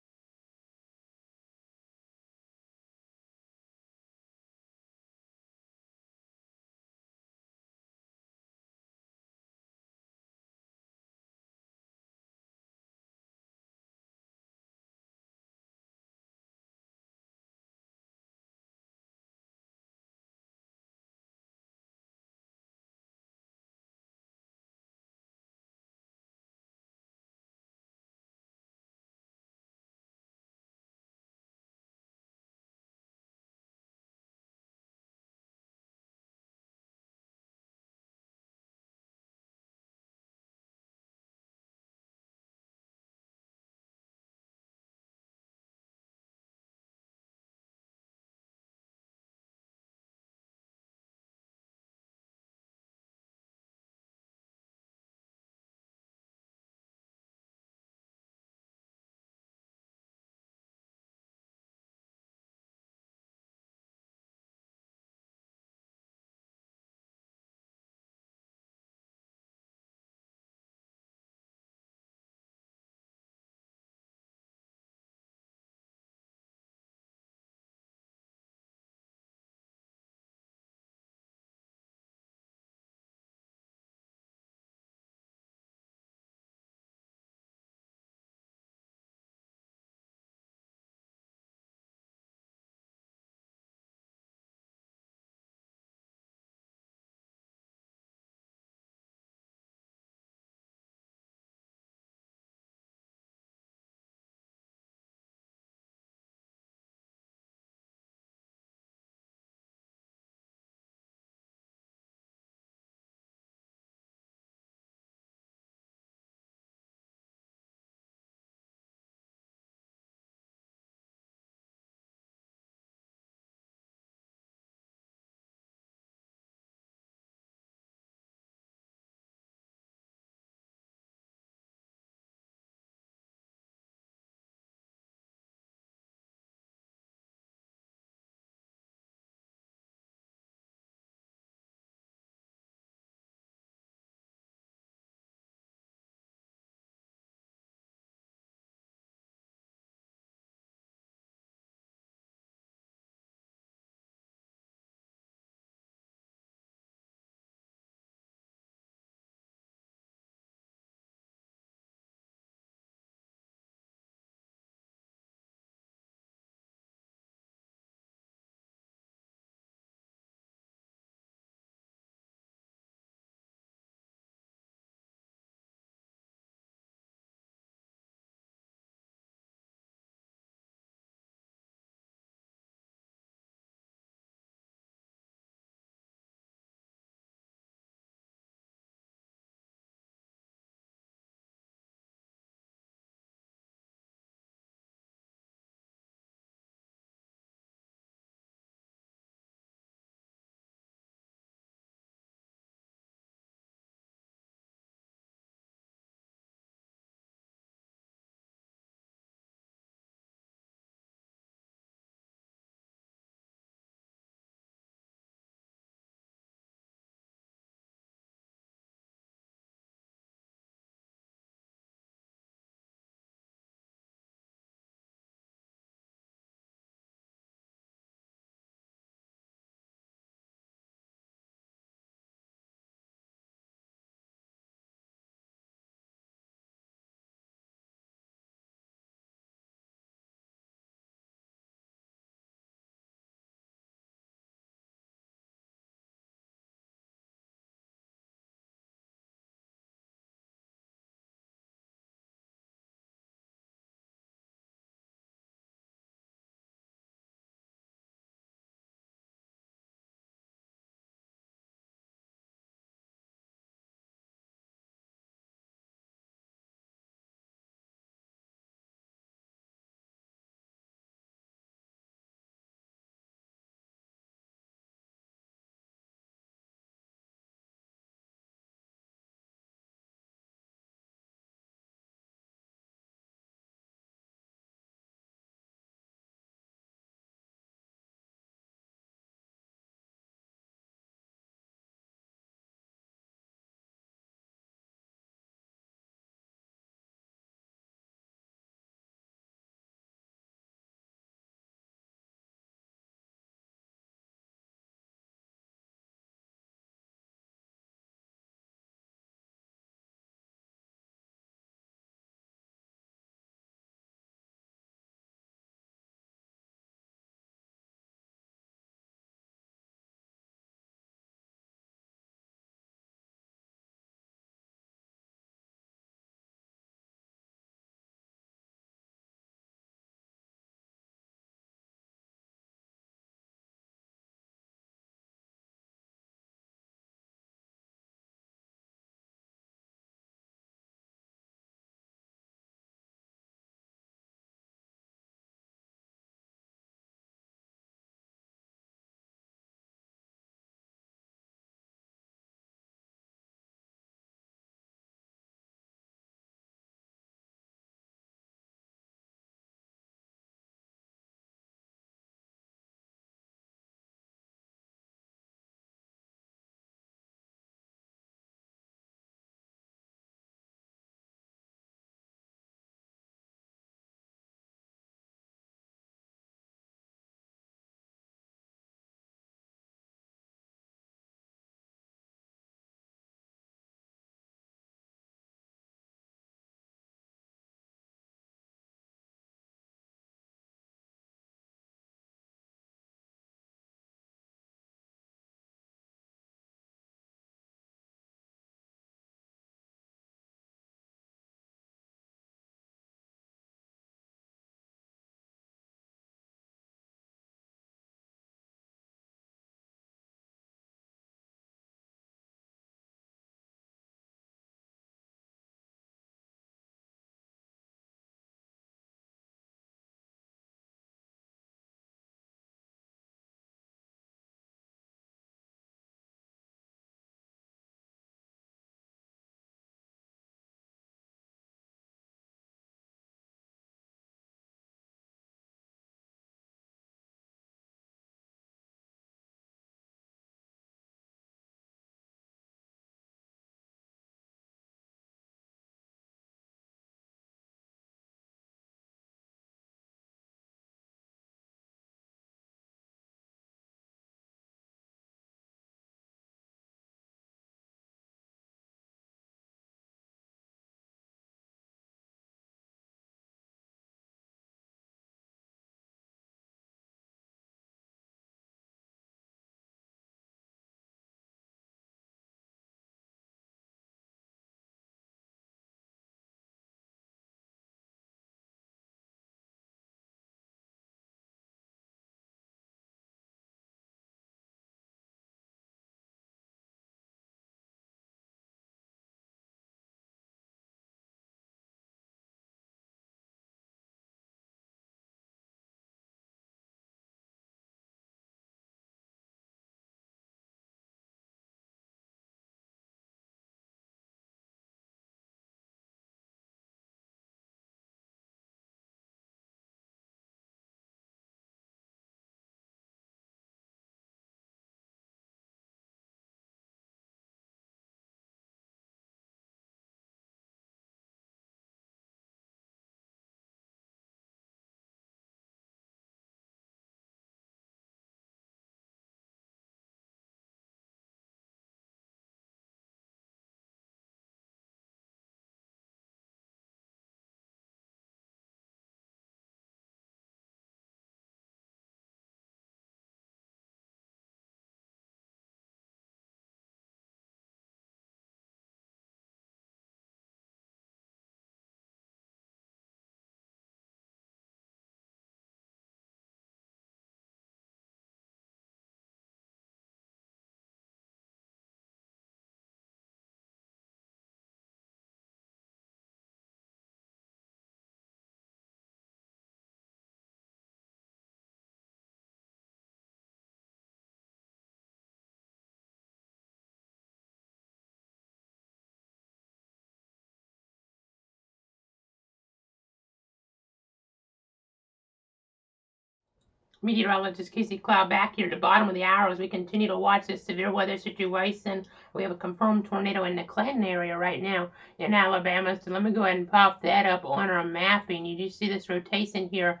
Meteorologist Casey Cloud back here at the bottom of the hour as we continue to watch this severe weather situation. We have a confirmed tornado in the Clinton area right now in Alabama. So let me go ahead and pop that up on our mapping. You do see this rotation here,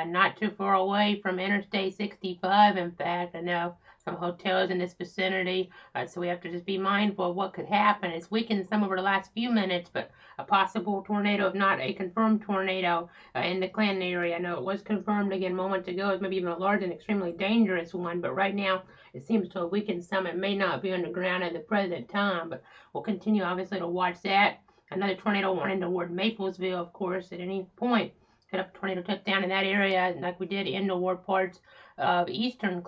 not too far away from Interstate 65. In fact, I know some hotels in this vicinity, so we have to just be mindful of what could happen. It's weakened some over the last few minutes, but a possible tornado, if not a confirmed tornado, in the Clinton area. I know it was confirmed again moments ago as maybe even a large and extremely dangerous one, but right now it seems to have weakened some. It may not be underground at the present time, but we'll continue obviously to watch that. Another tornado warning toward Maplesville, of course, at any point. Could have a tornado touchdown in that area, like we did in toward parts of eastern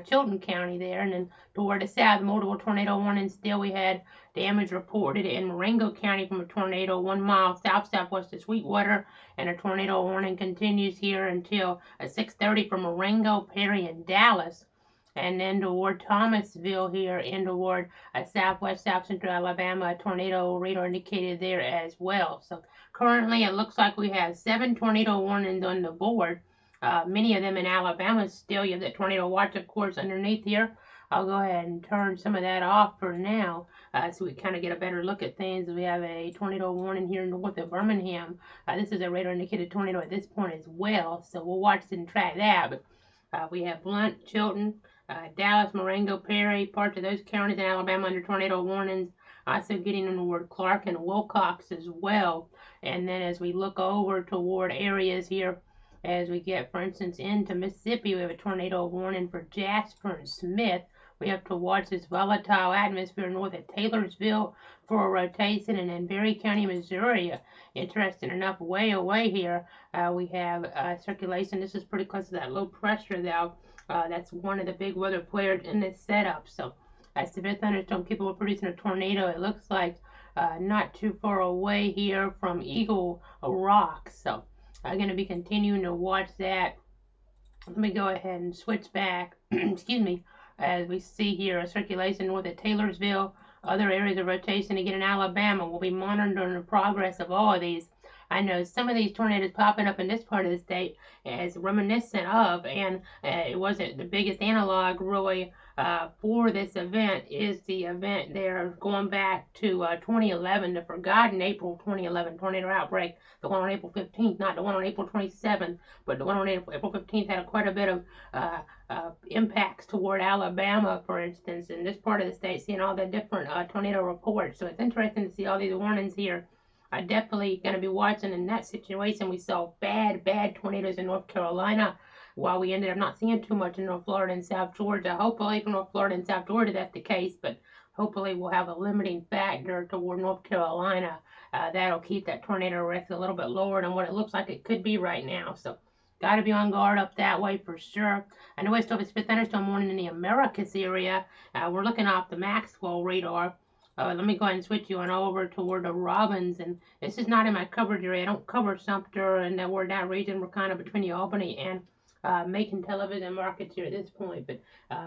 Chilton County there, and then toward the south, multiple tornado warnings. Still, we had damage reported in Marengo County from a tornado 1 mile southwest of Sweetwater, and a tornado warning continues here until 6:30 from Marengo, Perry, and Dallas. And then toward Thomasville here, in toward southwest, south central Alabama, a tornado radar indicated there as well. So currently, it looks like we have 7 tornado warnings on the board. Many of them in Alabama still. You have that tornado watch, of course, underneath here. I'll go ahead and turn some of that off for now, so we kind of get a better look at things. We have a tornado warning here north of Birmingham. This is a radar indicated tornado at this point as well, so we'll watch and track that. But we have Blunt, Chilton, Dallas, Marengo, Perry, parts of those counties in Alabama under tornado warnings. Also getting toward Clark and Wilcox as well. And then as we look over toward areas here, as we get, for instance, into Mississippi, we have a tornado warning for Jasper and Smith. We have to watch this volatile atmosphere north of Taylorsville for a rotation, and in Berry County, Missouri, interesting enough, way away here, we have circulation. This is pretty close to that low pressure, though. That's one of the big weather players in this setup. So, severe thunderstorm capable of producing a tornado. It looks like not too far away here from Eagle Rock. So, I'm going to be continuing to watch that. Let me go ahead and switch back. Excuse me. As we see here, a circulation north of Taylorsville, other areas of rotation again in Alabama. We'll be monitoring the progress of all of these. I know some of these tornadoes popping up in this part of the state as reminiscent of, and it wasn't the biggest analog really for this event, is the event there going back to 2011, the forgotten April 2011 tornado outbreak, the one on April 15th, not the one on April 27th, but the one on April 15th had quite a bit of impacts toward Alabama, for instance, in this part of the state, seeing all the different tornado reports. So it's interesting to see all these warnings here. I'm definitely going to be watching in that situation. We saw bad tornadoes in North Carolina, while we ended up not seeing too much in North Florida and South Georgia. Hopefully for North Florida and South Georgia that's the case, but hopefully we'll have a limiting factor toward North Carolina. That'll keep that tornado risk a little bit lower than what it looks like it could be right now. So got to be on guard up that way for sure. I know I still have a split thunderstorm warning in the Americas area. We're looking off the Maxwell radar. Let me go ahead and switch you on over toward the Robbins, and this is not in my coverage area. I don't cover Sumter, and we're in that region. We're kind of between the Albany and Macon television markets here at this point, but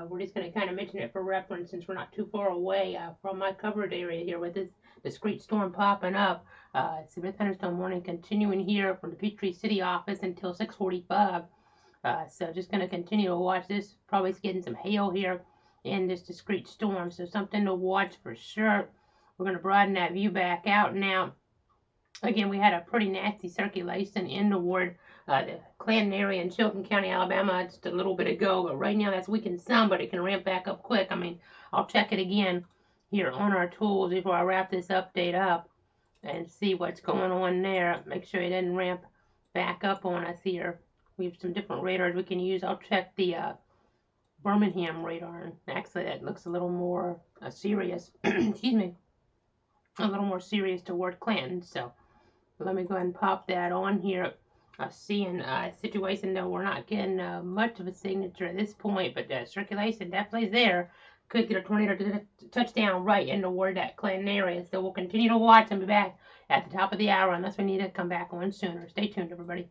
we're just going to kind of mention it for reference since we're not too far away from my covered area here with this discrete storm popping up. Severe thunderstorm warning continuing here from the Peachtree City office until 6:45. So just going to continue to watch this. Probably getting some hail here in this discrete storm, so something to watch for sure. We're going to broaden that view back out now. Again, we had a pretty nasty circulation in toward the Clinton area in Chilton County, Alabama, just a little bit ago, but right now that's weakened some, but it can ramp back up quick. I mean, I'll check it again here on our tools before I wrap this update up and see what's going on there. Make sure it doesn't ramp back up on us here. We have some different radars we can use. I'll check the Birmingham radar, and actually that looks a little more serious. Excuse me, a little more serious toward Clinton. So let me go ahead and pop that on here. Seeing a situation though, we're not getting much of a signature at this point, but circulation definitely is there. Could get a tornado to touchdown right in toward that Clinton area. So we'll continue to watch and be back at the top of the hour unless we need to come back on sooner. Stay tuned, everybody.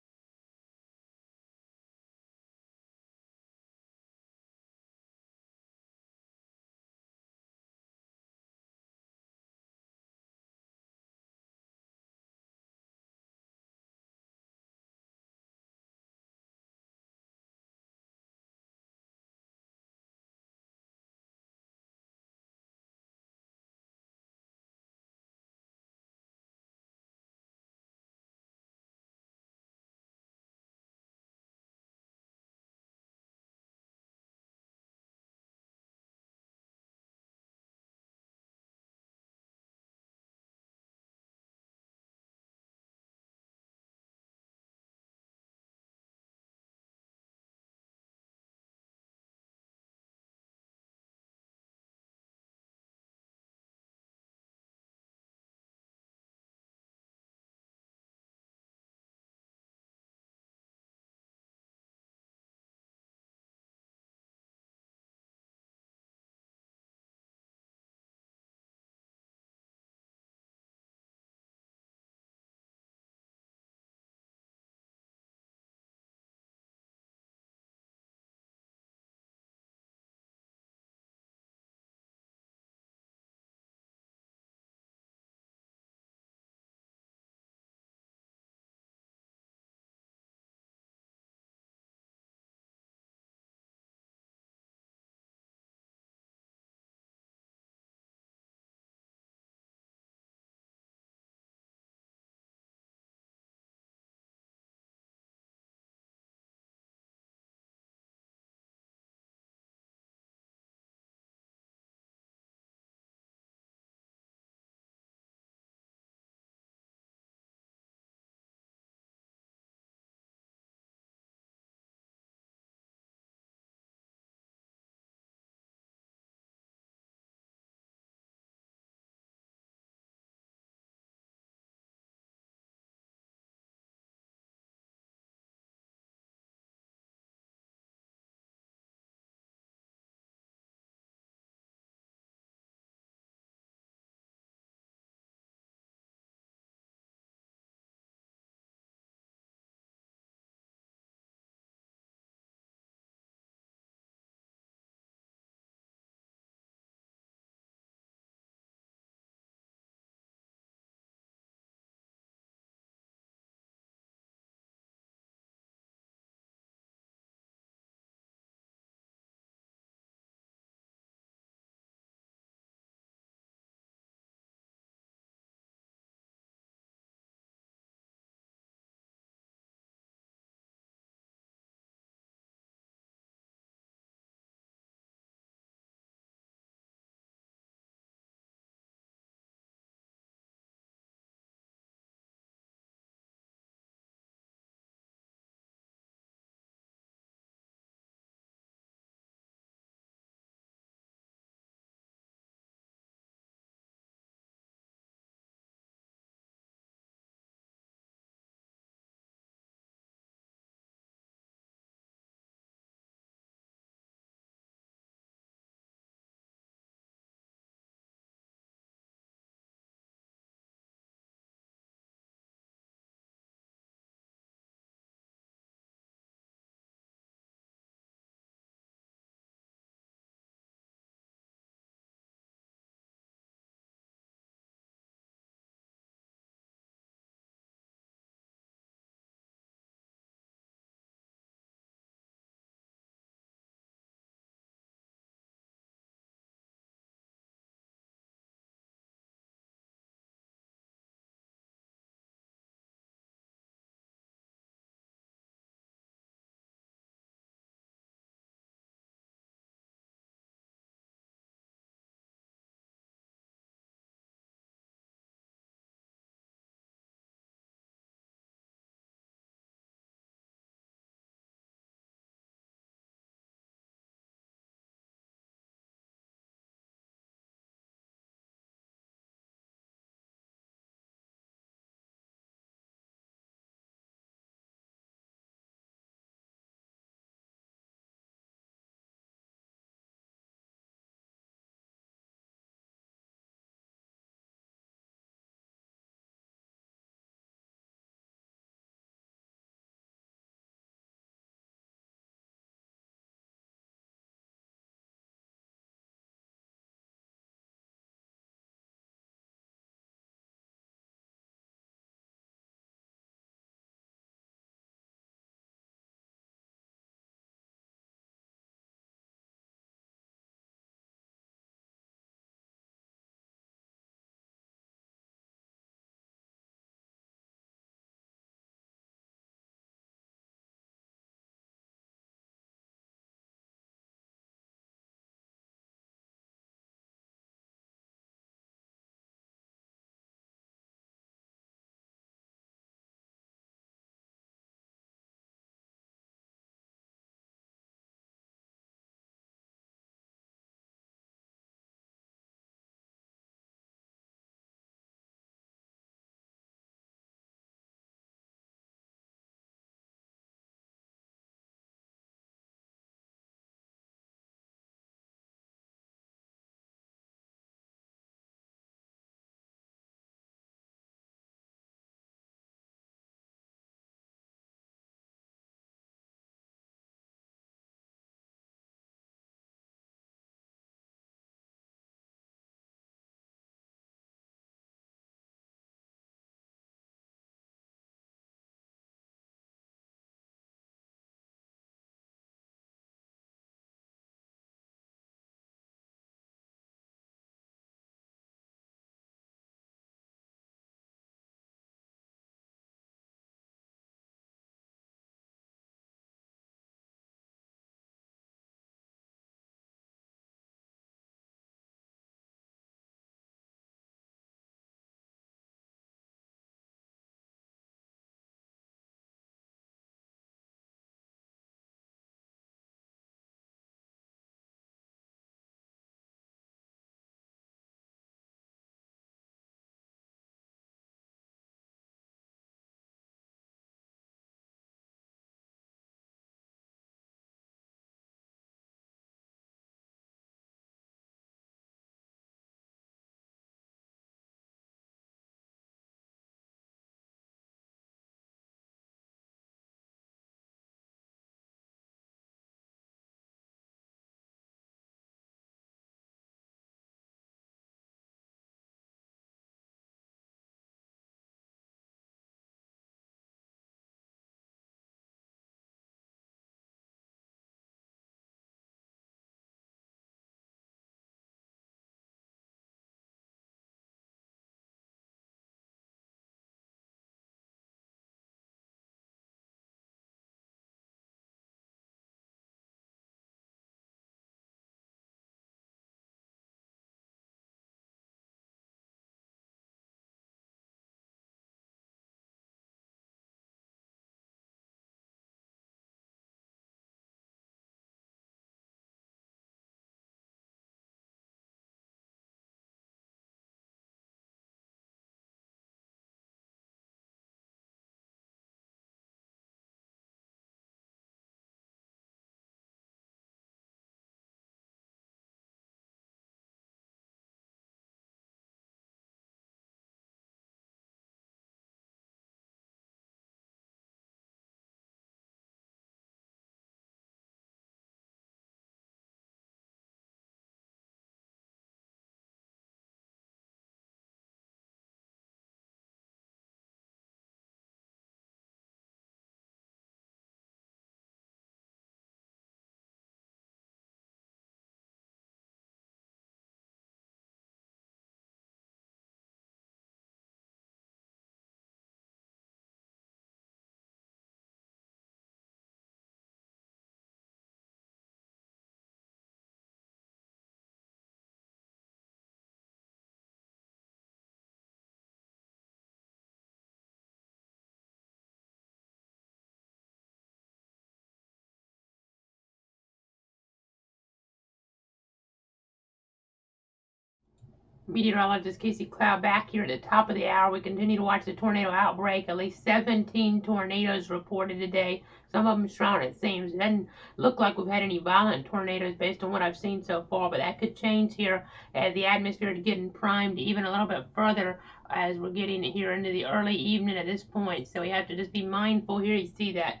Meteorologist Casey Cloud back here at the top of the hour. We continue to watch the tornado outbreak. At least 17 tornadoes reported today. Some of them strong, it seems. It doesn't look like we've had any violent tornadoes based on what I've seen so far, but that could change here as the atmosphere is getting primed even a little bit further as we're getting here into the early evening at this point. So we have to just be mindful here. You see that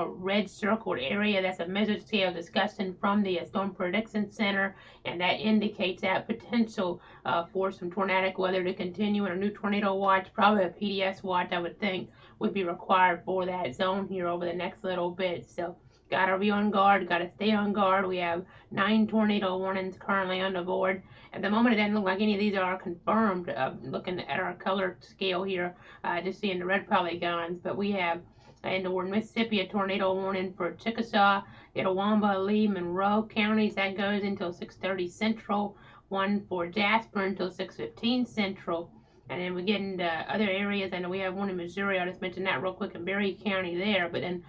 red circled area. That's a measured scale discussion from the Storm Prediction Center, and that indicates that potential for some tornadic weather to continue, and a new tornado watch, probably a PDS watch, I would think, would be required for that zone here over the next little bit. So gotta be on guard, gotta stay on guard. We have 9 tornado warnings currently on the board. At the moment, it doesn't look like any of these are confirmed. Looking at our color scale here, just seeing the red polygons, but we have in the Mississippi a tornado warning for Chickasaw, Itawamba, Lee, Monroe counties. That goes until 6:30 Central. One for Jasper until 6:15 Central. And then we get into other areas. I know we have one in Missouri. I'll just mention that real quick in Berry County there. But then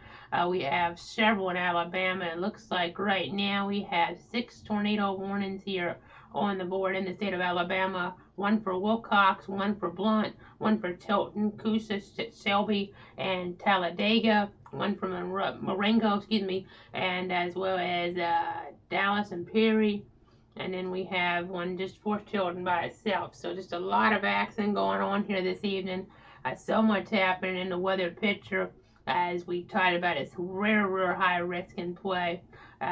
we have several in Alabama. It looks like right now we have 6 tornado warnings here on the board in the state of Alabama. One for Wilcox, one for Blount, one for Tilton, Coosa, Shelby, and Talladega. One for Marengo, and as well as Dallas and Perry. And then we have one just for Tilton by itself. So just a lot of action going on here this evening. So much happening in the weather picture. As we talked about, it's rare high risk in play.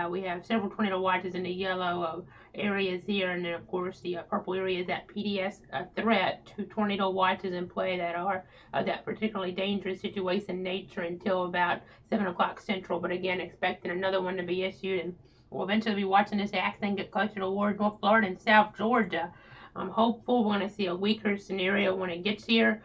We have several tornado watches in the yellow areas here, and then of course the purple area is that PDS threat. 2 tornado watches in play that are that particularly dangerous situation nature until about 7 o'clock Central. But again, expecting another one to be issued, and we'll eventually be watching this action get closer toward North Florida and South Georgia. I'm hopeful we're going to see a weaker scenario when it gets here,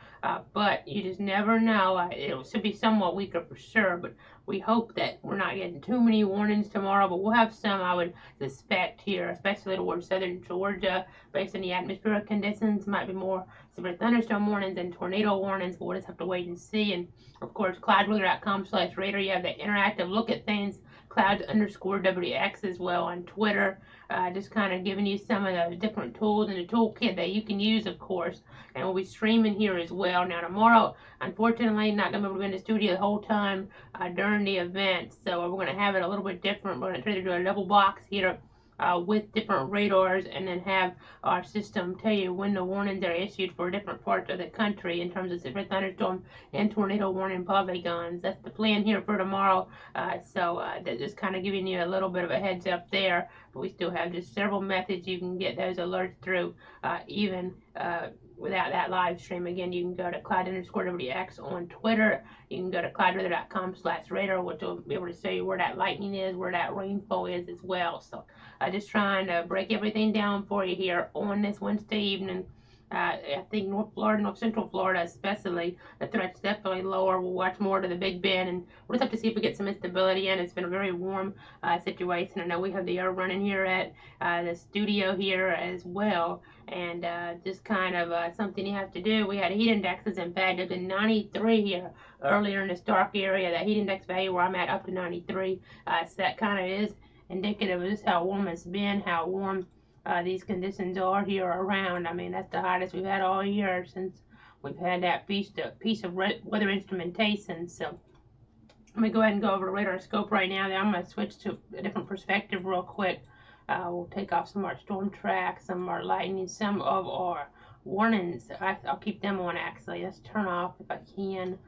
but you just never know. It should be somewhat weaker for sure, but we hope that we're not getting too many warnings tomorrow, but we'll have some, I would suspect, here, especially towards southern Georgia, based on the atmospheric conditions. Might be more severe thunderstorm warnings and tornado warnings, but we'll just have to wait and see. And, of course, cloudweather.com/radar, you have that interactive look at things, clouds_WX as well on Twitter. Just kind of giving you some of the different tools in the toolkit that you can use, of course. And we'll be streaming here as well. Now, tomorrow, unfortunately, not going to be able to be in the studio the whole time during the event. So we're going to have it a little bit different. We're going to try to do a double box here with different radars, and then have our system tell you when the warnings are issued for different parts of the country in terms of severe thunderstorm and tornado warning polygons. That's the plan here for tomorrow. So that's just kind of giving you a little bit of a heads up there. But we still have just several methods you can get those alerts through, even without that live stream. Again, you can go to cloud_WX on Twitter. You can go to cloudweather.com/radar, which will be able to show you where that lightning is, where that rainfall is as well. So just trying to break everything down for you here on this Wednesday evening. I think North Florida, North Central Florida especially, the threat's definitely lower. We'll watch more to the Big Bend, and we'll just have to see if we get some instability in. It's been a very warm situation. I know we have the air running here at the studio here as well, and just kind of something you have to do. We had heat indexes, in fact, up to 93 here earlier in this dark area. That heat index value where I'm at up to 93. So that kind of is indicative of just how warm it's been, how warm these conditions are here around. I mean, that's the hottest we've had all year since we've had that piece of weather instrumentation. So let me go ahead and go over the radar scope right now. Then I'm going to switch to a different perspective real quick. We'll take off some of our storm tracks, some of our lightning, some of our warnings. I'll keep them on actually. Let's turn off, if I can,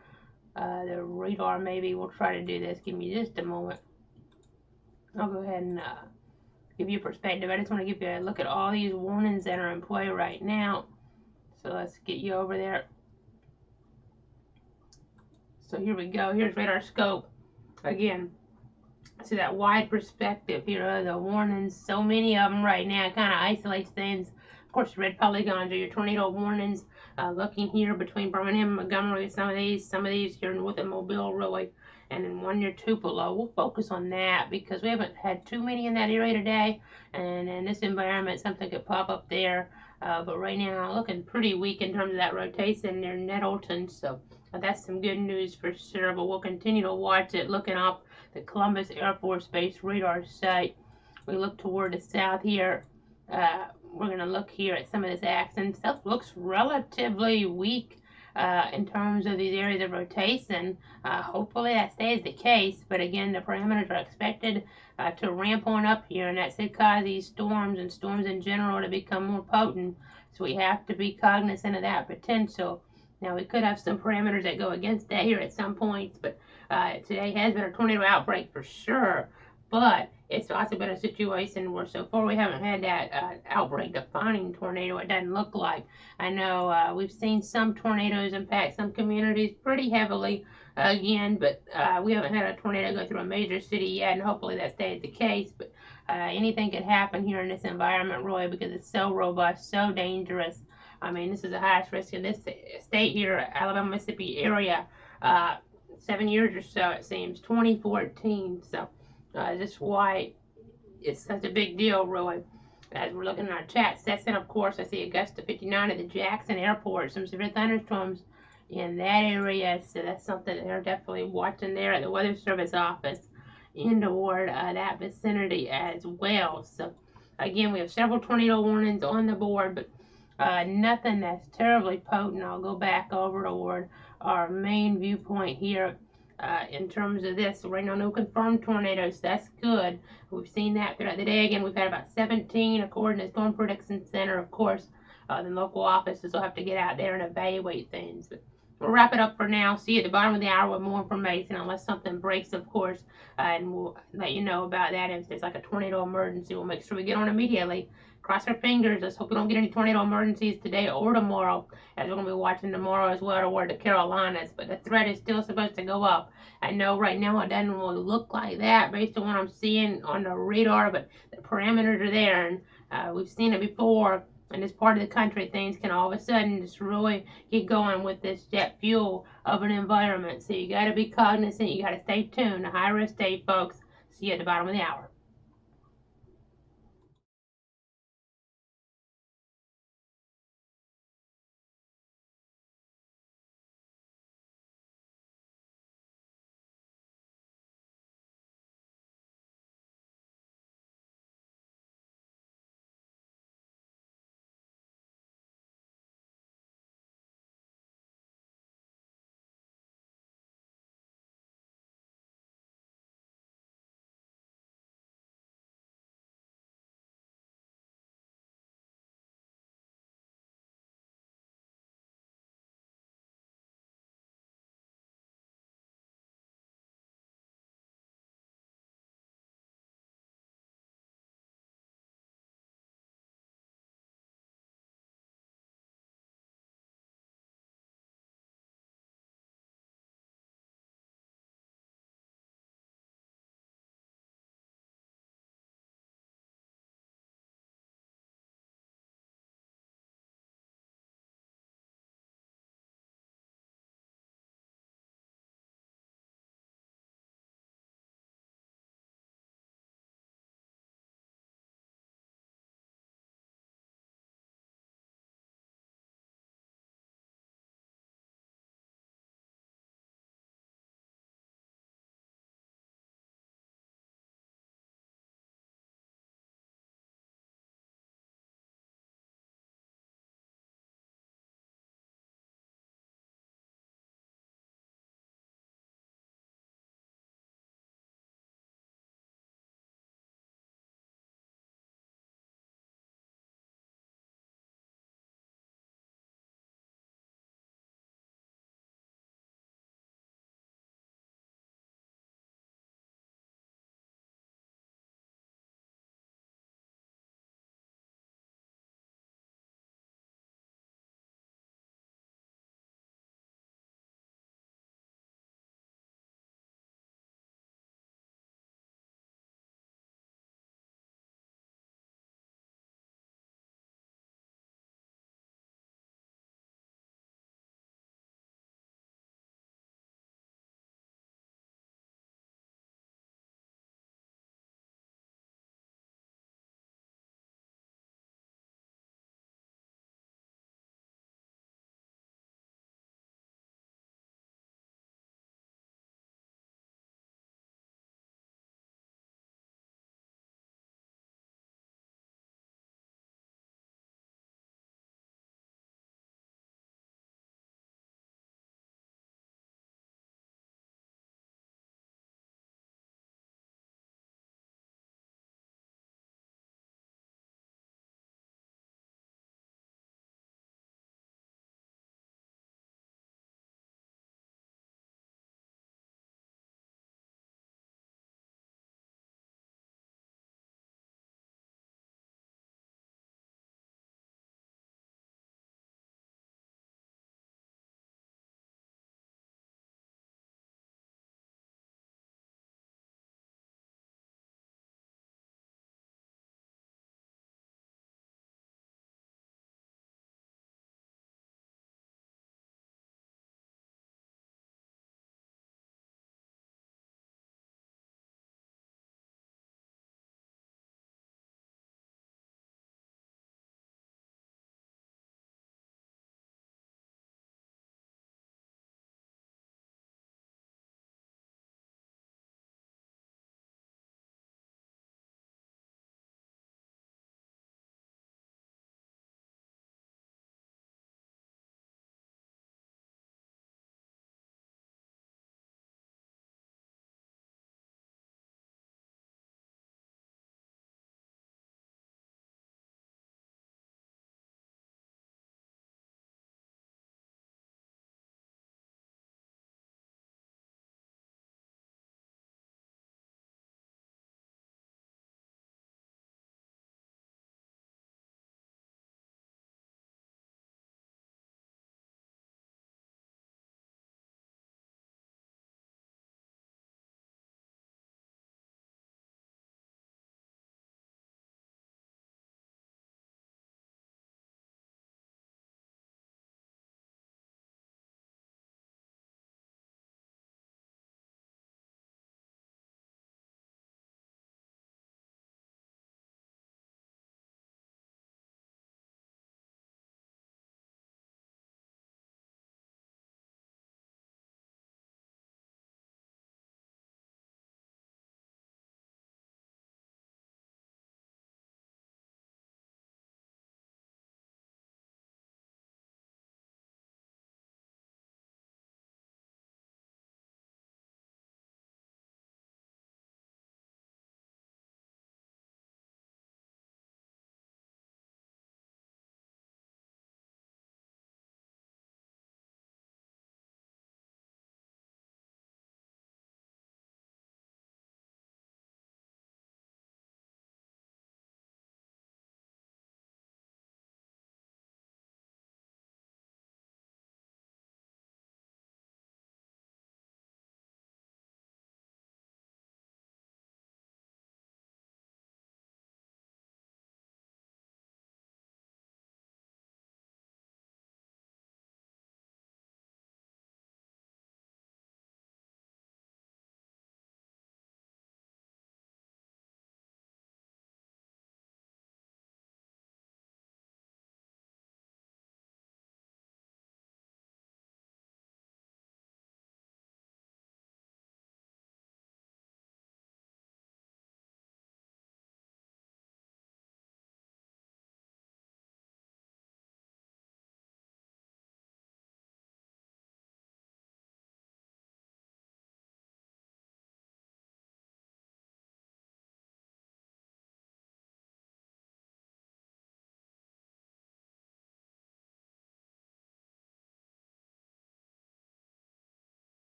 the radar. Maybe we'll try to do this. Give me just a moment. I'll go ahead and give you perspective. I just want to give you a look at all these warnings that are in play right now. So let's get you over there. So here we go. Here's radar scope. Again, see that wide perspective. Here are the warnings. So many of them right now. Kind of isolates things. Of course, red polygons are your tornado warnings. Looking here between Birmingham and Montgomery, some of these here north of Mobile, really. And then one near Tupelo. We'll focus on that because we haven't had too many in that area today. And in this environment, something could pop up there. But right now, looking pretty weak in terms of that rotation near Nettleton. So that's some good news for sure. But we'll continue to watch it, looking off the Columbus Air Force Base radar site. We look toward the south here. we're going to look here at some of this action. Stuff looks relatively weak in terms of these areas of rotation. Hopefully that stays the case, but again, the parameters are expected to ramp on up here, and that should cause these storms and storms in general to become more potent. So we have to be cognizant of that potential. Now, we could have some parameters that go against that here at some points, but today has been a tornado outbreak for sure. But it's also been a situation where so far we haven't had that outbreak defining tornado, it doesn't look like. I know we've seen some tornadoes impact some communities pretty heavily again, but we haven't had a tornado go through a major city yet, and hopefully that stays the case. But anything could happen here in this environment, Roy, because it's so robust, so dangerous. I mean, this is the highest risk in this state here, Alabama, Mississippi area. 7 years or so, it seems, 2014. So just why it's such a big deal, really. As we're looking at our chat section, of course, I see Augusta 59 at the Jackson Airport. Some severe thunderstorms in that area, so that's something they're definitely watching there at the Weather Service office in toward that vicinity as well. So, again, we have several tornado warnings on the board, but nothing that's terribly potent. I'll go back over toward our main viewpoint here. In terms of this, right now, no confirmed tornadoes. That's good. We've seen that throughout the day. Again, we've had about 17 according to the Storm Prediction Center. Of course, the local offices will have to get out there and evaluate things. But we'll wrap it up for now. See you at the bottom of the hour with more information, unless something breaks, of course, and we'll let you know about that. If there's like a tornado emergency, we'll make sure we get on immediately. Cross our fingers. Let's hope we don't get any tornado emergencies today or tomorrow, as we're going to be watching tomorrow as well toward the Carolinas. But the threat is still supposed to go up. I know right now it doesn't really look like that based on what I'm seeing on the radar, but the parameters are there, and we've seen it before. In this part of the country, things can all of a sudden just really get going with this jet fuel of an environment. So you got to be cognizant. You got to stay tuned. The high risk state, folks. See you at the bottom of the hour.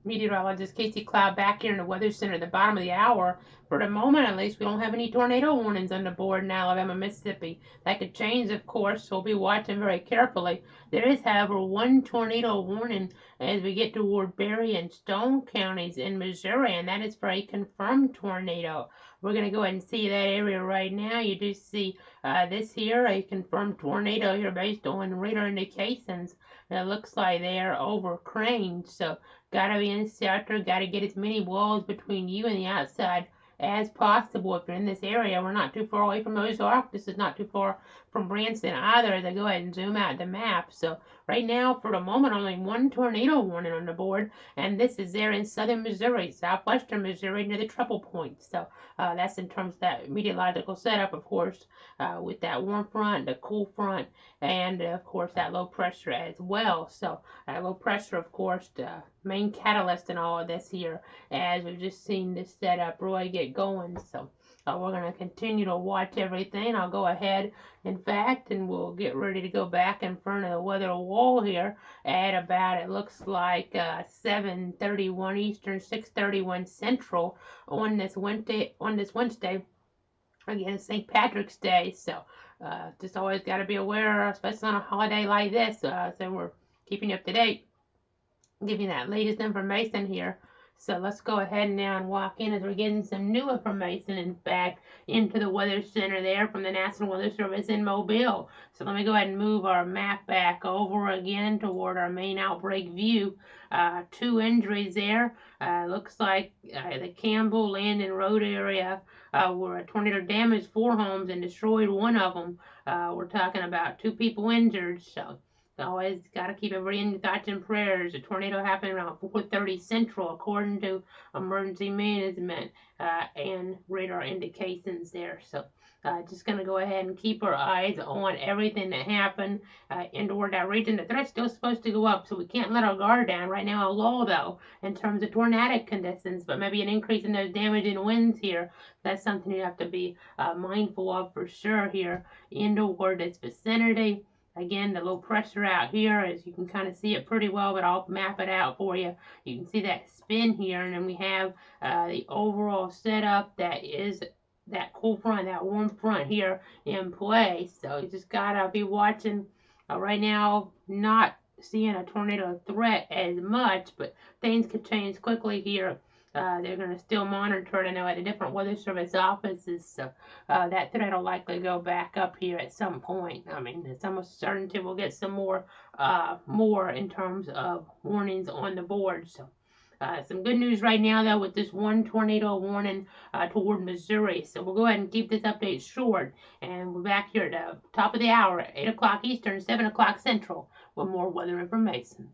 Meteorologist Casey Cloud back here in the Weather Center at the bottom of the hour. For the moment, at least, we don't have any tornado warnings on the board in Alabama, Mississippi. That could change, of course, so we'll be watching very carefully. There is, however, one tornado warning as we get toward Berry and Stone counties in Missouri, and that is for a confirmed tornado. We're going to go ahead and see that area right now. You do see this here, a confirmed tornado here based on radar indications. And it looks like they are over Crane, so gotta be in shelter, gotta get as many walls between you and the outside as possible. If you're in this area, we're not too far away from Ozark. This is not too far from Branson either. They go ahead and zoom out the map. So right now, for the moment, only one tornado warning on the board, and this is there in southern Missouri, southwestern Missouri, near the trouble point. So that's in terms of that meteorological setup, of course, with that warm front, the cool front, and of course that low pressure as well. So low pressure, of course, the main catalyst in all of this here, as we've just seen this setup really get going. So we're going to continue to watch everything. I'll go ahead, in fact, and we'll get ready to go back in front of the weather wall here at about, it looks like 7:31 Eastern, 6:31 Central on this Wednesday. Again, it's St. Patrick's Day, so just always got to be aware, especially on a holiday like this. So we're keeping you up to date, giving you that latest information here. So let's go ahead now and walk in as we're getting some new information, in fact, into the Weather Center there from the National Weather Service in Mobile. So let me go ahead and move our map back over again toward our main outbreak view. Two injuries there. Looks like the Campbell Landing Road area where a tornado damaged 4 homes and destroyed one of them. We're talking about 2 people injured. So always got to keep everybody in your thoughts and prayers. A tornado happened around 4:30 Central, according to emergency management and radar indications there. So just going to go ahead and keep our eyes on everything that happened in toward that region. The threat's still supposed to go up, so we can't let our guard down. Right now, a lull, though, in terms of tornadic conditions, but maybe an increase in those damaging winds here. That's something you have to be mindful of for sure here in toward this vicinity. Again, the low pressure out here, as you can kind of see it pretty well, but I'll map it out for you. You can see that spin here, and then we have the overall setup that is that cool front, that warm front here in place. So you just gotta be watching. Right now, not seeing a tornado threat as much, but things could change quickly here. They're going to still monitor it, I know, at the different Weather Service offices, so that threat will likely go back up here at some point. I mean, it's almost certainty we'll get some more in terms of warnings on the board. So some good news right now, though, with this one tornado warning toward Missouri. So we'll go ahead and keep this update short, and we're back here at the top of the hour, 8 o'clock Eastern, 7 o'clock Central, with more weather information.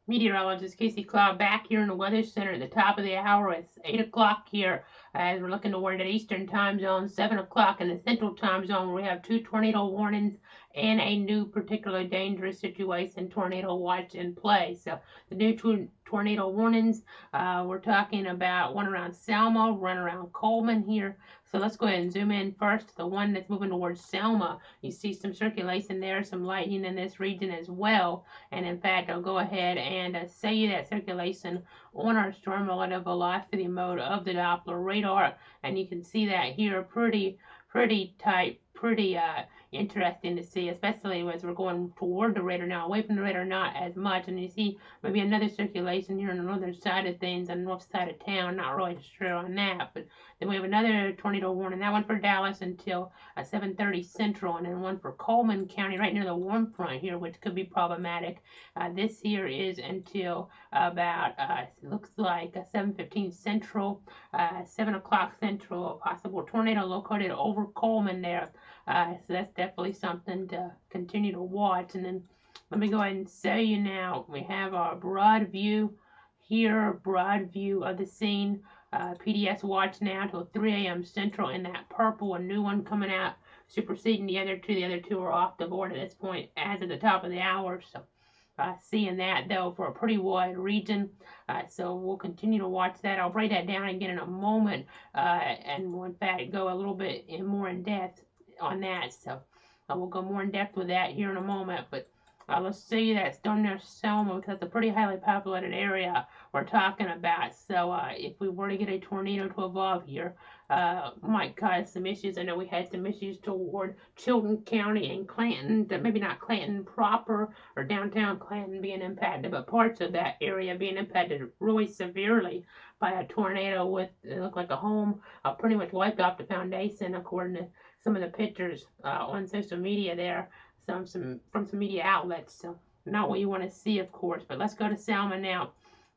Meteorologist Casey Cloud back here in the Weather Center at the top of the hour. It's 8 o'clock here as we're looking toward the Eastern Time Zone, 7 o'clock in the Central Time Zone, where we have 2 tornado warnings and a new particularly dangerous situation tornado watch in play. So the new tornado warnings, we're talking about one around Selma, one around Coleman here. So let's go ahead and zoom in first. The one that's moving towards Selma, you see some circulation there, some lightning in this region as well. And in fact, I'll go ahead and say that circulation on our storm relative velocity mode of the Doppler radar. And you can see that here pretty tight, pretty interesting to see, especially as we're going toward the radar now, away from the radar not as much. And you see maybe another circulation here on the northern side of things, on the north side of town, not really sure on that. But then we have another tornado warning, that one for Dallas until 7:30 Central, and then one for Coleman County right near the warm front here, which could be problematic. This here is until about, looks like 7:15 Central, 7 o'clock Central, a possible tornado located over Coleman there. So that's definitely something to continue to watch. And then let me go ahead and show you now, we have our broad view here, broad view of the scene. PDS watch now till 3 a.m. Central in that purple, a new one coming out, superseding the other two. The other two are off the board at this point as of the top of the hour. So seeing that though for a pretty wide region. So we'll continue to watch that. I'll break that down again in a moment and we'll in fact go a little bit more in depth on that. So we'll go more in depth with that here in a moment. But let's see that storm near Selma, because it's a pretty highly populated area we're talking about. So if we were to get a tornado to evolve here, might cause some issues. I know we had some issues toward Chilton County and Clanton, maybe not Clanton proper or downtown Clanton being impacted, but parts of that area being impacted really severely by a tornado with, it looked like a home pretty much wiped off the foundation, according to some of the pictures on social media there. From some media outlets, so not what you want to see, of course. But let's go to Selma now.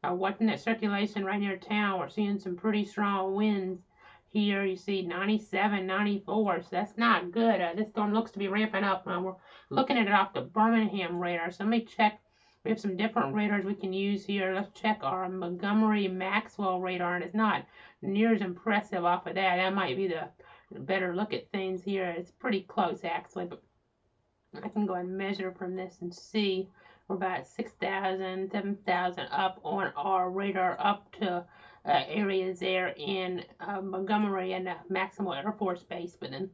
Watching that circulation right near town, we're seeing some pretty strong winds here. You see 97, 94, so that's not good. This storm looks to be ramping up. We're looking at it off the Birmingham radar, so let me check. We have some different radars we can use here. Let's check our Montgomery Maxwell radar, and it's not near as impressive off of that. That might be the better look at things here. It's pretty close, actually, but I can go and measure from this and see we're about 6,000, 7,000 up on our radar up to areas there in Montgomery and Maxwell Air Force Base. But then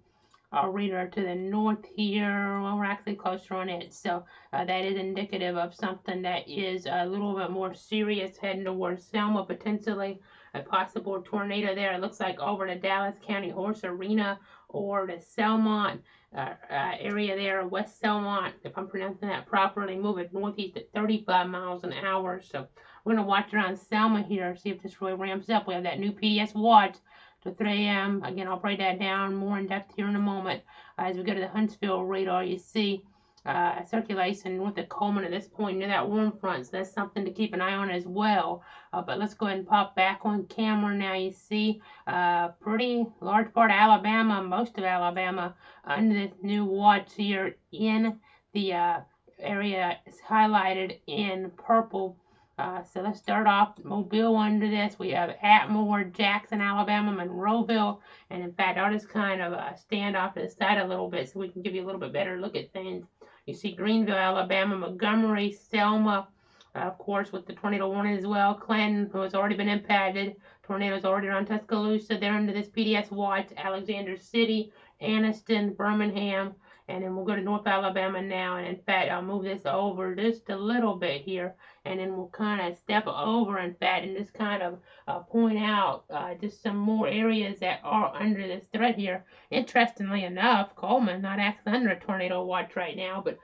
our radar to the north here, well, we're actually closer on it. So that is indicative of something that is a little bit more serious, heading towards Selma, potentially a possible tornado there. It looks like over to Dallas County Horse Arena or to Selmont area there, West Selmont, if I'm pronouncing that properly, moving northeast at 35 miles an hour. So we're going to watch around Selma here, see if this really ramps up. We have that new PDS watch to 3 a.m. Again, I'll break that down more in depth here in a moment. As we go to the Huntsville radar, you see circulation north of Coleman at this point near that warm front, so that's something to keep an eye on as well. But let's go ahead and pop back on camera now. You see pretty large part of Alabama, most of Alabama, under this new watch here in the area is highlighted in purple. So let's start off Mobile under this. We have Atmore, Jackson, Alabama, Monroeville, and in fact I'll just kind of stand off to the side a little bit so we can give you a little bit better look at things. You see Greenville, Alabama, Montgomery, Selma, of course with the tornado warning as well. Clanton, who has already been impacted. Tornadoes already around Tuscaloosa. They're under this PDS watch. Alexander City, Anniston, Birmingham, and then we'll go to North Alabama now. And in fact, I'll move this over just a little bit here, and then we'll kind of step over, in fact, and just kind of point out just some more areas that are under this threat here. Interestingly enough, Coleman not actually under a tornado watch right now, but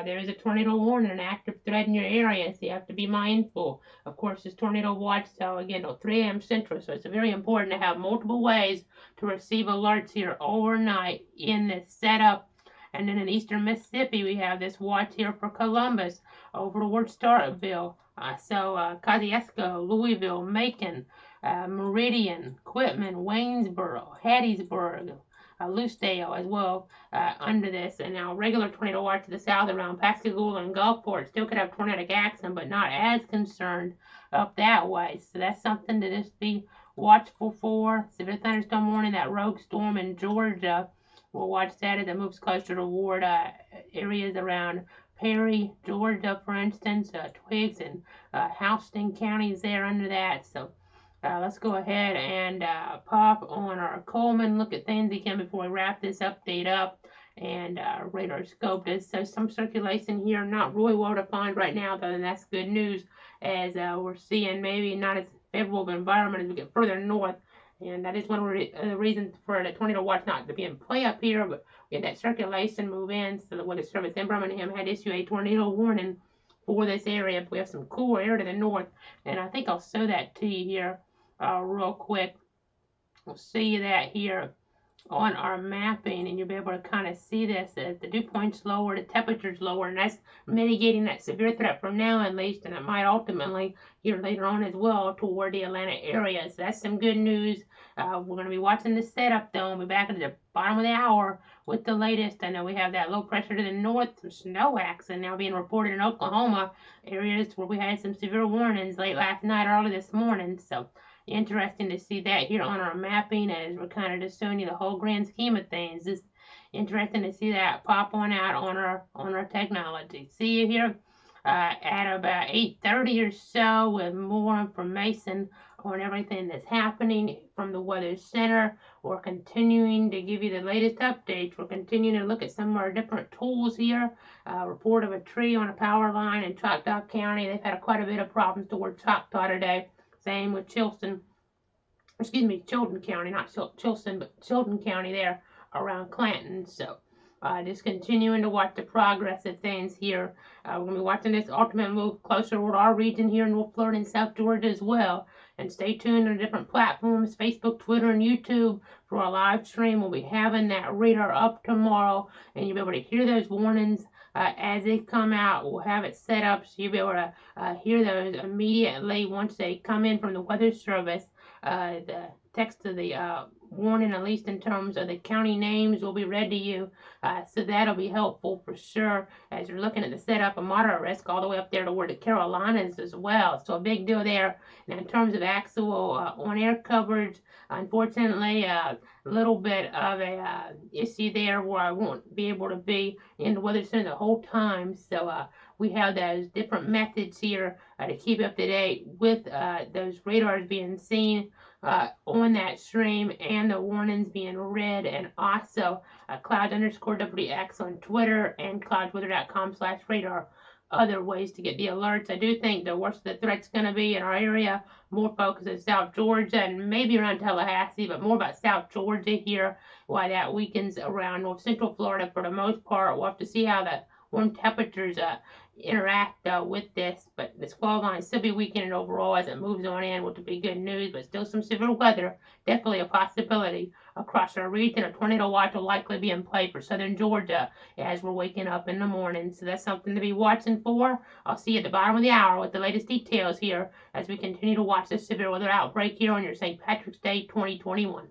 there is a tornado warning, an active threat in your area, so you have to be mindful. Of course, this tornado watch, so again, till 3 a.m. Central, so it's very important to have multiple ways to receive alerts here overnight in this setup. And then in eastern Mississippi, we have this watch here for Columbus, over towards Starkville. Kosciuszko, Louisville, Macon, Meridian, Quitman, Waynesboro, Hattiesburg, Lucedale as well under this. And now regular tornado watch to the south around Pascagoula and Gulfport still could have tornadic action, but not as concerned up that way. So that's something to just be watchful for. Severe thunderstorm warning, that rogue storm in Georgia. We'll watch that as it moves closer toward areas around Perry, Georgia, for instance, Twiggs and Houston counties there under that. So let's go ahead and pop on our Coleman, look at things again before we wrap this update up. And radar scope this. So some circulation here, not really well defined right now, though, and that's good news as we're seeing maybe not as favorable of an environment as we get further north. And that is one of the reasons for the tornado watch not to be in play up here, but we had that circulation move in, so the Weather Service in Birmingham had issued a tornado warning for this area. We have some cooler air to the north, and I think I'll show that to you here real quick. We'll see that here on our mapping, and you'll be able to kind of see this as the dew point's lower, the temperature's lower, and that's mitigating that severe threat from now at least, and it might ultimately here later on as well toward the Atlanta area. So that's some good news. We're going to be watching the setup though, and we'll be back at the bottom of the hour with the latest. I know we have that low pressure to the north, some snow action now being reported in Oklahoma, areas where we had some severe warnings late last night, early this morning. So interesting to see that here on our mapping as we're kind of just showing you the whole grand scheme of things. It's interesting to see that pop on out on our technology. See you here at about 8:30 or so with more information on everything that's happening from the Weather Center. We're continuing to give you the latest updates. We're continuing to look at some of our different tools here. Report of a tree on a power line in Choctaw County. They've had quite a bit of problems toward Choctaw today. Same with Chilton County, not Chilton, but Chilton County there around Clanton. So just continuing to watch the progress of things here. We're going to be watching this ultimate move closer toward our region here in North Florida and South Georgia as well. And stay tuned on different platforms, Facebook, Twitter, and YouTube for our live stream. We'll be having that radar up tomorrow, and you'll be able to hear those warnings as they come out. We'll have it set up so you'll be able to hear those immediately once they come in from the Weather Service. The text of the warning, at least in terms of the county names, will be read to you. So that'll be helpful for sure as you're looking at the setup of moderate risk all the way up there toward the Carolinas as well. So a big deal there. Now, in terms of actual on-air coverage, unfortunately, a little bit of a issue there where I won't be able to be in the Weather Center the whole time. So we have those different methods here to keep up to date with those radars being seen on that stream and the warnings being read, and also cloud_WX on Twitter and cloudsweather.com/radar. Other ways to get the alerts. I do think the worst of the threat's going to be in our area, more focused in South Georgia and maybe around Tallahassee, but more about South Georgia here, why that weakens around North Central Florida for the most part. We'll have to see how the warm temperatures interact with this, but the squall line still be weakening overall as it moves on in, which will be good news, but still some severe weather, definitely a possibility across our region. A tornado watch will likely be in play for southern Georgia as we're waking up in the morning, so that's something to be watching for. I'll see you at the bottom of the hour with the latest details here as we continue to watch this severe weather outbreak here on your St. Patrick's Day 2021.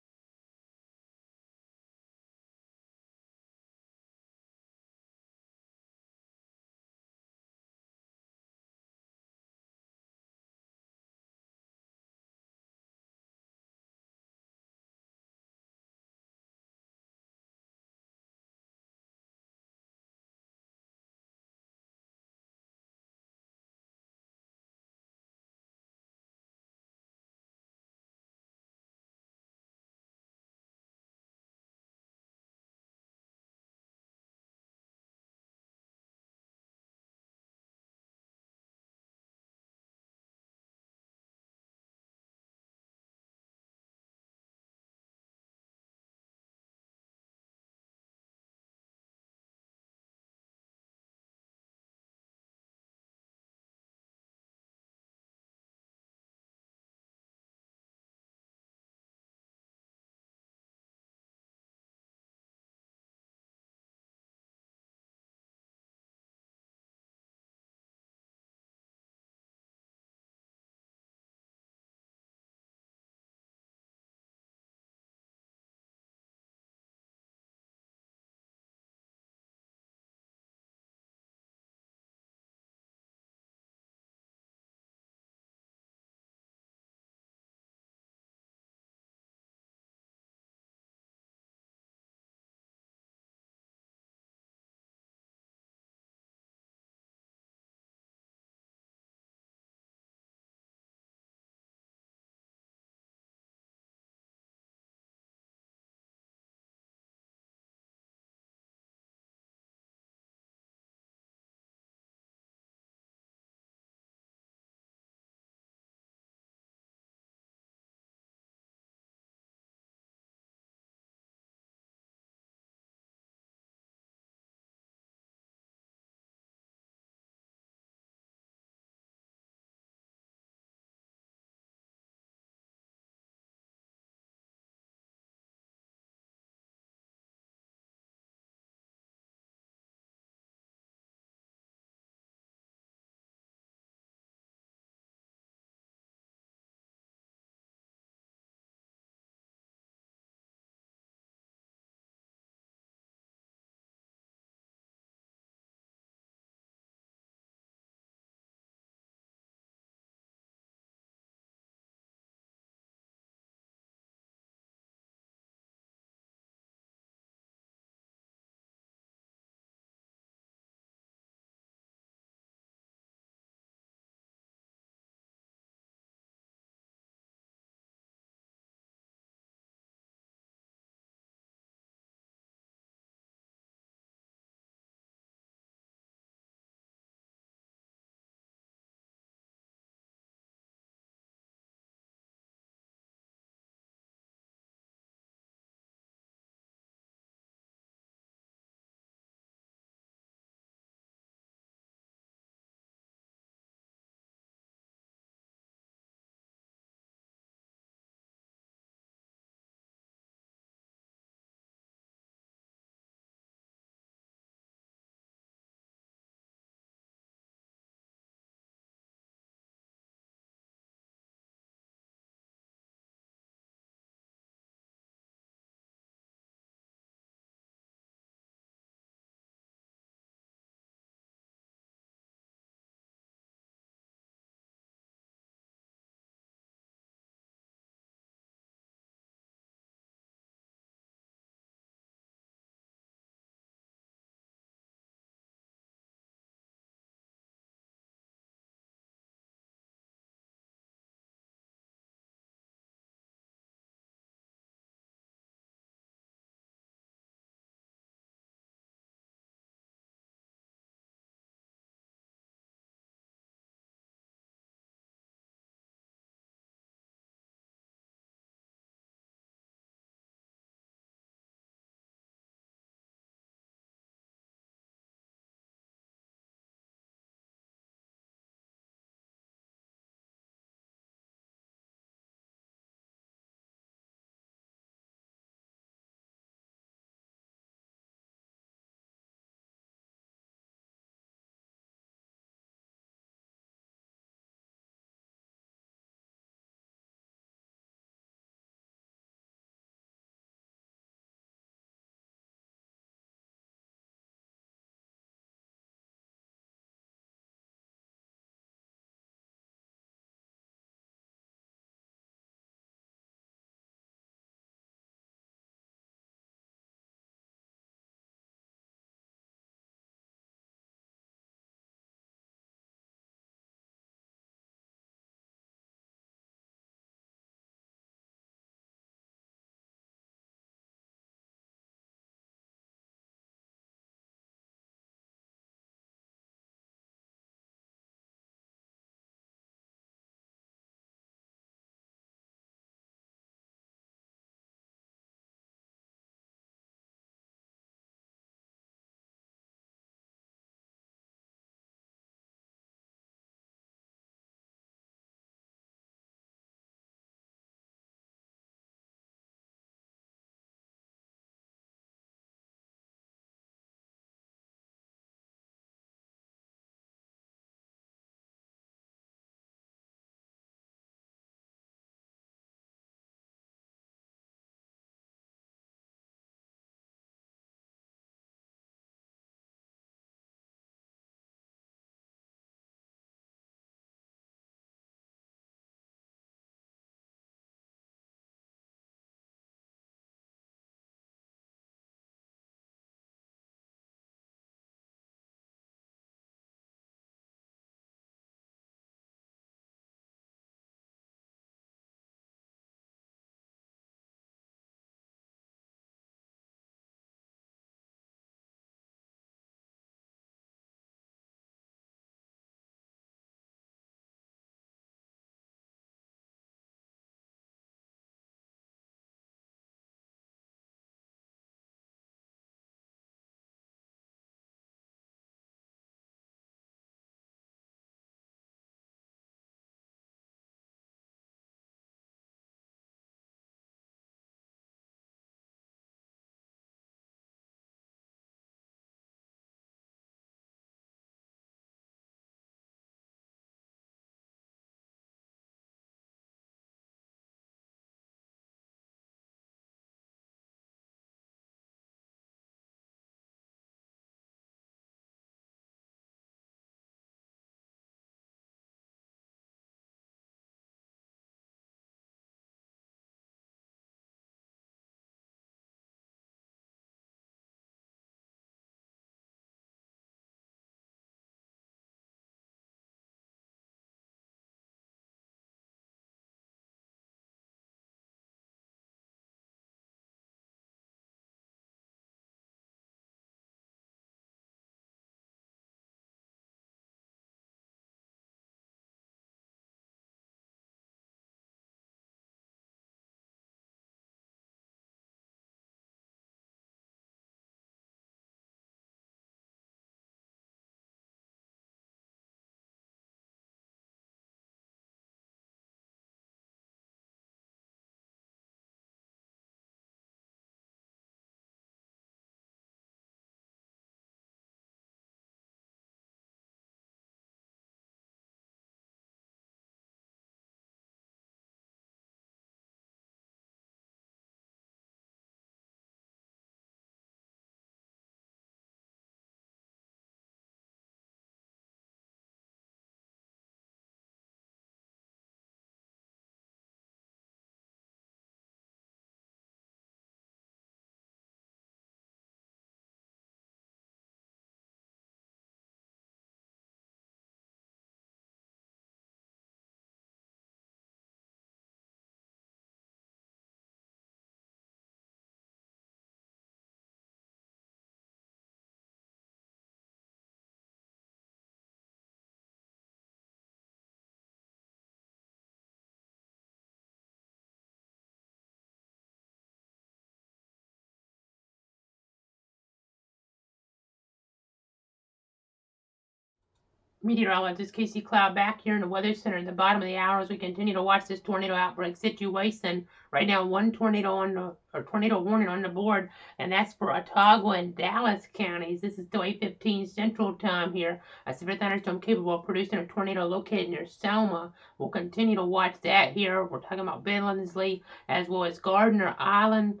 Meteorologist Casey Cloud back here in the Weather Center in the bottom of the hour as we continue to watch this tornado outbreak situation. Right now, one tornado tornado warning on the board, and that's for Ottawa and Dallas counties. This is still 8:15 Central Time here. A severe thunderstorm capable of producing a tornado located near Selma. We'll continue to watch that here. We're talking about Billingsley as well as Gardner Island.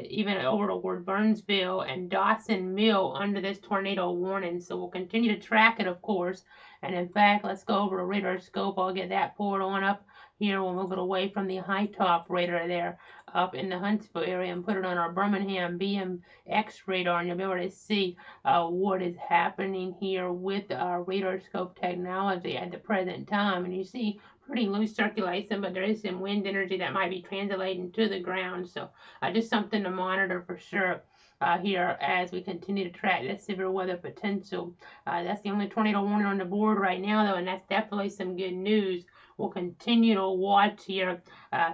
Even over toward Burnsville and Dawson Mill under this tornado warning. So we'll continue to track it, of course. And in fact, let's go over to radar scope. I'll get that pulled on up here. We'll move it away from the high top radar there up in the Huntsville area and put it on our Birmingham BMX radar. And you'll be able to see what is happening here with our radar scope technology at the present time. And you see pretty loose circulation, but there is some wind energy that might be translating to the ground. So just something to monitor for sure here as we continue to track this severe weather potential. That's the only tornado warning on the board right now, though, and that's definitely some good news. We'll continue to watch here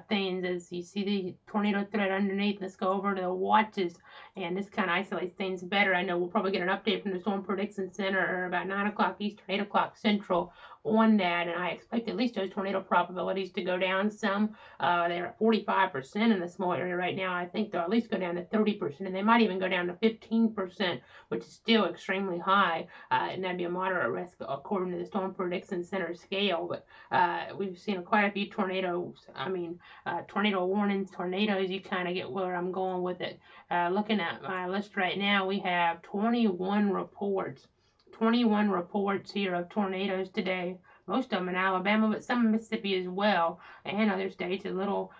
things as you see the tornado threat underneath. Let's go over to the watches, and this kind of isolates things better. I know we'll probably get an update from the Storm Prediction Center about 9 o'clock Eastern, 8 o'clock Central on that, and I expect at least those tornado probabilities to go down some. They're at 45% in the small area right now. I think they'll at least go down to 30%, and they might even go down to 15%, which is still extremely high, and that'd be a moderate risk according to the Storm Prediction Center scale. But we've seen quite a few tornadoes. Tornado warnings, tornadoes. You kind of get where I'm going with it. Looking at my list right now, we have 21 reports. 21 reports here of tornadoes today. Most of them in Alabama, but some in Mississippi as well, and other states. A little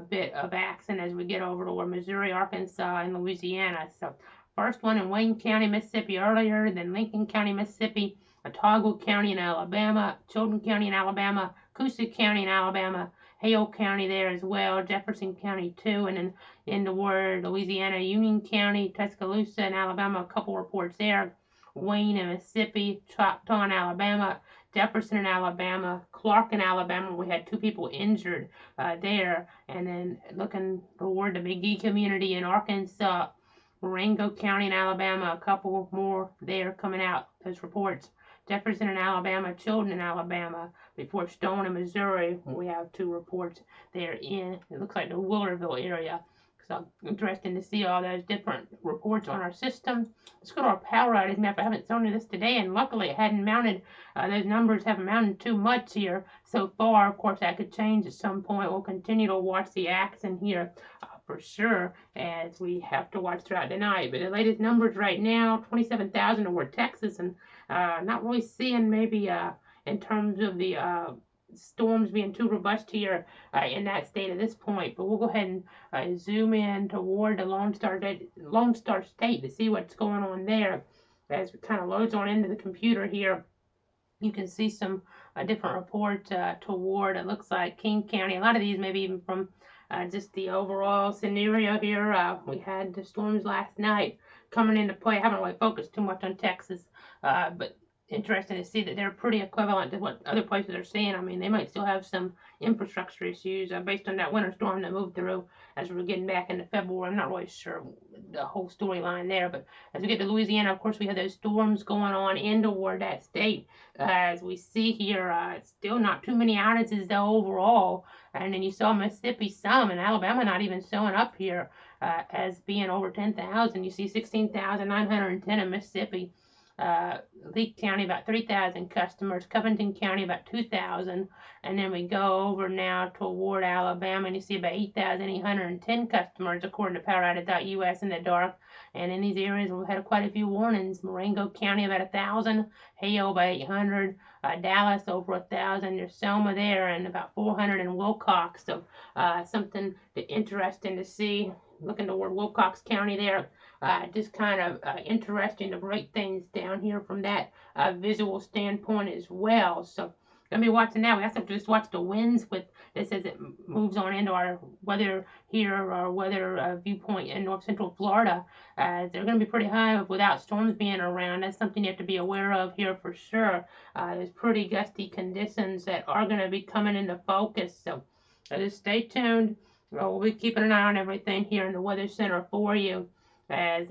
bit of action as we get over to Missouri, Arkansas, and Louisiana. So first one in Wayne County, Mississippi earlier, then Lincoln County, Mississippi, Otago County in Alabama, Chilton County in Alabama, Coosa County in Alabama, Hale County there as well, Jefferson County too, and then in the word Louisiana, Union County, Tuscaloosa in Alabama, a couple reports there. Wayne in Mississippi, Choctaw in Alabama, Jefferson in Alabama, Clark in Alabama. We had 2 people injured there. And then looking toward the McGee community in Arkansas, Marengo County in Alabama, a couple more there coming out, those reports. Jefferson in Alabama, Chilton in Alabama, before Stone in Missouri. We have 2 reports there in, it looks like the Willerville area. So interesting to see all those different reports on our system. Let's go to our power outage map. I haven't shown you this today, and luckily it hadn't mounted. Those numbers haven't mounted too much here so far. Of course, that could change at some point. We'll continue to watch the action here for sure as we have to watch throughout the night. But the latest numbers right now, 27,000 toward Texas, and not really seeing maybe in terms of the storms being too robust here in that state at this point. But we'll go ahead and zoom in toward the Lone Star State to see what's going on there as it kind of loads on into the computer here. You can see some different reports toward, it looks like, King County. A lot of these maybe even from just the overall scenario here. We had the storms last night coming into play. I haven't really focused too much on Texas, but interesting to see that they're pretty equivalent to what other places are seeing. I mean, they might still have some infrastructure issues based on that winter storm that moved through as we're getting back into February. I'm not really sure the whole storyline there, but as we get to Louisiana, of course, we have those storms going on in toward that state. As we see here, still not too many outages though overall. And then you saw Mississippi some, and Alabama not even showing up here as being over 10,000. You see 16,910 in Mississippi. Leake County about 3,000 customers, Covington County about 2,000, and then we go over now toward Alabama and you see about 8,810 customers according to PowerOutage.us in the dark. And in these areas we've had quite a few warnings. Marengo County about 1,000, Hale about 800, Dallas over 1,000. There's Selma there and about 400 in Wilcox. So something interesting to see. Looking toward Wilcox County there. Just kind of interesting to break things down here from that visual standpoint as well. So gonna be watching that. We also have to just watch the winds with this as it moves on into our weather here, our weather viewpoint in north central Florida. They're gonna be pretty high without storms being around. That's something you have to be aware of here for sure. There's pretty gusty conditions that are gonna be coming into focus. So just stay tuned. We'll be keeping an eye on everything here in the Weather Center for you. as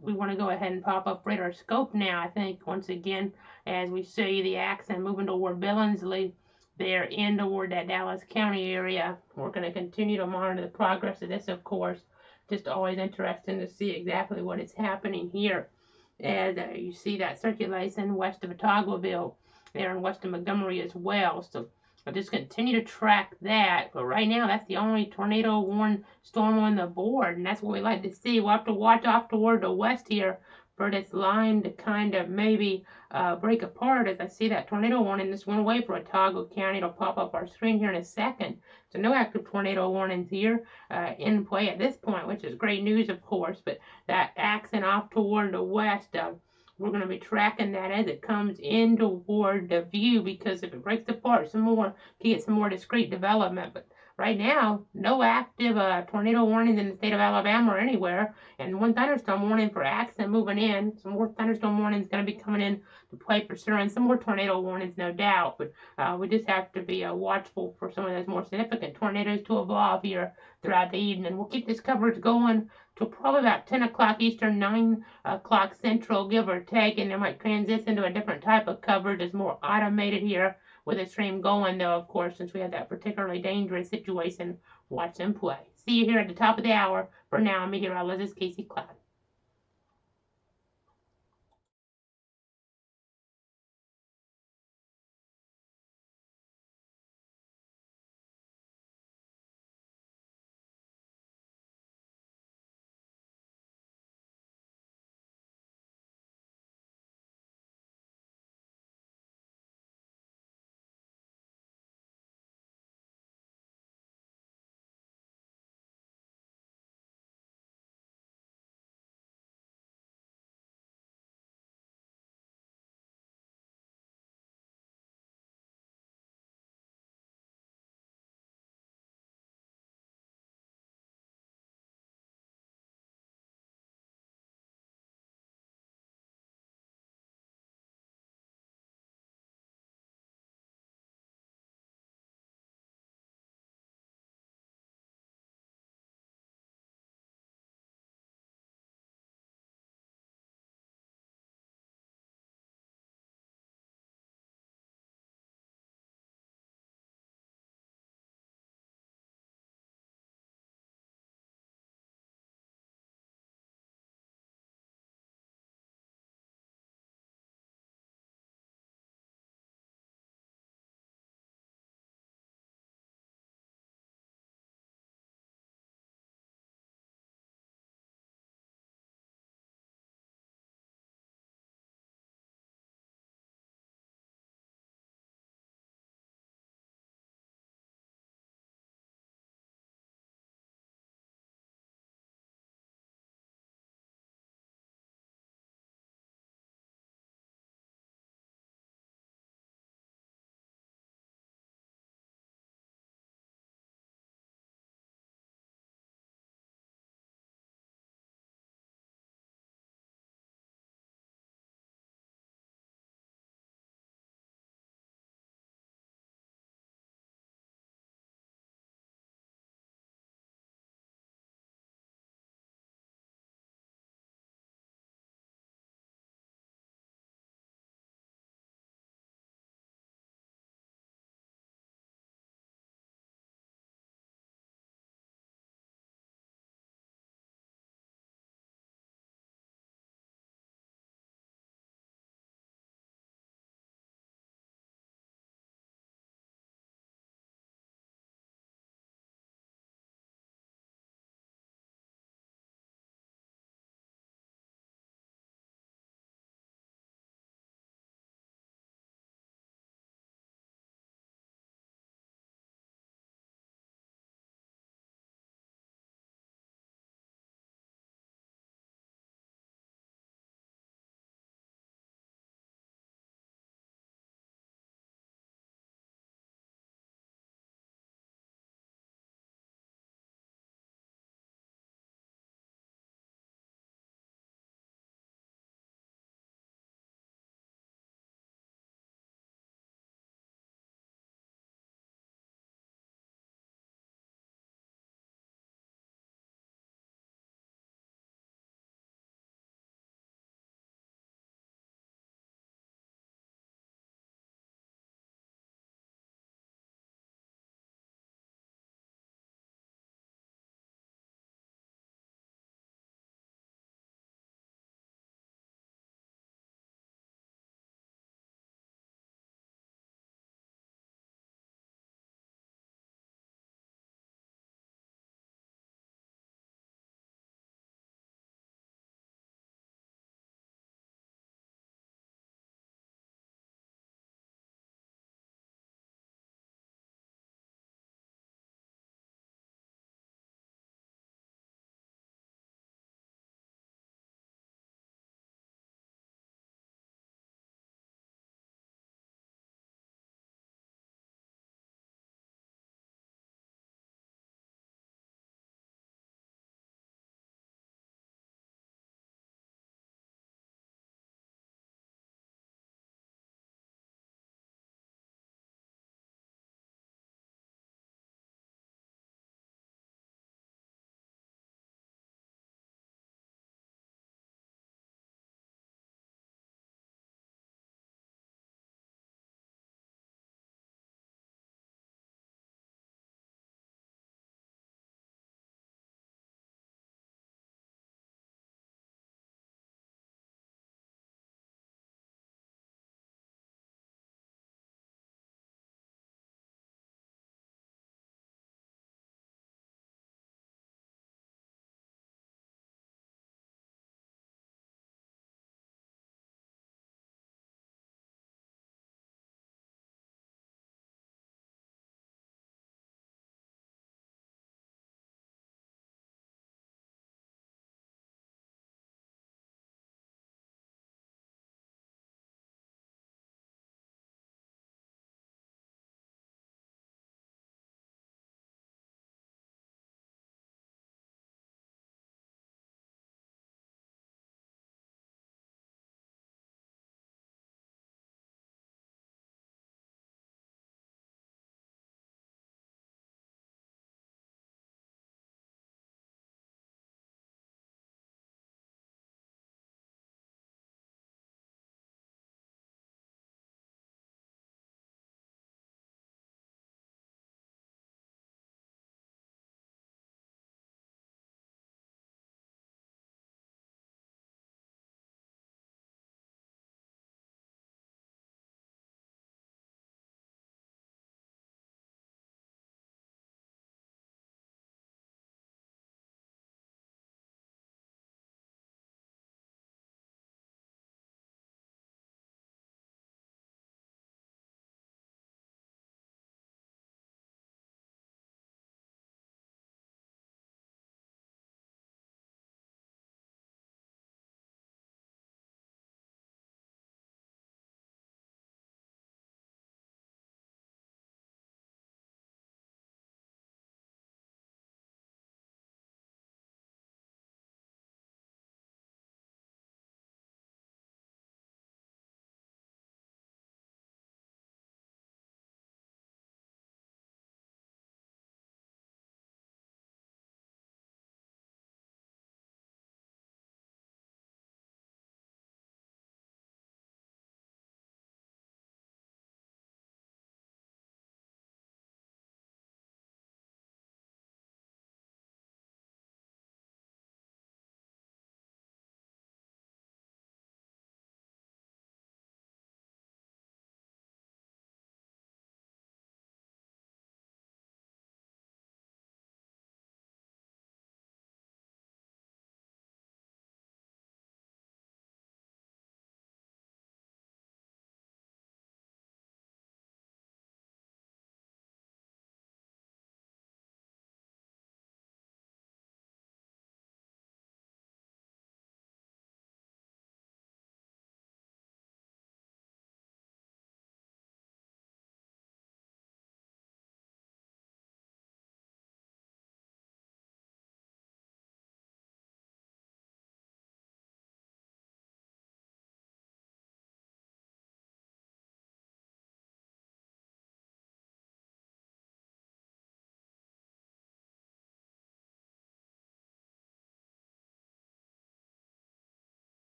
we want to go ahead and pop up radar scope now, I think, once again, as we see the accent moving toward Billingsley, there in toward that Dallas County area. We're going to continue to monitor the progress of this, of course. Just always interesting to see exactly what is happening here. As you see that circulation west of Otagoville, there in west of Montgomery as well. So I'll just continue to track that. But right now, that's the only tornado warned storm on the board, and that's what we like to see. We'll have to watch off toward the west here for this line to kind of maybe break apart. As I see that tornado warning, this went away for Otago County. It'll pop up our screen here in a second. So no active tornado warnings here in play at this point, which is great news, of course. But that accent off toward the west, we're going to be tracking that as it comes in toward the view, because if it breaks apart some more, you get some more discrete development. But right now, no active tornado warnings in the state of Alabama or anywhere, and one thunderstorm warning for accent moving in. Some more thunderstorm warnings going to be coming in to play for sure, and some more tornado warnings, no doubt. But we just have to be watchful for some of those more significant tornadoes to evolve here throughout the evening. We'll keep this coverage going till probably about 10 o'clock Eastern, 9 o'clock Central, give or take, and it might transition to a different type of coverage. It's more automated here with the stream going, though, of course, since we had that particularly dangerous situation. Watch them play. See you here at the top of the hour. For now, I'm meteorologist Casey Cloud.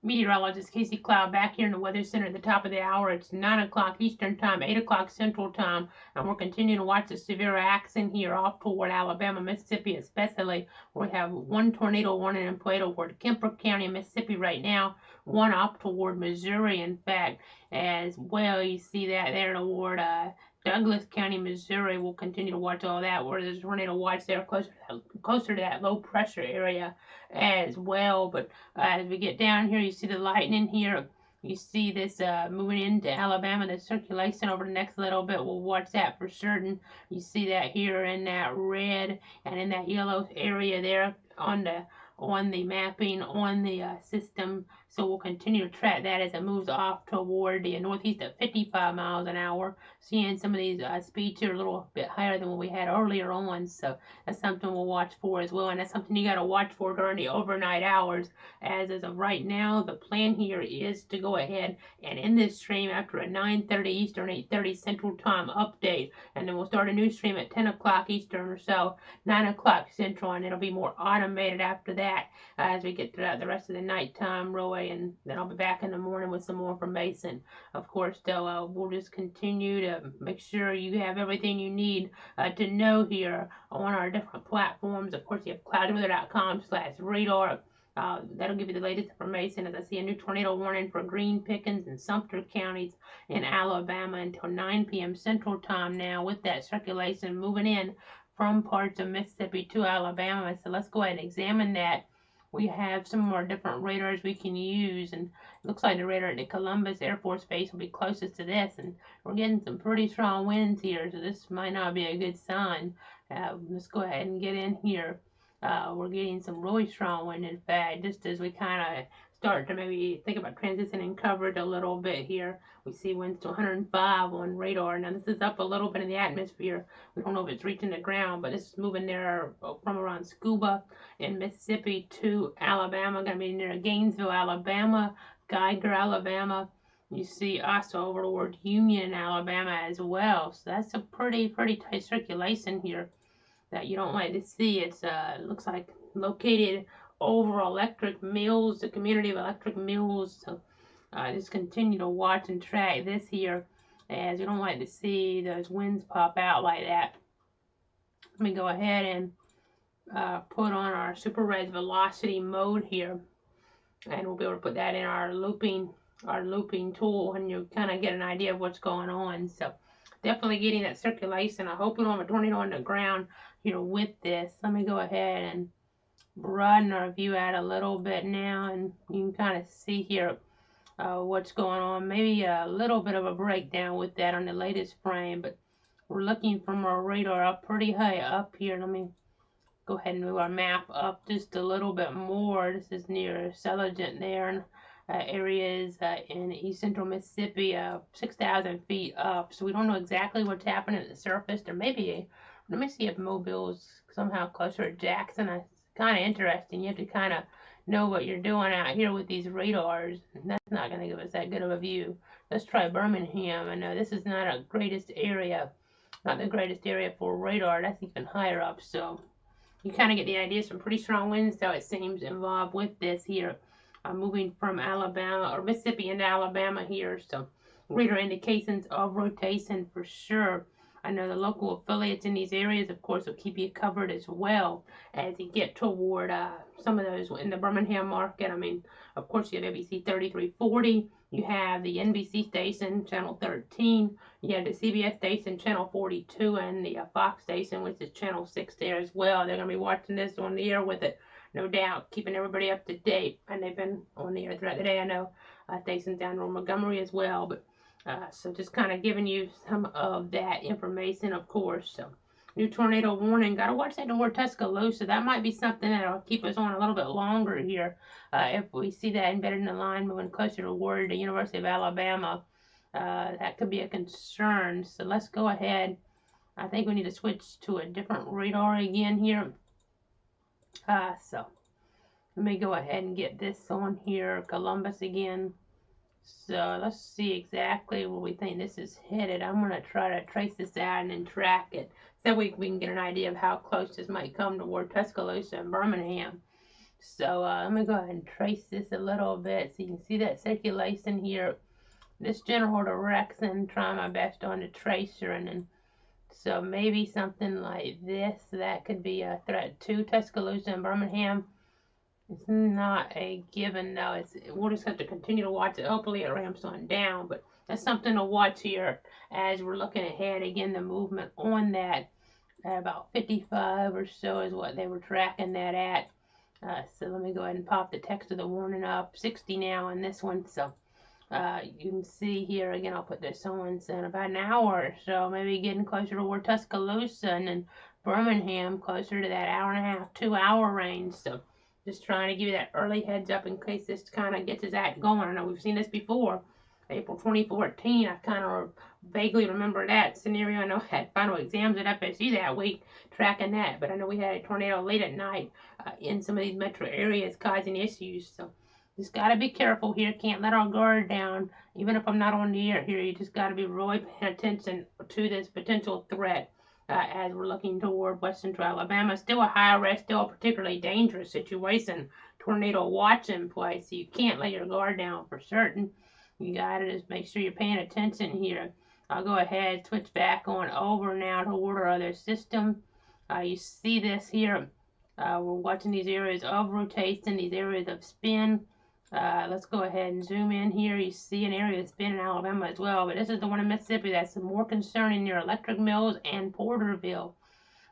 Meteorologist Casey Cloud back here in the Weather Center at the top of the hour. It's 9 o'clock Eastern Time, 8 o'clock Central Time, and we're continuing to watch the severe action here off toward Alabama, Mississippi, especially. We have one tornado warning in play toward Kemper County, Mississippi right now, one off toward Missouri, in fact, as well. You see that there toward Douglas County, Missouri. We'll continue to watch all that, where there's a tornado watch there closer to that low pressure area as well. But as we get down here, you see the lightning here. You see this moving into Alabama, the circulation over the next little bit. We'll watch that for certain. You see that here in that red and in that yellow area there on the mapping on the system. So we'll continue to track that as it moves off toward the northeast at 55 miles an hour. Seeing some of these speeds here a little bit higher than what we had earlier on. So that's something we'll watch for as well. And that's something you got to watch for during the overnight hours. As of right now, the plan here is to go ahead and end this stream after a 9:30 Eastern, 8:30 Central Time update. And then we'll start a new stream at 10 o'clock Eastern or so, 9 o'clock Central. And it'll be more automated after that as we get throughout the rest of the nighttime, Roy. And then I'll be back in the morning with some more information. Of course, though, we'll just continue to make sure you have everything you need to know here on our different platforms. Of course, you have cloudweather.com/radar. That'll give you the latest information as I see a new tornado warning for Green, Pickens, and Sumter counties in Alabama until 9 p.m. Central Time now, with that circulation moving in from parts of Mississippi to Alabama. So let's go ahead and examine that. We have some more different radars we can use, and it looks like the radar at the Columbus Air Force Base will be closest to this, and we're getting some pretty strong winds here, so this might not be a good sign. Let's go ahead and get in here. We're getting some really strong wind, in fact, just as we kind of start to maybe think about transitioning coverage a little bit here. We see winds to 105 on radar. Now this is up a little bit in the atmosphere. We don't know if it's reaching the ground, but it's moving there from around Scuba in Mississippi to Alabama. Going to be near Gainesville, Alabama, Geiger, Alabama. You see also over toward Union, Alabama as well. So that's a pretty tight circulation here that you don't like to see. It's looks like located over Electric Mills, the community of Electric Mills. So just continue to watch and track this here, as you don't like to see those winds pop out like that. Let me go ahead and put on our super res velocity mode here, and we'll be able to put that in our looping tool, and you kind of get an idea of what's going on. So definitely getting that circulation. I hope we don't have a tornado on the ground here with this. Let me go ahead and broaden our view out a little bit now, and you can kind of see here what's going on. Maybe a little bit of a breakdown with that on the latest frame, but we're looking from our radar up pretty high up here. Let me go ahead and move our map up just a little bit more. This is near Celigent there, and areas in east central Mississippi, 6,000 feet up. So we don't know exactly what's happening at the surface. There may be, let me see if Mobile's somehow closer to Jackson. It's kind of interesting. You have to kind of know what you're doing out here with these radars. And that's not going to give us that good of a view. Let's try Birmingham. I know this is not a greatest area, not the greatest area for radar. That's even higher up. So you kind of get the idea. Some pretty strong winds, so it seems, involved with this here. Moving from Alabama or Mississippi into Alabama here. So radar indications of rotation for sure. I know the local affiliates in these areas, of course, will keep you covered as well as you get toward some of those in the Birmingham market. I mean, of course, you have ABC 3340. You have the NBC station, channel 13. You have the CBS station, channel 42, and the Fox station, which is channel 6 there as well. They're going to be watching this on the air with it, no doubt, keeping everybody up to date. And they've been on the air throughout the day. I know stations down in Montgomery as well. But so just kind of giving you some of that information, of course. So new tornado warning. Got to watch that toward Tuscaloosa. That might be something that'll keep us on a little bit longer here. If we see that embedded in the line moving closer toward the University of Alabama, that could be a concern. So let's go ahead. I think we need to switch to a different radar again here. So let me go ahead and get this on here, Columbus again. So let's see exactly where we think this is headed. I'm going to try to trace this out and then track it so we can get an idea of how close this might come toward Tuscaloosa and Birmingham. So I'm going to go ahead and trace this a little bit so you can see that circulation here. This general direction, trying my best on the tracer, and then so maybe something like this, that could be a threat to Tuscaloosa and Birmingham. It's not a given though. We'll just have to continue to watch it. Hopefully it ramps on down, but that's something to watch here as we're looking ahead. Again, the movement on that at about 55 or so is what they were tracking that at. So let me go ahead and pop the text of the warning up. 60 now on this one. So you can see here again. I'll put this on in about an hour or so, maybe getting closer toward Tuscaloosa and then Birmingham closer to that hour and a half, 2 hour range. So just trying to give you that early heads up in case this kind of gets us act going. I know we've seen this before. April 2014, I kind of vaguely remember that scenario. I know I had final exams at FSU that week tracking that, but I know we had a tornado late at night in some of these metro areas causing issues. So just got to be careful here. Can't let our guard down. Even if I'm not on the air here, you just got to be really paying attention to this potential threat as we're looking toward west central Alabama. Still a high risk, still a particularly dangerous situation. Tornado watch in place, so you can't let your guard down for certain. You got to just make sure you're paying attention here. I'll go ahead, switch back on over now toward our other system. You see this here. We're watching these areas of rotation, these areas of spin. Let's go ahead and zoom in here. You see an area that's been in Alabama as well, but this is the one in Mississippi that's more concerning near Electric Mills and Porterville,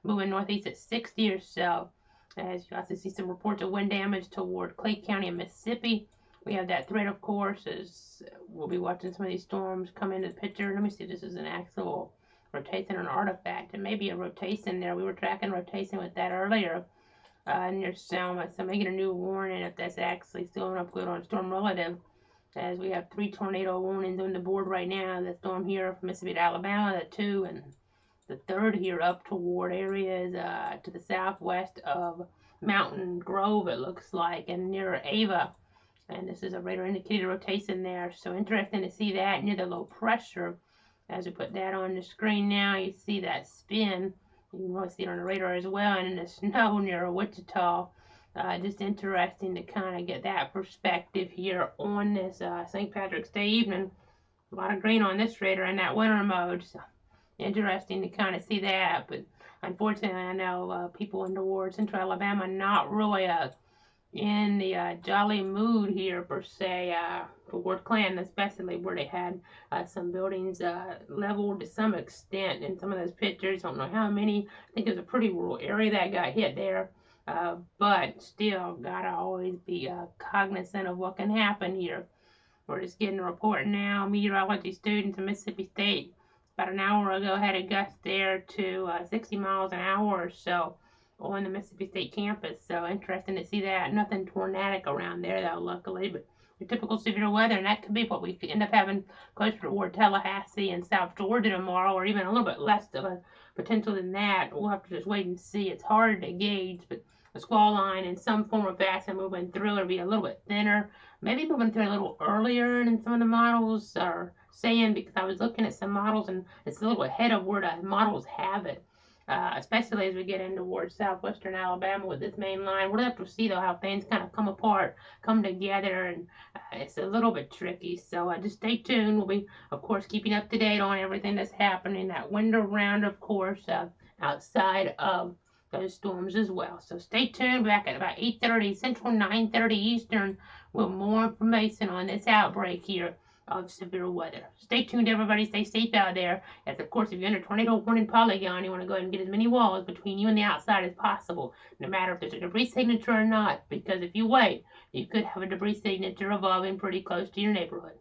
moving northeast at 60 or so. As you also see some reports of wind damage toward Clay County in Mississippi. We have that threat, of course, as we'll be watching some of these storms come into the picture. Let me see if this is an actual rotation or an artifact. It may be a rotation there. We were tracking rotation with that earlier. Near Selma, so making a new warning if that's actually still up good on storm relative, as we have 3 tornado warnings on the board right now. The storm here from Mississippi to Alabama, the 2, and the 3rd here up toward areas to the southwest of Mountain Grove, it looks like, and near Ava. And this is a radar indicator rotation there, so interesting to see that near the low pressure. As we put that on the screen now, you see that spin. You can really see it on the radar as well, and in the snow near Wichita. Just interesting to kind of get that perspective here on this St. Patrick's Day evening. A lot of green on this radar in that winter mode, so interesting to kind of see that. But unfortunately, I know people in toward central Alabama not really in the jolly mood here per se toward Clan, especially where they had some buildings leveled to some extent in some of those pictures. Don't know how many. I think it was a pretty rural area that got hit there, but still gotta always be cognizant of what can happen here. We're just getting a report now. Meteorology students in Mississippi State about an hour ago had a gust there to 60 miles an hour or so on the Mississippi State campus. So interesting to see that. Nothing tornadic around there though, luckily, but your typical severe weather, and that could be what we could end up having closer toward Tallahassee and South Georgia tomorrow, or even a little bit less of a potential than that. We'll have to just wait and see. It's hard to gauge, but a squall line in some form or fashion moving through it'll be a little bit thinner, maybe moving through a little earlier than some of the models are saying, because I was looking at some models and it's a little ahead of where the models have it. Especially as we get in towards southwestern Alabama with this main line. We'll have to see though how things kind of come apart, come together, and it's a little bit tricky. So just stay tuned. We'll be, of course, keeping up to date on everything that's happening. That winter round, of course, outside of those storms as well. So stay tuned. Back at about 8:30 Central, 9:30 Eastern, with more information on this outbreak here of severe weather. Stay tuned, everybody. Stay safe out there. As of course, if you're in a tornado warning polygon, you want to go ahead and get as many walls between you and the outside as possible, no matter if there's a debris signature or not, because if you wait, you could have a debris signature evolving pretty close to your neighborhood.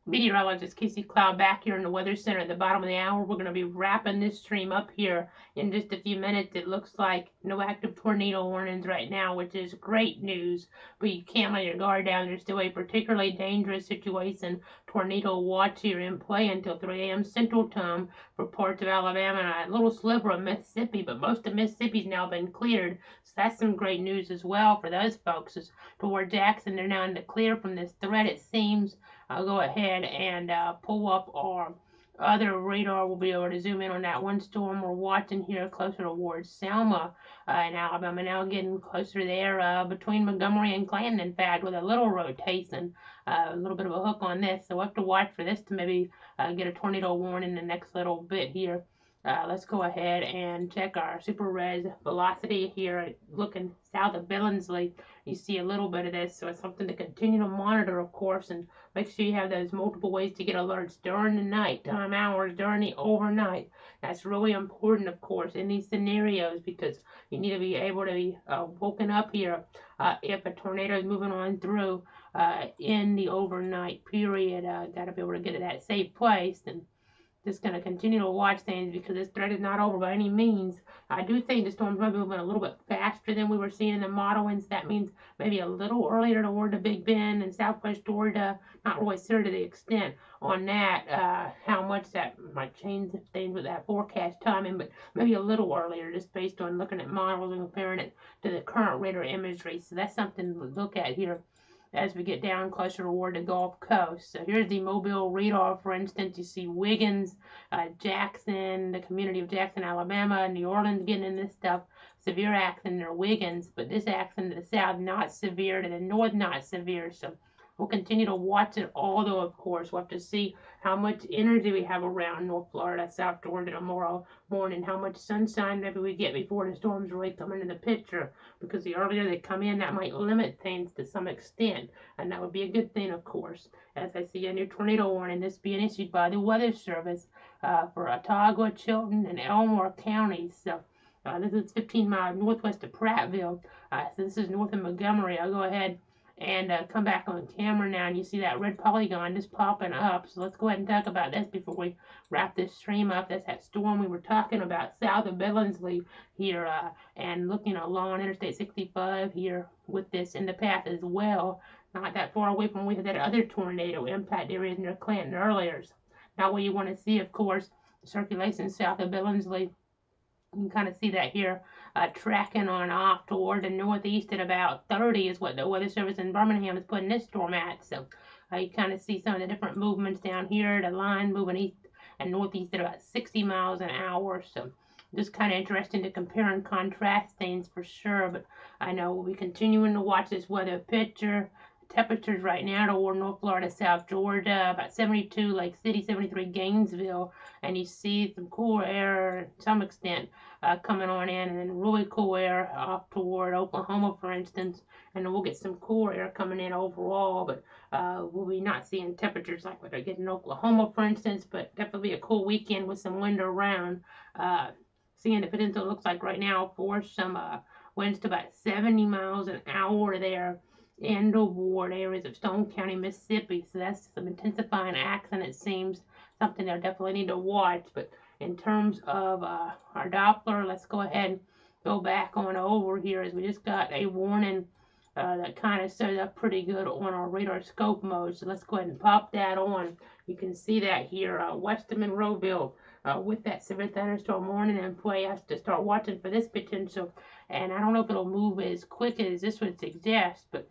Meteorologist Casey Cloud back here in the Weather Center at the bottom of the hour. We're going to be wrapping this stream up here in just a few minutes. It looks like no active tornado warnings right now, which is great news, but you can't let your guard down. There's still a particularly dangerous situation. Tornado watch here in play until 3 a.m. Central Time for parts of Alabama and a little sliver of Mississippi, but most of Mississippi's now been cleared. So that's some great news as well for those folks. As toward Jackson, they're now in the clear from this threat, it seems. I'll go ahead and pull up our other radar. We'll be able to zoom in on that one storm we're watching here closer towards Selma in Alabama. Now getting closer there between Montgomery and Clanton, in fact, with a little rotation, a little bit of a hook on this. So we'll have to watch for this to maybe get a tornado warning in the next little bit here. Let's go ahead and check our super res velocity here. Looking south of Billingsley, you see a little bit of this, so it's something to continue to monitor, of course, and make sure you have those multiple ways to get alerts during the nighttime hours, during the overnight. That's really important, of course, in these scenarios, because you need to be able to be woken up here if a tornado is moving on through in the overnight period. Got to be able to get to that safe place. And just going to continue to watch things because this threat is not over by any means. I do think the storm's maybe moving a little bit faster than we were seeing in the modeling, so that means maybe a little earlier toward the Big Bend and southwest Georgia. Not really sure to the extent on that, how much that might change things with that forecast timing, but maybe a little earlier just based on looking at models and comparing it to the current radar imagery. So that's something to look at here as we get down closer toward the Gulf Coast. So here's the mobile radar, for instance. You see Wiggins, Jackson, the community of Jackson, Alabama, New Orleans getting in this stuff. Severe accident near Wiggins, but this accident to the south not severe, to the north not severe. So we'll continue to watch it, although, of course, we'll have to see how much energy we have around North Florida, South Georgia tomorrow morning, how much sunshine maybe we get before the storms really come into the picture, because the earlier they come in, that might limit things to some extent, and that would be a good thing, of course. As I see a new tornado warning, this being issued by the Weather Service for Ottawa, Chilton, and Elmore counties. So this is 15 miles northwest of Prattville. So this is north of Montgomery. I'll go ahead and come back on camera now, and you see that red polygon just popping up. So let's go ahead and talk about this before we wrap this stream up. That's that storm we were talking about south of Billingsley here, and looking along Interstate 65 here with this in the path as well. Not that far away from where we had that other tornado impact areas near Clanton earlier. So now what you want to see, of course, the circulation south of Billingsley. You can kind of see that here, tracking on off toward the northeast at about 30 is what the Weather Service in Birmingham is putting this storm at. So you kind of see some of the different movements down here. The line moving east and northeast at about 60 miles an hour. So just kind of interesting to compare and contrast things for sure. But I know we'll be continuing to watch this weather picture. Temperatures right now toward North Florida, South Georgia, about 72 Lake City, 73 Gainesville, and you see some cool air to some extent coming on in, and then really cool air off toward Oklahoma, for instance, and then we'll get some cool air coming in overall, but we'll be not seeing temperatures like what they're getting in Oklahoma, for instance, but definitely a cool weekend with some wind around. Seeing the potential looks like right now for some winds to about 70 miles an hour there in the ward areas of Stone County, Mississippi. So that's some intensifying action, it seems. Something they'll definitely need to watch. But in terms of our Doppler, let's go ahead and go back on over here, as we just got a warning that kind of showed up pretty good on our radar scope mode. So let's go ahead and pop that on. You can see that here, west of Monroeville, with that severe thunderstorm warning in play. I have to start watching for this potential, and I don't know if it'll move as quick as this would suggest, but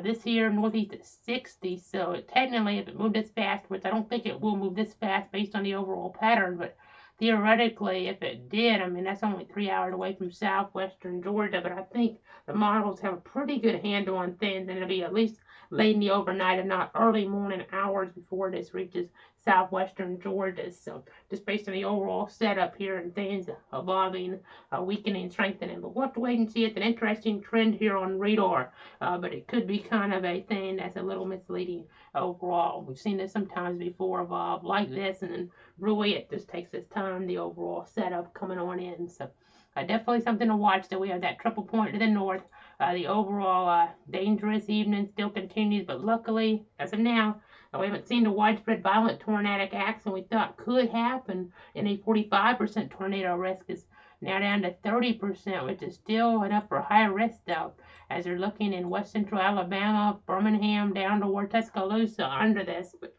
this here northeast at 60, so technically if it moved this fast, which I don't think it will move this fast based on the overall pattern, but theoretically if it did, I mean that's only 3 hours away from southwestern Georgia, but I think the models have a pretty good handle on things, and it'll be at least late in the overnight and not early morning hours before this reaches southwestern Georgia. So just based on the overall setup here and things evolving, weakening, strengthening. But we'll have to wait and see. It's an interesting trend here on radar, but it could be kind of a thing that's a little misleading overall. We've seen this sometimes before evolve like this, and then really it just takes its time, the overall setup coming on in. So definitely something to watch. So we have that triple point to the north. The overall dangerous evening still continues, but luckily, as of now, We haven't seen the widespread violent tornadic action we thought could happen in a 45% tornado risk. Is now down to 30%, which is still enough for high risk though, as they're looking in west central Alabama, Birmingham, down toward Tuscaloosa under this. But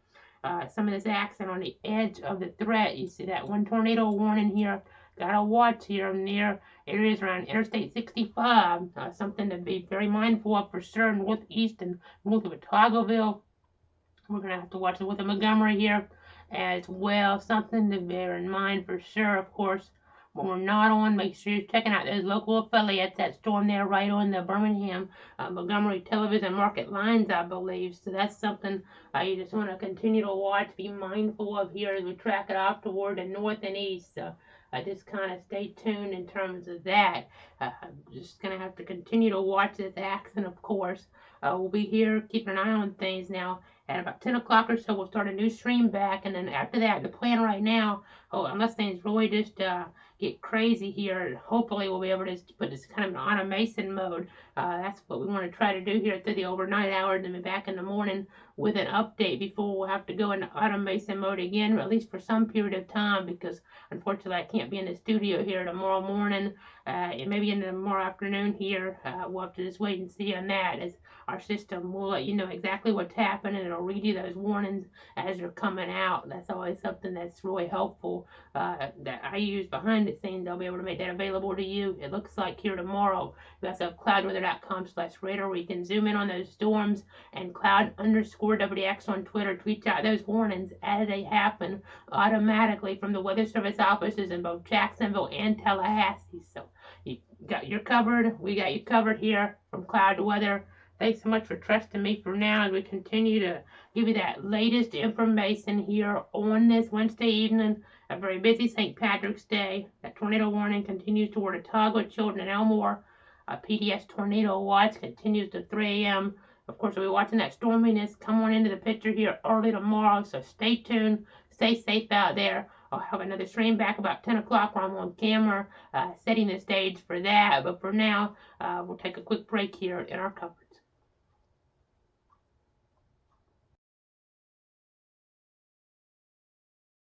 some of this action on the edge of the threat. You see that one tornado warning here. Gotta watch here near areas around Interstate 65. Something to be very mindful of for sure, northeast and north of Otagoville. We're going to have to watch it with the Montgomery here as well. Something to bear in mind for sure, of course. When we're not on, make sure you're checking out those local affiliates. That storm there right on the Birmingham Montgomery television market lines, I believe. So that's something you just want to continue to watch, be mindful of here as we track it off toward the north and east. So just kind of stay tuned in terms of that. Just going to have to continue to watch this action, of course. We'll be here keeping an eye on things now. At about 10 o'clock or so, we'll start a new stream back. And then after that, the plan right now, unless things really just get crazy here, hopefully we'll be able to put this kind of on a Mason mode. That's what we want to try to do here through the overnight hours and be back in the morning with an update before we'll have to go into automation mode again, or at least for some period of time, because unfortunately I can't be in the studio here tomorrow morning, and maybe in the tomorrow afternoon here. We'll have to just wait and see on that, as our system will let you know exactly what's happening, and it'll read you those warnings as they're coming out. That's always something that's really helpful that I use behind the scenes. I'll be able to make that available to you. It looks like here tomorrow. We also have cloudweather.com/radar where you can zoom in on those storms, and cloud_WX on Twitter tweets out those warnings as they happen automatically from the Weather Service offices in both Jacksonville and Tallahassee. So you got your covered. We got you covered here from Cloud to Weather. Thanks so much for trusting me for now as we continue to give you that latest information here on this Wednesday evening. A very busy St. Patrick's Day. That tornado warning continues toward Otago, Chilton, and Elmore. PDS tornado watch continues to 3 a.m. Of course, we'll be watching that storminess come on into the picture here early tomorrow, so stay tuned. Stay safe out there. I'll have another stream back about 10 o'clock where I'm on camera setting the stage for that. But for now, we'll take a quick break here in our coverage.